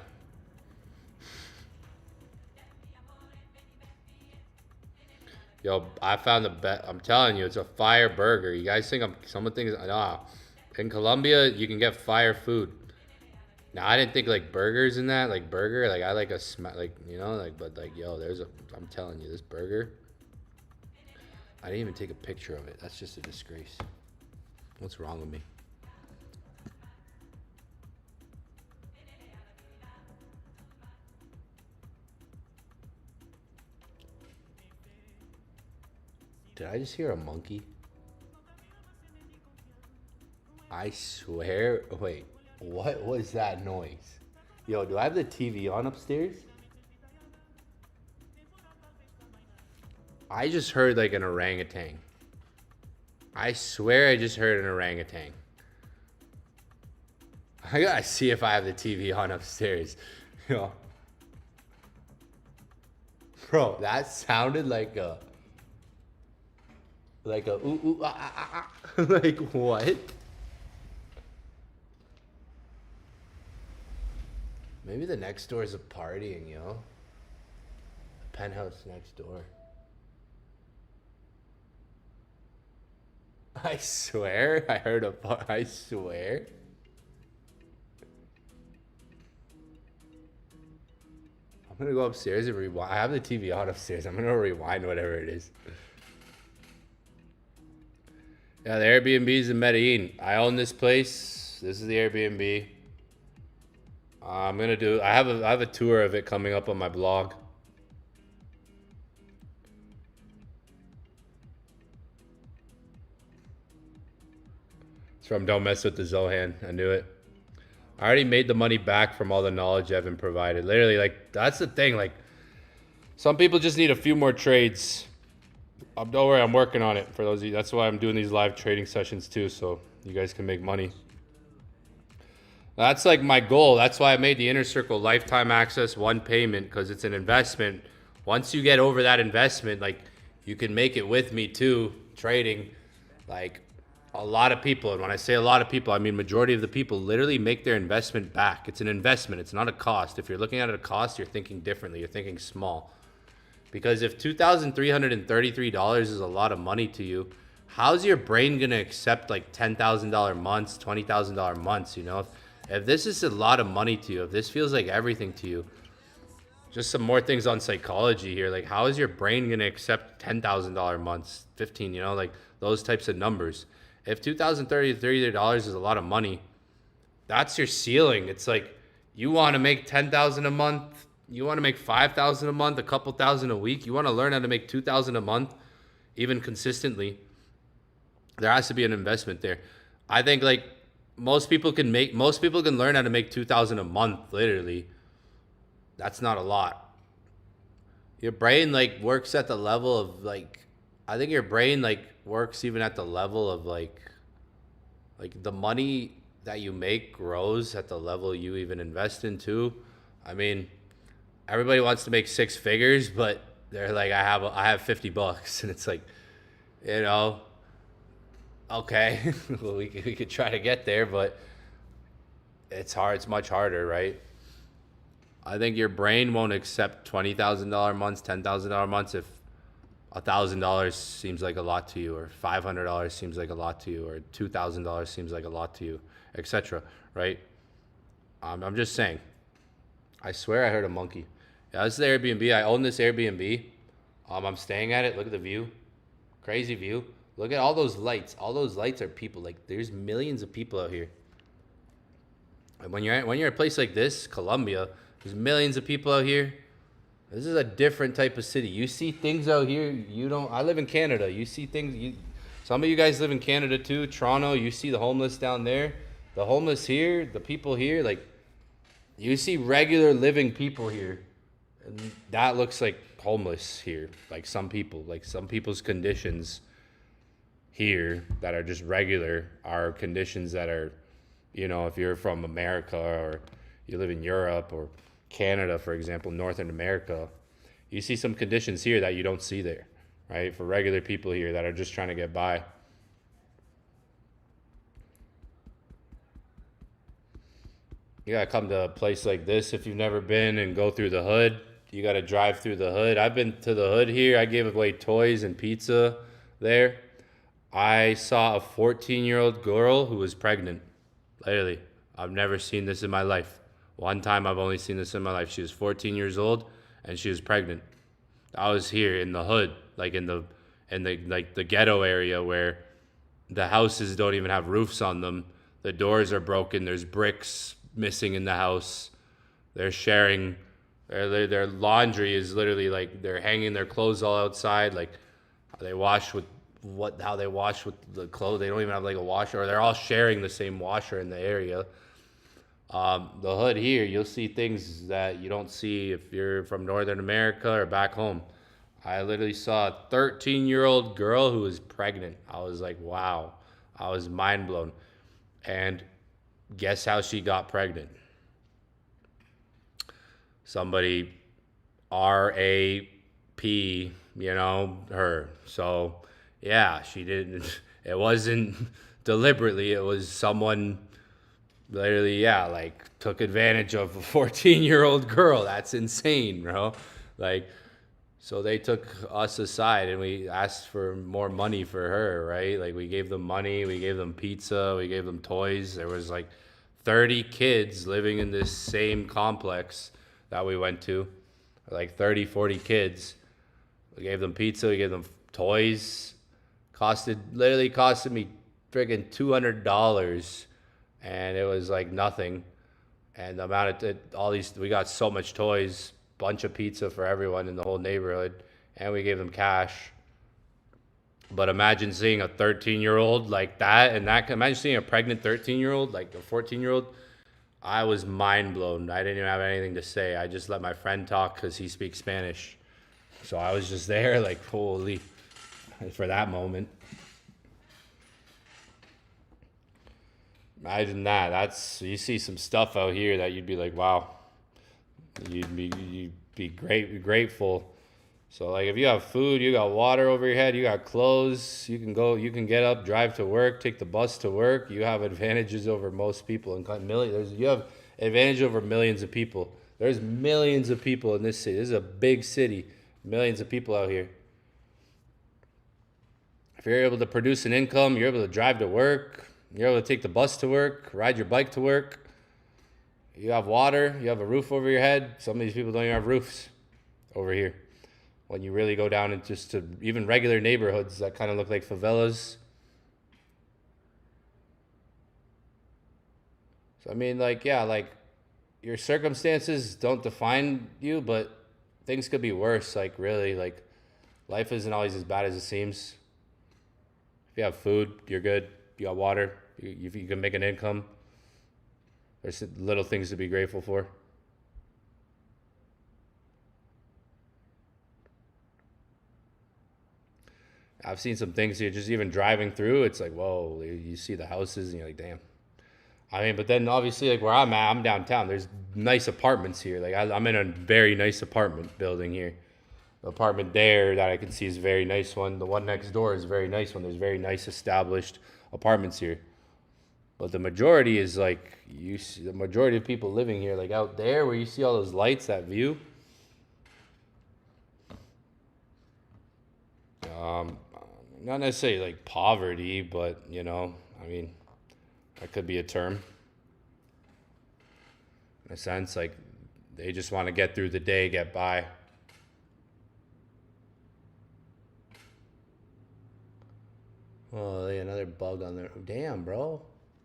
Yo, I found the best. I'm telling you, it's a fire burger. You guys think someone thinks, nah. In Colombia, you can get fire food. Now, I didn't think like burgers in that, like burger. Like I like you know, like, but like, yo, I'm telling you, this burger. I didn't even take a picture of it. That's just a disgrace. What's wrong with me? Did I just hear a monkey? I swear. Wait, what was that noise? Yo, do I have the TV on upstairs? I just heard like an orangutan. I swear I just heard an orangutan. I gotta see if I have the TV on upstairs. Yo. Bro, that sounded like a ooh ooh ah ah ah. Like what? Maybe the next door is a partying, yo. The penthouse next door. I swear I heard I swear. I'm gonna go upstairs and rewind. I have the TV on upstairs. I'm gonna rewind whatever it is. Yeah, the Airbnb's in Medellin. I own this place. This is the Airbnb. I have a tour of it coming up on my blog. It's from Don't Mess with the Zohan. I knew it. I already made the money back from all the knowledge Evan provided. Literally, like, that's the thing. Like, some people just need a few more trades. Don't worry, I'm working on it for those of you. That's why I'm doing these live trading sessions too, so you guys can make money. That's like my goal. That's why I made the Inner Circle lifetime access, one payment, because it's an investment. Once you get over that investment, like, you can make it with me too, trading. Like, A lot of people, and when I say a lot of people, I mean majority of the people literally make their investment back. It's an investment. It's not a cost. If you're looking at it a cost, you're thinking differently. You're thinking small. Because if $2,333 is a lot of money to you, how's your brain gonna accept like $10,000 months, $20,000 months? You know, if this is a lot of money to you, if this feels like everything to you, just some more things on psychology here. Like, how is your brain gonna accept $10,000 months, 15? You know, like those types of numbers. If $2,033 is a lot of money, that's your ceiling. It's like you want to make 10,000 a month, you want to make 5,000 a month, a couple thousand a week. You want to learn how to make 2,000 a month, even consistently. There has to be an investment there. I think like most people can learn how to make 2,000 a month. Literally, that's not a lot. Your brain like works at the level of like, I think your brain like works even at the level of like the money that you make grows at the level you even invest into. I mean, everybody wants to make six figures, but they're like, I have $50, and it's like, you know, okay, well, we could try to get there, but it's hard. It's much harder, right? I think your brain won't accept $20,000 months, $10,000 months if $1,000 seems like a lot to you, or $500 seems like a lot to you, or $2,000 seems like a lot to you, etc. Right? I'm just saying. I swear I heard a monkey. Yeah, this is the Airbnb. I own this Airbnb. I'm staying at it. Look at the view. Crazy view. Look at all those lights. All those lights are people. Like, there's millions of people out here. And when you're at a place like this, Colombia, there's millions of people out here. This is a different type of city. You see things out here you don't. I live in Canada. You see things. Some of you guys live in Canada too. Toronto. You see the homeless down there. The homeless here. The people here. Like, you see regular living people here, and that looks like homeless here. Like some people's conditions here that are just regular are conditions that are, you know, if you're from America or you live in Europe or Canada, for example, Northern America, you see some conditions here that you don't see there, right? For regular people here that are just trying to get by. You gotta come to a place like this if you've never been and go through the hood. You gotta drive through the hood. I've been to the hood here. I gave away toys and pizza there. I saw a 14-year-old girl who was pregnant. Literally, I've never seen this in my life. One time I've only seen this in my life. She was 14 years old and she was pregnant. I was here in the hood, like in the like the ghetto area where the houses don't even have roofs on them. The doors are broken. There's bricks missing in the house. They're sharing their laundry is literally like they're hanging their clothes all outside. Like they wash with how they wash with the clothes. They don't even have like a washer, or they're all sharing the same washer in the area. The hood here, you'll see things that you don't see if you're from Northern America or back home. I literally saw a 13-year-old girl who was pregnant. I was like, wow. I was mind blown. And guess how she got pregnant? Somebody R-A-P, you know, her. So, yeah, she didn't. It wasn't deliberately. It was someone literally, yeah, like took advantage of a 14-year-old girl. That's insane, bro. Like, so they took us aside and we asked for more money for her, right? Like we gave them money, we gave them pizza, we gave them toys. There was like 30 kids living in this same complex that we went to, like 30, 40 kids. We gave them pizza, we gave them toys. Literally costed me friggin' $200. And it was like nothing. And the amount of we got so much toys, bunch of pizza for everyone in the whole neighborhood, and we gave them cash. But imagine seeing a 13-year-old like that, and imagine seeing a pregnant 13-year-old, like a 14-year-old. I was mind blown. I didn't even have anything to say. I just let my friend talk because he speaks Spanish. So I was just there, like, holy, for that moment. Imagine that. You see some stuff out here that you'd be like, wow. You'd be grateful So like if you have food, you got water over your head, you got clothes, you can go, you can get up, drive to work, take the bus to work. You have advantages over most people and you have advantage over millions of people. There's millions of people in this city. This is a big city. Millions of people out here. If you're able to produce an income, you're able to drive to work, you're able to take the bus to work, ride your bike to work. You have water, you have a roof over your head. Some of these people don't even have roofs over here. When you really go down into just to even regular neighborhoods that kind of look like favelas. So I mean, like, yeah, like your circumstances don't define you, but things could be worse. Like really, like life isn't always as bad as it seems. If you have food, you're good. You got water. You can make an income. There's little things to be grateful for. I've seen some things here, just even driving through, it's like, whoa, you see the houses and you're like, damn. I mean, but then obviously, like where I'm at, I'm downtown. There's nice apartments here. Like I'm in a very nice apartment building here. The apartment there that I can see is a very nice one. The one next door is a very nice one. There's very nice established apartments here. But the majority is like, you see the majority of people living here, like out there where you see all those lights, that view. Um, Not necessarily like poverty, but you know, I mean, that could be a term. In a sense, like they just want to get through the day, get by. Oh, another bug on there. Damn, bro.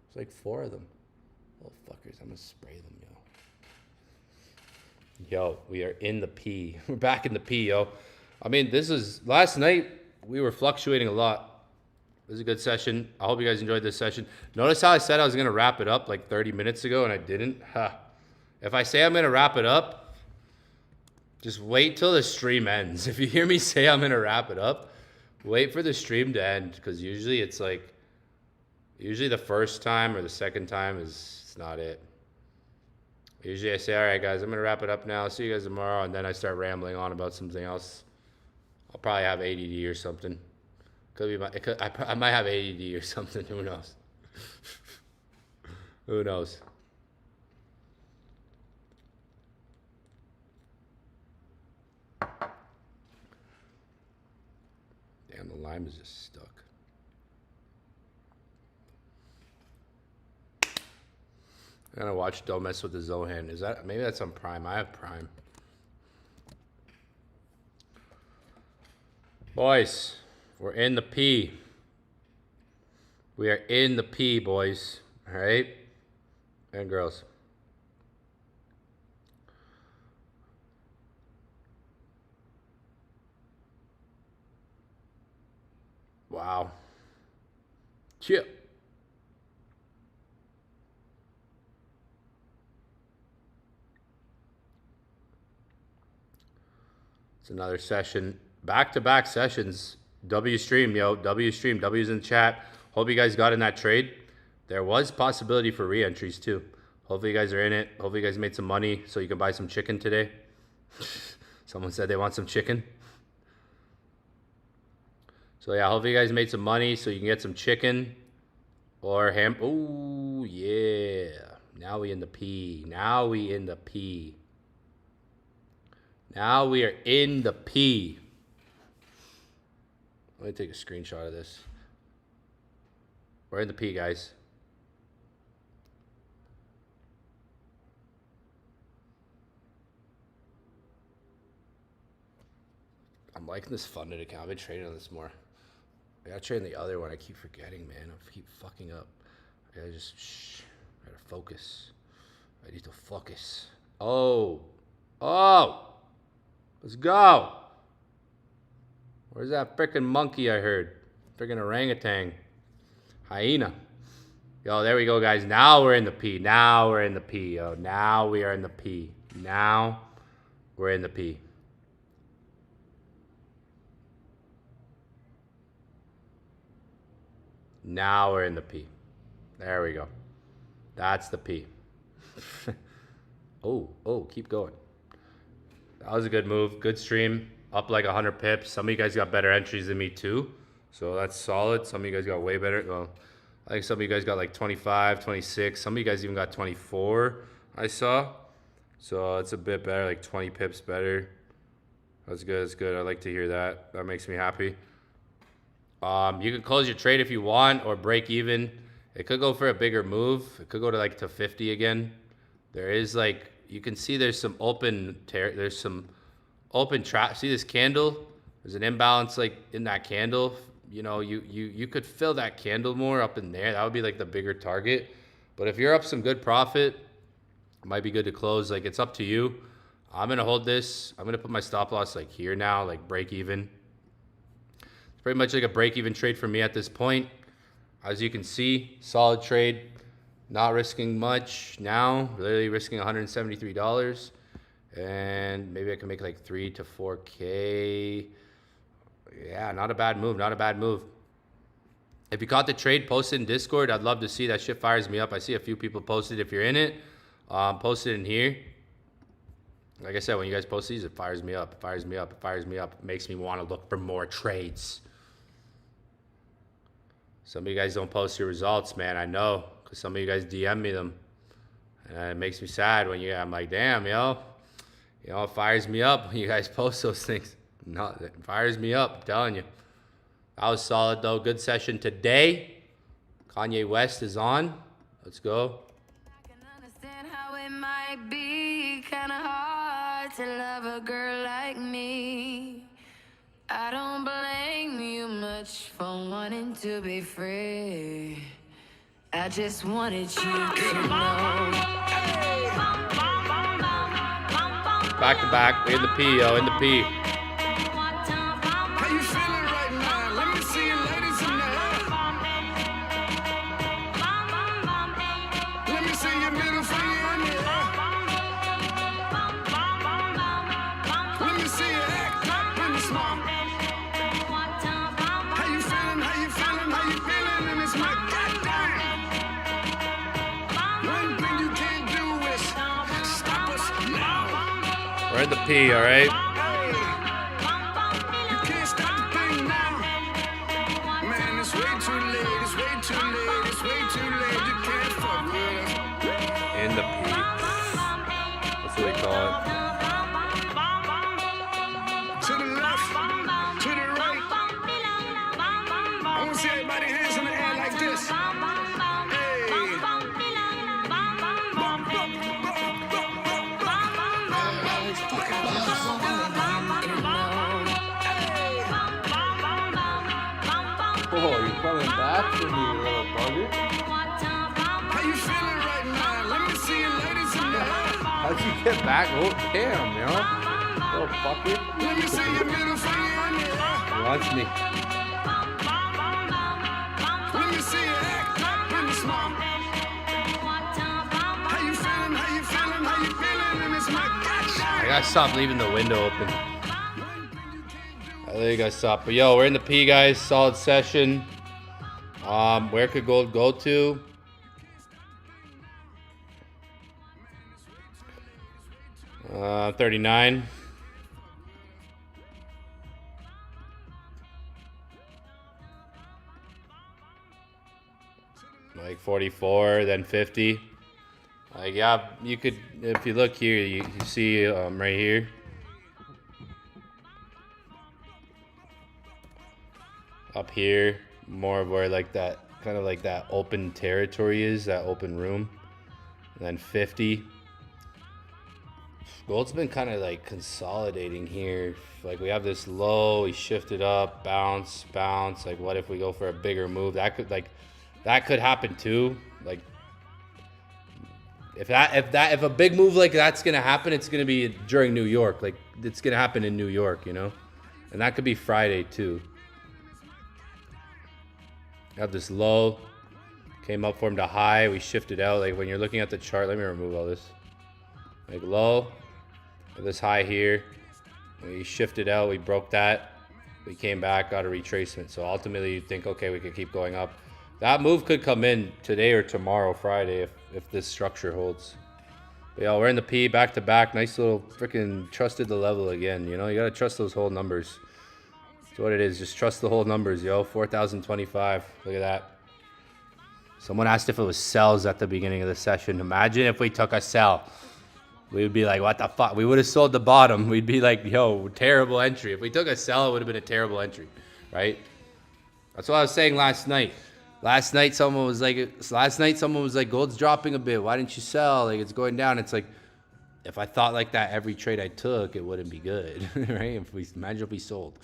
It's like 4 of them. Little fuckers. I'm gonna spray them, yo. Yo, we are in the P. We're back in the P, yo. I mean, this is last night. We were fluctuating a lot. It was a good session. I hope you guys enjoyed this session. Notice how I said I was gonna wrap it up like 30 minutes ago, and I didn't. Ha. If I say I'm gonna wrap it up, just wait till the stream ends. If you hear me say I'm gonna wrap it up, wait for the stream to end, because usually it's like, usually the first time or the second time it's not it. Usually I say, all right, guys, I'm going to wrap it up now. See you guys tomorrow. And then I start rambling on about something else. I'll probably have ADD or something. Could be I might have ADD or something. Who knows? Who knows? Damn, the lime is just stuck. I'm gonna watch Don't Mess with the Zohan. Is that, maybe that's on Prime? I have Prime. Boys, we're in the P. We are in the P, boys. All right? And girls. Wow. Chip. It's another session. Back-to-back sessions. W stream, yo. W stream. W's in the chat. Hope you guys got in that trade. There was possibility for re-entries too. Hopefully you guys are in it. Hopefully you guys made some money so you can buy some chicken today. Someone said they want some chicken. So yeah, hopefully you guys made some money so you can get some chicken or ham. Oh yeah. Now we in the P. Now we in the P. Now we are in the P. Let me take a screenshot of this. We're in the P, guys. I'm liking this funded account. I've been trading on this more. I gotta trade on the other one. I keep forgetting, man. I keep fucking up. I gotta just, I gotta focus. I need to focus. Oh. Oh. Let's go. Where's that freaking monkey I heard? Freaking orangutan. Hyena. Yo, there we go, guys. Now we're in the P. Now we're in the P, yo. Now we are in the P. Now we're in the P. Now we're in the P. There we go. That's the P. Oh, keep going. That was a good move. Good stream. up like 100 pips. Some of you guys got better entries than me too. So that's solid. Some of you guys got way better. Well, I think some of you guys got like 25, 26. Some of you guys even got 24, I saw. So it's a bit better, like 20 pips better. That's good, that's good. I like to hear that. That makes me happy. You can close your trade if you want or break even. It could go for a bigger move. It could go to like to 50 again. There is like, you can see there's some open trap. See this candle? There's an imbalance like in that candle. You know, you could fill that candle more up in there. That would be like the bigger target. But if you're up some good profit, it might be good to close. Like, it's up to you. I'm going to hold this. I'm going to put my stop loss like here now, like break even. It's pretty much like a break even trade for me at this point. As you can see, solid trade. Not risking much now. Literally risking $173. And maybe I can make like 3 to 4K. Yeah, not a bad move. Not a bad move. If you caught the trade, post it in Discord. I'd love to see. That shit fires me up. I see a few people posted. If you're in it, post it in here. Like I said, when you guys post these, it fires me up. It fires me up. It fires me up. It makes me want to look for more trades. Some of you guys don't post your results, man. I know, because some of you guys DM me them. And it makes me sad when I'm like, damn, yo. You know, it fires me up when you guys post those things. No, it fires me up, I'm telling you. That was solid, though. Good session today. Kanye West is on. Let's go. I can understand how it might be kind of hard to love a girl like me. I don't blame you much for wanting to be free. I just wanted you to know. Back to back. We in the P, yo. In the P. How you feeling right now? Let me see you ladies in the air. Let me see your middle finger in the air. Let me see you act up in the smoke. How you feeling? How you feeling? How you feeling? And it's my goddamn. One thing you can't do is stop us now. We're in the P, all right? You can't stop the thing now. Man, it's way too late. It's way too late. It's way too late. You can't fuck with us. In the P. That's what they call it. To the left, to the right. I want to see everybody hands in the air like this. Oh, you're coming back for me, you little bugger. How you feeling right now? Let me see you ladies in the air. How'd you get back? Oh, damn, yo. Little fucker. Let me see your middle finger in the air. He wants me. Let me see you act up in the smoke. How you feeling? How you feeling? How you feeling? And it's my goddamn. I gotta stop leaving the window open. I think you guys stop. But yo, we're in the P, guys. Solid session. Where could gold go to? Uh, 39. Like 44, then 50. Like, yeah, you could, if you look here, you see right here. Up here, more of where like that, kind of like that open territory is, that open room. And then 50. Gold's been kind of like consolidating here. Like we have this low, we shifted up, bounce, bounce. Like what if we go for a bigger move? That could happen too. Like if a big move like that's gonna happen, it's gonna be during New York. Like it's gonna happen in New York, you know? And that could be Friday too. Got this low, came up, formed a high, we shifted out. Like when you're looking at the chart, let me remove all this. Like low, this high here, we shifted out, we broke that, we came back, got a retracement. So ultimately you think, okay, we could keep going up. That move could come in today or tomorrow, Friday, if this structure holds. But yeah, we're in the P back to back. Nice little freaking trusted the level again. You know, you got to trust those whole numbers. That's what it is. Just trust the whole numbers, yo. 4,025. Look at that. Someone asked if it was sells at the beginning of the session. Imagine if we took a sell. We would be like, what the fuck? We would have sold the bottom. We'd be like, yo, terrible entry. If we took a sell, it would have been a terrible entry, right? That's what I was saying last night. Last night someone was like, gold's dropping a bit. Why didn't you sell? Like, it's going down. It's like, if I thought like that every trade I took, it wouldn't be good, right? Imagine if we sold.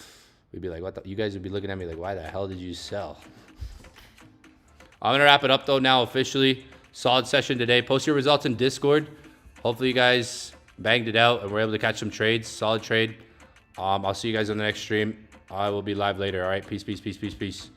We'd be like, what the? You guys would be looking at me like, why the hell did you sell? I'm going to wrap it up, though, now officially. Solid session today. Post your results in Discord. Hopefully you guys banged it out and were able to catch some trades. Solid trade. I'll see you guys on the next stream. I will be live later. All right. Peace, peace, peace, peace, peace.